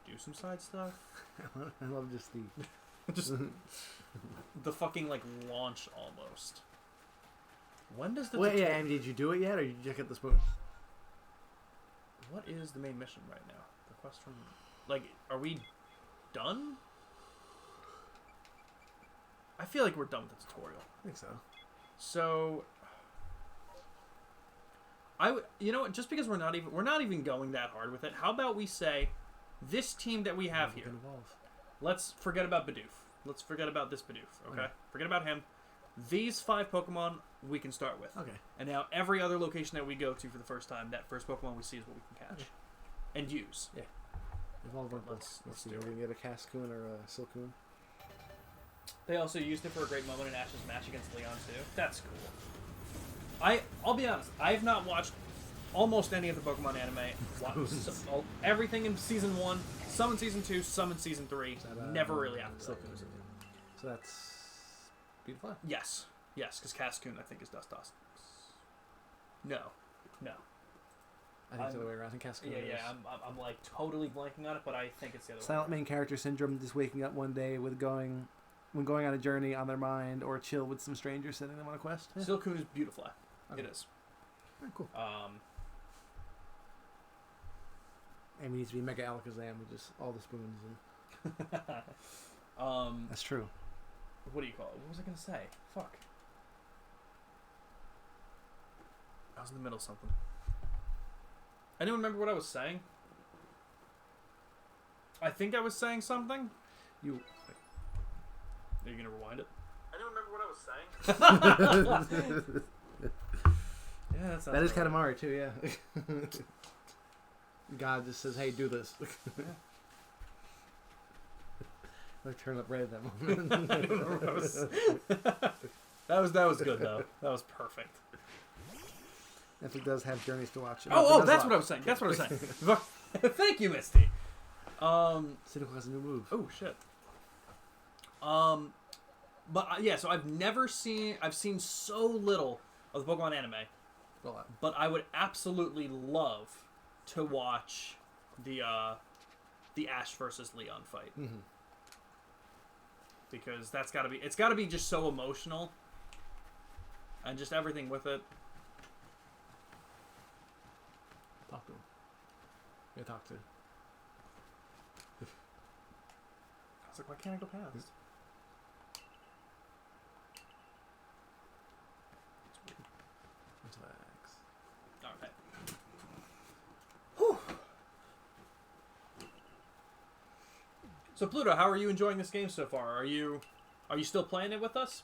do some side stuff. I love just the... just the fucking, launch, almost. When does the... Wait, Andy, did you do it yet, or did you just get the spoon? What is the main mission right now? The quest from... are we done? I feel like we're done with the tutorial. I think so. So... You know what? Just because we're not even going that hard with it, how about we say, this team that we have here... Let's forget about Bidoof. Let's forget about this Bidoof, okay? Forget about him. These 5 Pokemon we can start with. Okay. And now every other location that we go to for the first time, that first Pokemon we see is what we can catch. And use. Yeah. Evolve Wurmple. Let's see. do Are we it. gonna get a Cascoon or a Silcoon? They also used it for a great moment in Ash's match against Leon too. That's cool. I'll be honest. I have not watched almost any of the Pokemon anime. Everything in season 1, some in season 2, some in season 3. Never really after that. So that's Beautifly. Yes, because Cascoon I think is Dustos. No. I think it's the other way around. I think Cascoon is. Yeah. I'm like totally blanking on it, but I think it's the other way. Silent main character syndrome, just waking up one day with going on a journey on their mind, or chill with some stranger sending them on a quest. Yeah. Silcoon is beautiful. Okay. It is. Very cool. And we need to be Mega Alakazam with just all the spoons and. That's true. What do you call it? What was I gonna say? Fuck. I was in the middle of something. Anyone remember what I was saying? I think I was saying something. Are you gonna rewind it? Anyone remember what I was saying? Yeah, that is Katamari too. Yeah. God just says, "Hey, do this." I turn up red at that moment. I don't remember what I was... that was good though. That was perfect. Netflix does have journeys to watch. Oh, that's what I was saying. That's what I was saying. Thank you, Misty. Cyndaquil has a new move. Oh shit. But yeah, so I've seen so little of the Pokemon anime, but I would absolutely love to watch the Ash versus Leon fight. Mm-hmm. Because it's gotta be just so emotional, and just everything with it. Talk to him. Yeah, talk to him. I was like, why can't I go past? Relax. Alright. Whew. So Pluto, how are you enjoying this game so far? Are you still playing it with us?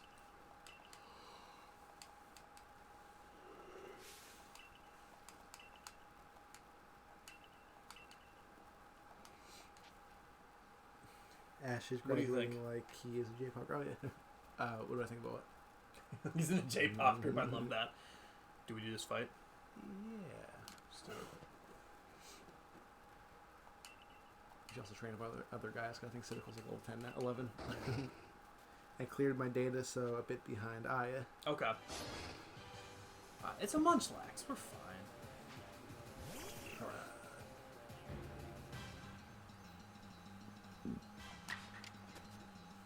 Ash is What do you graduating like he is a J-pop. Oh yeah. What do I think about it? He's in a J-pop group. I love that. Do we do this fight? Yeah. Let's do it. You should also train up other guys. I think Cyndaquil's like level 10 now, 11. I cleared my data, so a bit behind Aya. Okay. It's a Munchlax. We're fine. Alright.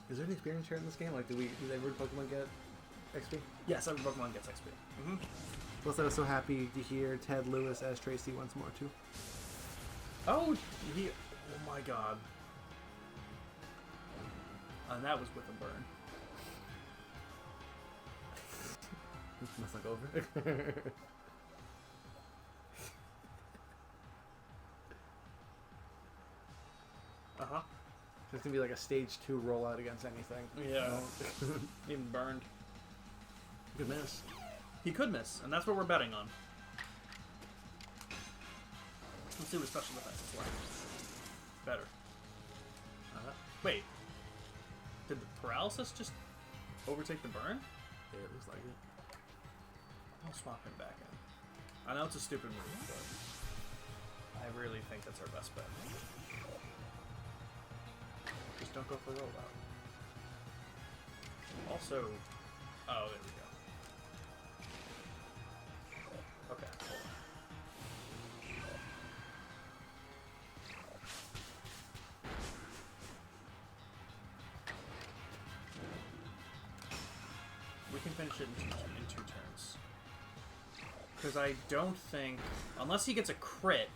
Is there an experience share in this game? Like, did every Pokemon get XP? Yes, every Pokemon gets XP. Mm-hmm. Plus, I was so happy to hear Ted Lewis as Tracy once more, too. Oh, oh my god. And that was with a burn. Must look over. Uh-huh. So it's gonna be like a stage 2 rollout against anything. Yeah. Even burned. Good miss. He could miss, and that's what we're betting on. Let's see what special defense is like. Better. Wait. Did the paralysis just overtake the burn? Yeah, it looks like it. I'll swap him back in. I know it's a stupid move, but I really think that's our best bet. Just don't go for rollout. Also, oh, there we go. Okay, hold on. We can finish it in two turns. Because I don't think, unless he gets a crit,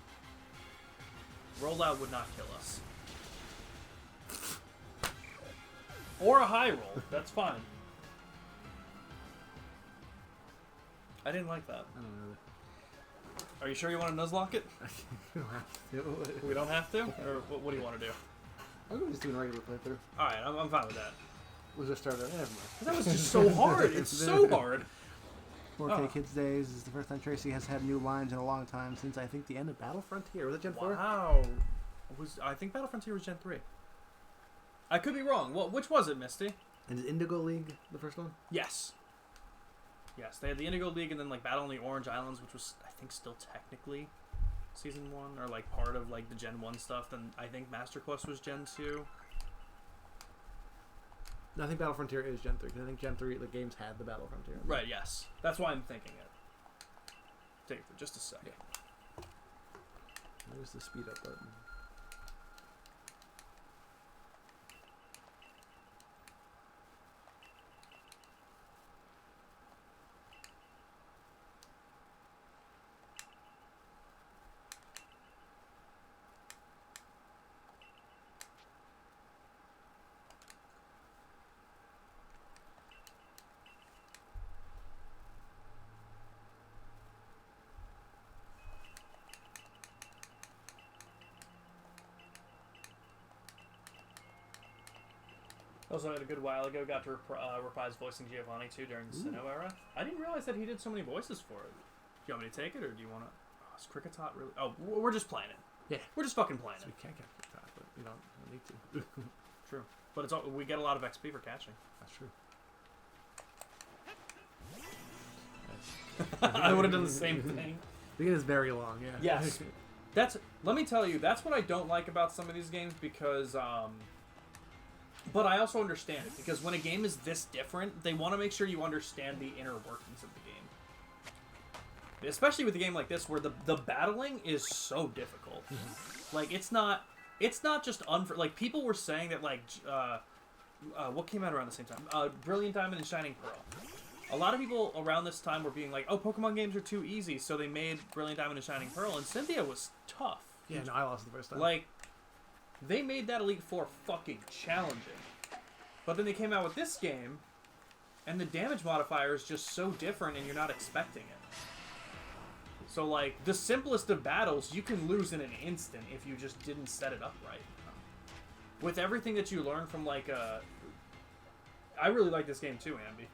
rollout would not kill us. Or a high roll, that's fine. I didn't like that. I don't know. Are you sure you want to Nuzlocke it? We don't have to. We don't have to? Or what do you want to do? I'm going to just do a regular playthrough. Alright, I'm fine with that. We'll just start there. Never mind. That was just so hard. It's so hard. 4K Kids Days is the first time Tracy has had new lines in a long time since I think the end of Battle Frontier. Was it Gen 4? Wow. I think Battle Frontier was Gen 3. I could be wrong. Well, which was it, Misty? And is Indigo League the first one? Yes. Yes, they had the Indigo League and then like Battle on the Orange Islands, which was I think still technically Season 1 or like part of like the Gen 1 stuff. Then I think Master Quest was Gen 2. No, I think Battle Frontier is Gen 3. Because I think Gen 3, the games had the Battle Frontier. Right, yes. That's why I'm thinking it. Take it for just a second. Yeah. There's the speed up button. Also, a good while ago, got to reprise voicing Giovanni too during the Sinnoh era. I didn't realize that he did so many voices for it. Do you want me to take it, or do you want to? Oh, is Cricketot really? Oh, we're just playing it. Yeah, we're just fucking playing so it. we can't get Cricketot, but we don't need to. True, but it's all, we get a lot of XP for catching. That's true. I would have done the same thing. The game is very long. Yeah. Yes. Let me tell you, that's what I don't like about some of these games because. But I also understand it, because when a game is this different, they want to make sure you understand the inner workings of the game. Especially with a game like this, where the battling is so difficult. Like, it's not just like, people were saying that, like, what came out around the same time? Brilliant Diamond and Shining Pearl. A lot of people around this time were being like, oh, Pokemon games are too easy, so they made Brilliant Diamond and Shining Pearl, and Cynthia was tough. Yeah, no, I lost the first time. Like, they made that Elite Four fucking challenging. But then they came out with this game, and the damage modifier is just so different, and you're not expecting it. So, like, the simplest of battles, you can lose in an instant if you just didn't set it up right. With everything that you learn from, like, I really like this game too, Ambi.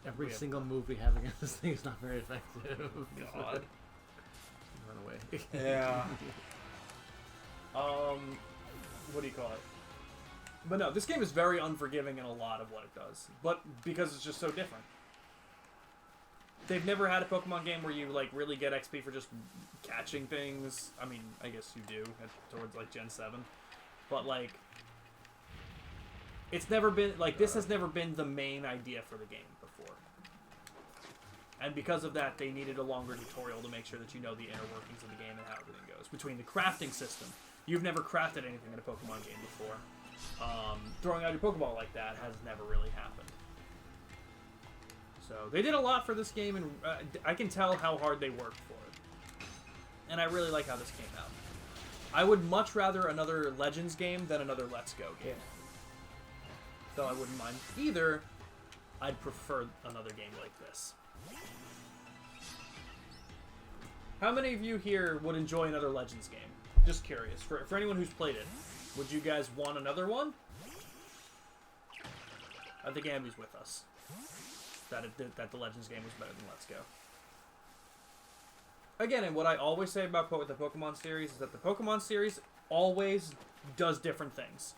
Every single move we have against this thing is not very effective. God. Run away. Yeah. What do you call it? But no, this game is very unforgiving in a lot of what it does. But because it's just so different. They've never had a Pokemon game where you, like, really get XP for just catching things. I mean, I guess you do towards, like, Gen 7. But, like, it's never been, like, this has never been the main idea for the game before. And because of that, they needed a longer tutorial to make sure that you know the inner workings of the game and how everything goes. Between the crafting system. You've never crafted anything in a Pokemon game before. Throwing out your Pokeball like that has never really happened. So, they did a lot for this game, and I can tell how hard they worked for it. And I really like how this came out. I would much rather another Legends game than another Let's Go game. Though I wouldn't mind either, I'd prefer another game like this. How many of you here would enjoy another Legends game? Just curious. For anyone who's played it, would you guys want another one? I think Ambi's with us. That the Legends game was better than Let's Go. Again, and what I always say about the Pokemon series is that the Pokemon series always does different things.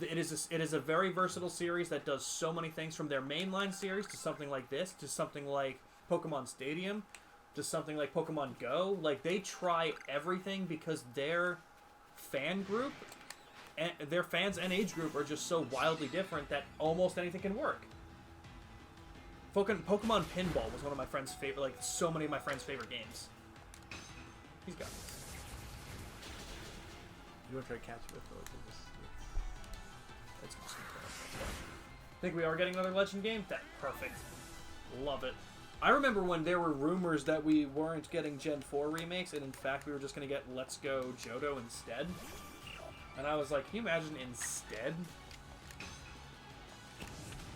It is a very versatile series that does so many things, from their mainline series to something like this, to something like Pokemon Stadium, to something like Pokemon Go. Like, they try everything because their fan group, and their fans and age group are just so wildly different that almost anything can work. Pokemon Pinball was one of my friend's favorite, like, so many of my friend's favorite games. He's got this. You want to try to catch it with those? It's awesome. Think we are getting another Legend game? That's perfect. Love it. I remember when there were rumors that we weren't getting Gen 4 remakes, and in fact we were just going to get Let's Go Johto instead. And I was like, can you imagine instead?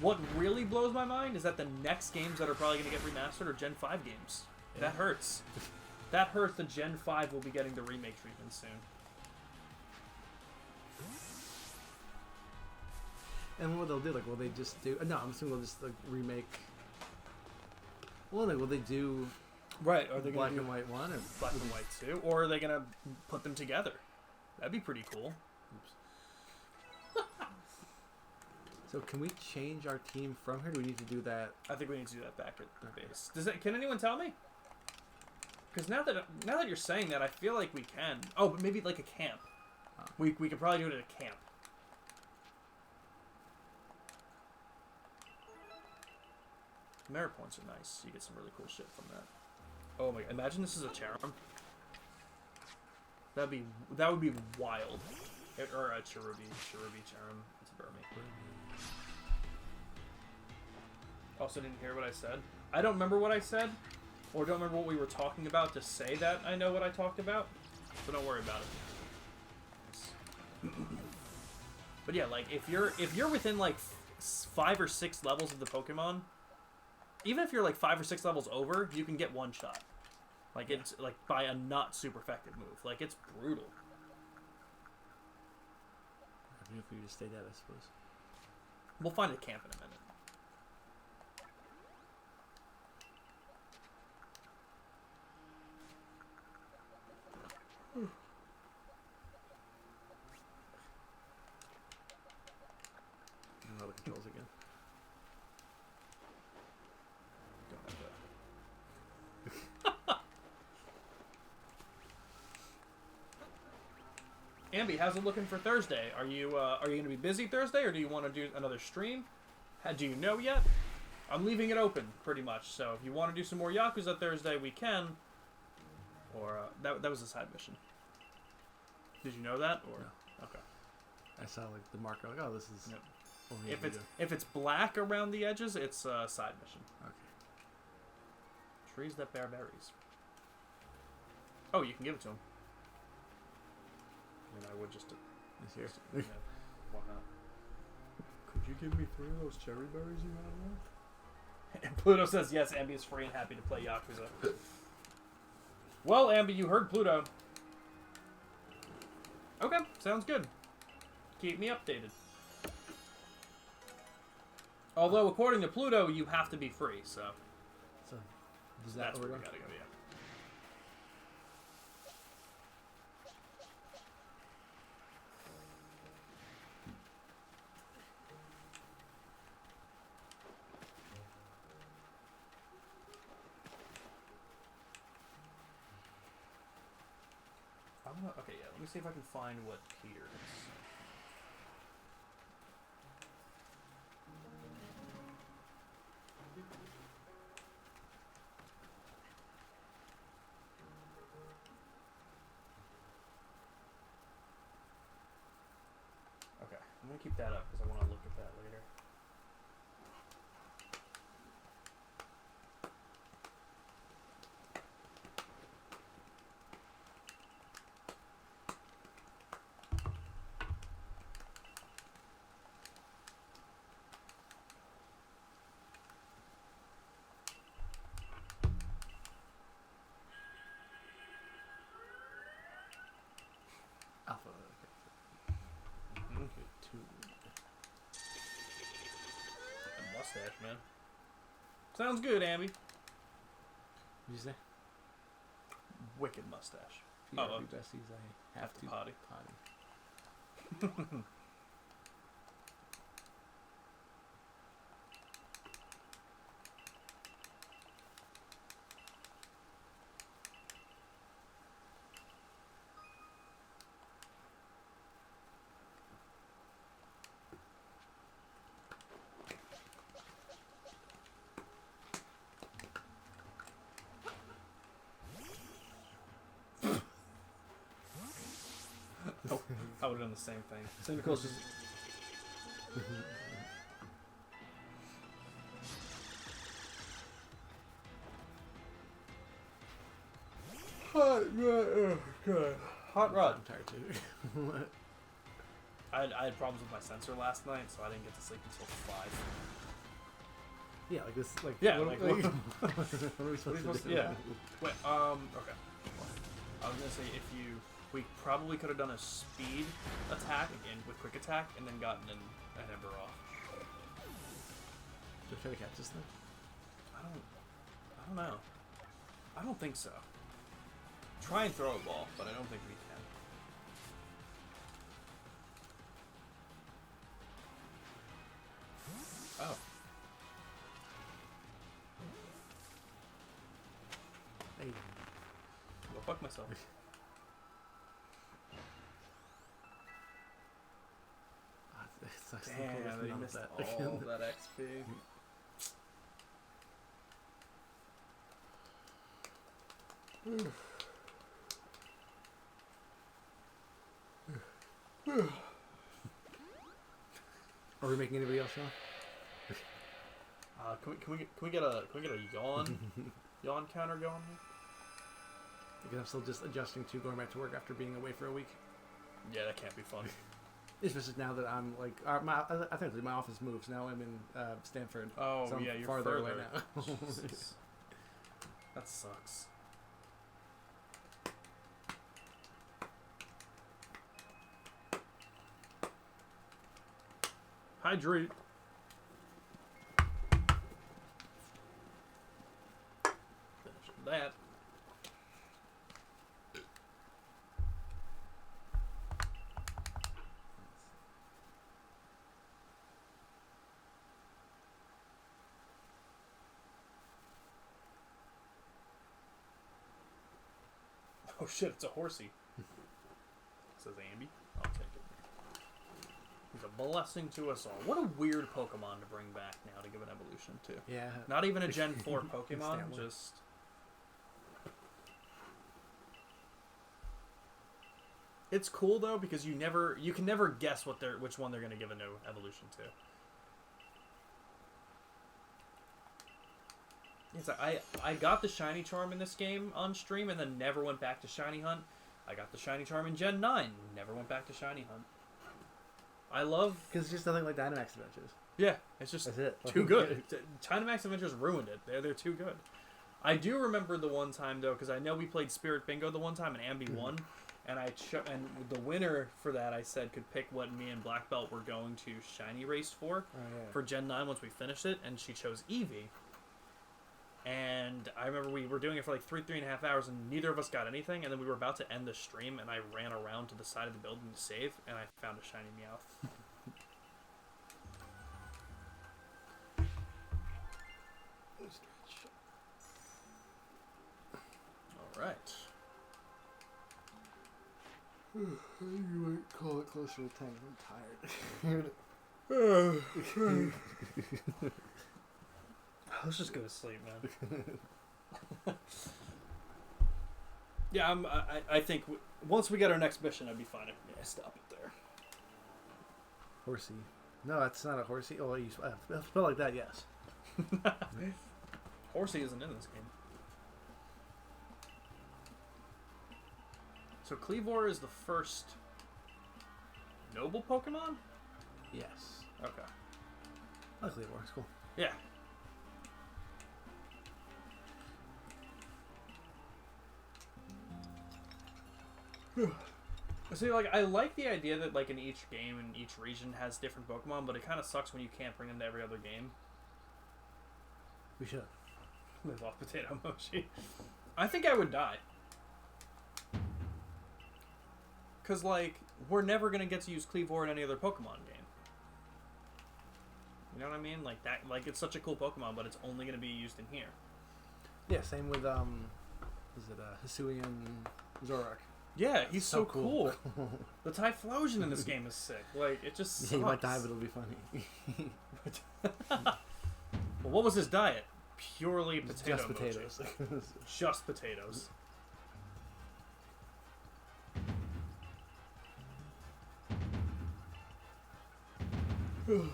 What really blows my mind is that the next games that are probably going to get remastered are Gen 5 games. Yeah. That hurts. That hurts that Gen 5 will be getting the remake treatment soon. And what they'll do, like, will they just do... No, I'm assuming they'll just, like, remake... Well, like, will they do... Right, are they Black gonna and White 1? Or Black and White 2? Or are they going to put them together? That'd be pretty cool. Oops. So can we change our team from here? Do we need to do that? I think we need to do that back at the base. Can anyone tell me? Because now that you're saying that, I feel like we can. Oh, but maybe like a camp. Oh. We could probably do it at a camp. Merit points are nice. You get some really cool shit from that. Oh my god! Imagine this is a Cherum. That would be wild. Or a Cherubi. Cherum. It's a Burmy. Also didn't hear what I said. I don't remember what I said, or don't remember what we were talking about to say that I know what I talked about. So don't worry about it. But yeah, like if you're within like 5 or 6 levels of the Pokemon, even if you're like 5 or 6 levels over, you can get one shot. Like it's like by a not super effective move. Like it's brutal. I mean, if we just stay dead, I suppose. We'll find a camp in a minute. Another controls again. Ambi, how's it looking for Thursday? Are you going to be busy Thursday, or do you want to do another stream? Do you know yet? I'm leaving it open, pretty much. So if you want to do some more Yakuza Thursday, we can. Or that was a side mission. Did you know that? Or no. Okay. I saw like the marker. Like, oh, this is. Yep. What we need to do. If it's black around the edges, it's a side mission. Okay. Trees that bear berries. Oh, you can give it to him. I mean, I would just. It's here. Yeah, why not? Could you give me 3 of those cherry berries you had left? And Pluto says yes. Ambi is free and happy to play Yakuza. Well, Ambi, you heard Pluto. Okay, sounds good. Keep me updated. Although, according to Pluto, you have to be free, so... So, that's where we gotta go, yeah. Okay, yeah, let me see if I can find what Peter is. Okay, I'm gonna keep that up because I want to look at that later. Alpha. Okay. Okay, 2. A mustache, man. Sounds good, Ambi. What'd you say? Wicked mustache. PRB besties, I have to potty. Nope. I would have done the same thing. Cynical's just... Hot rod. I'm tired too. I had problems with my sensor last night, so I didn't get to sleep until 5. Yeah, like this, like Yeah, what, like, what are we supposed to do? Yeah. Wait, okay. I was gonna say we probably could have done a speed attack again with quick attack and then gotten an Ember off. Do I try to catch this thing? I don't know. I don't think so. Try and throw a ball, but I don't think we can. Fuck myself. Damn, they missed all that XP. Are we making anybody else now? Can we get a yawn yawn counter going? Because I'm still just adjusting to going back to work after being away for a week. Yeah, that can't be fun. Especially now that I'm like, I think my office moves. Now I'm in Stanford. Oh, so I'm yeah, you're farther away now. That sucks. Hydrate. Finish that. Oh shit, it's a horsey. Says Ambi. I'll take it. He's a blessing to us all. What a weird Pokemon to bring back now to give an evolution to. Yeah. Not even a Gen 4 Pokemon, just... It's cool though because you can never guess which one they're gonna give a new evolution to. It's like I got the Shiny Charm in this game on stream and then never went back to Shiny Hunt. I got the Shiny Charm in Gen 9, never went back to Shiny Hunt. I love... Because it's just nothing like Dynamax Adventures. Yeah, it's just too good. Dynamax Adventures ruined it. They're too good. I do remember the one time though, because I know we played Spirit Bingo the one time and Ambi won, and and the winner for that I said could pick what me and Black Belt were going to Shiny race for Gen 9 once we finished it, and she chose Eevee. And I remember we were doing it for like 3.5 hours, and neither of us got anything. And then we were about to end the stream, and I ran around to the side of the building to save, and I found a shiny Meowth. All right. You might call it closer to 10. I'm tired. Let's just go to sleep, man. Yeah, I think once we get our next mission, I'd be fine. Yeah, stop it there. Horsey. No, that's not a horsey. Oh, you spell like that, yes. Horsey isn't in this game. So Kleavor is the first noble Pokemon? Yes. Okay. Oh, Kleavor. It's cool. Yeah. See, like, I like the idea that, like, in each game and each region has different Pokemon, but it kind of sucks when you can't bring them to every other game. We should. Live off Potato Mochi. I think I would die. Because, like, we're never going to get to use Kleavor in any other Pokemon game. You know what I mean? Like, that, like, it's such a cool Pokemon, but it's only going to be used in here. Yeah, same with, is it, Hisuian Zoroark. Yeah, he's so cool. The Typhlosion in this game is sick. Like, it just sucks. Yeah, you might die, but it'll be funny. Well, what was his diet? Purely potato Just potatoes. Just potatoes. You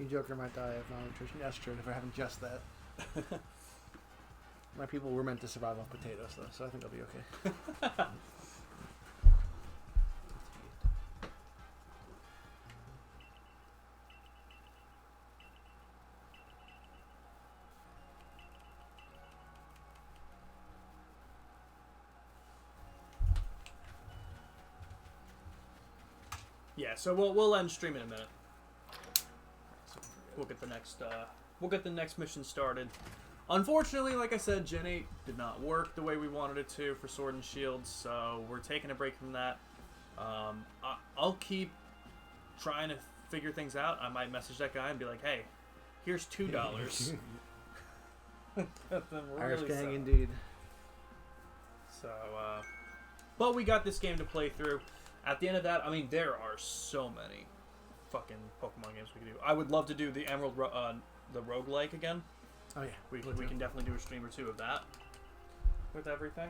Joker might die of malnutrition. That's true, if we're having just that. My people were meant to survive off potatoes, though, so I think I'll be okay. Yeah, so we'll end stream in a minute. We'll get the next mission started. Unfortunately, like I said, Gen 8 did not work the way we wanted it to for Sword and Shield, so we're taking a break from that. I'll keep trying to figure things out. I might message that guy and be like, hey, here's $2. Got them really Irish gang set. indeed. So, but we got this game to play through. At the end of that, I mean, there are so many fucking Pokemon games we can do. I would love to do the the roguelike again. Oh yeah, We can definitely do a stream or two of that with everything.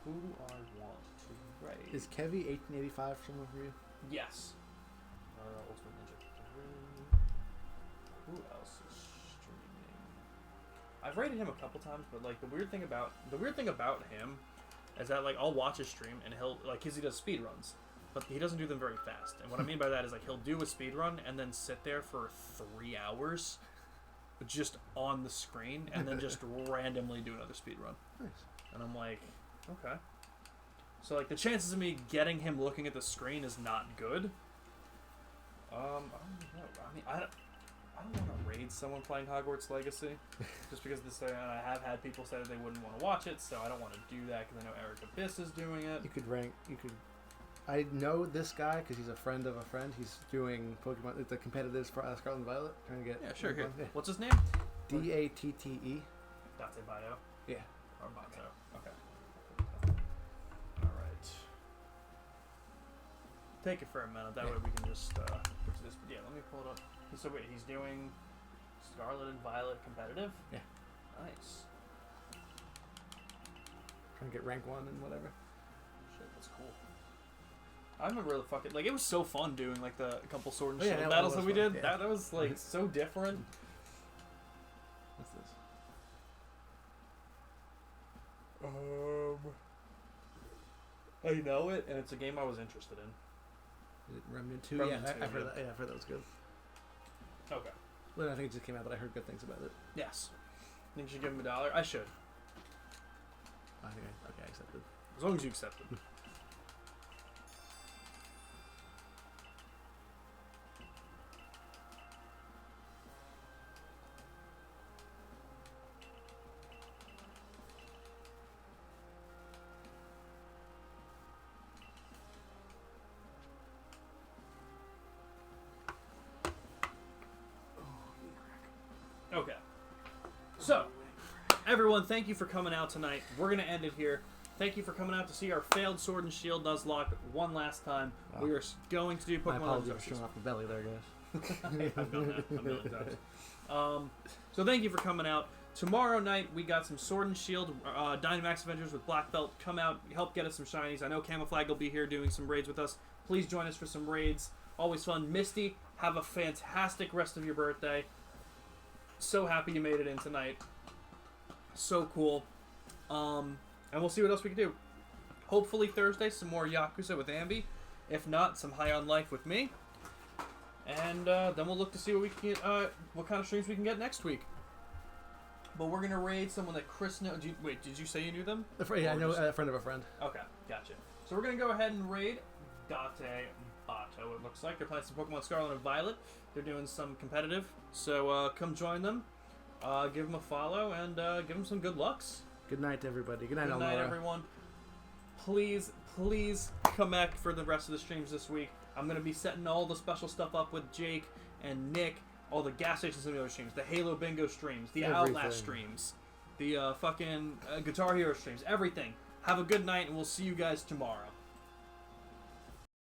Who do I want to raid? Is Kevy 1885 someone for you? Yes. Ultimate Ninja 3. Who else is streaming? I've rated him a couple times, but like the weird thing about him is that like I'll watch his stream and he'll like he does speed runs, but he doesn't do them very fast. And what I mean by that is like he'll do a speed run and then sit there for 3 hours, just on the screen, and then just randomly do another speed run. Nice. And I'm like, okay. So like the chances of me getting him looking at the screen is not good. I don't know. I mean, I don't want to raid someone playing Hogwarts Legacy, just because I have had people say that they wouldn't want to watch it, so I don't want to do that because I know Eric Abyss is doing it. I know this guy because he's a friend of a friend. He's doing Pokemon, the competitors for Scarlet and Violet, trying to get. Yeah, sure. Here. Yeah. What's his name? Datte. Datte Bio. Yeah. Or Bato. Okay. All right. Take it for a minute. That way we can just get to this. Yeah, let me pull it up. So wait, he's doing Scarlet and Violet competitive? Yeah. Nice. Trying to get rank 1 and whatever. Shit, that's cool. I remember the fucking like it was so fun doing like the couple sword and shield yeah, battles that we fun. did. Yeah. That was like so different. What's this? I know it, and it's a game I was interested in. Is it Remnant 2? Remnant Yeah, 2, I've heard that. Yeah, I've heard that was good. Okay. Well, I think it just came out, but I heard good things about it. Yes. Think you should give him $1? I should. I think I accepted. As long as you accept it. Okay. So, everyone, thank you for coming out tonight. We're going to end it here. Thank you for coming out to see our failed Sword and Shield Nuzlocke one last time. Wow. We are going to do My Pokemon apologies Legends for showing off the belly there, guys. I've done that a million times. So thank you for coming out. Tomorrow night, we got some Sword and Shield Dynamax Avengers with Black Belt. Come out, help get us some shinies. I know Camouflage will be here doing some raids with us. Please join us for some raids. Always fun. Misty, have a fantastic rest of your birthday. So happy you made it in tonight. So cool. And we'll see what else we can do. Hopefully Thursday, some more Yakuza with Ambi. If not, some High on Life with me. And then we'll look to see what we can get, what kind of streams we can get next week. But we're gonna raid someone that Chris knows. Wait, did you say you knew them? Yeah, I know a friend of a friend. Okay, gotcha. So we're gonna go ahead and raid Datte Bato. It looks like they're playing some Pokemon Scarlet and Violet. They're doing some competitive. So come join them. Give them a follow and give them some good lucks. Good night, everybody. Good night, Good night, Elnora. everyone. Please come back for the rest of the streams this week. I'm going to be setting all the special stuff up with Jake and Nick, all the gas station simulator streams, the Halo Bingo streams, the Everything. Outlast streams, the fucking Guitar Hero streams, everything. Have a good night, and we'll see you guys tomorrow.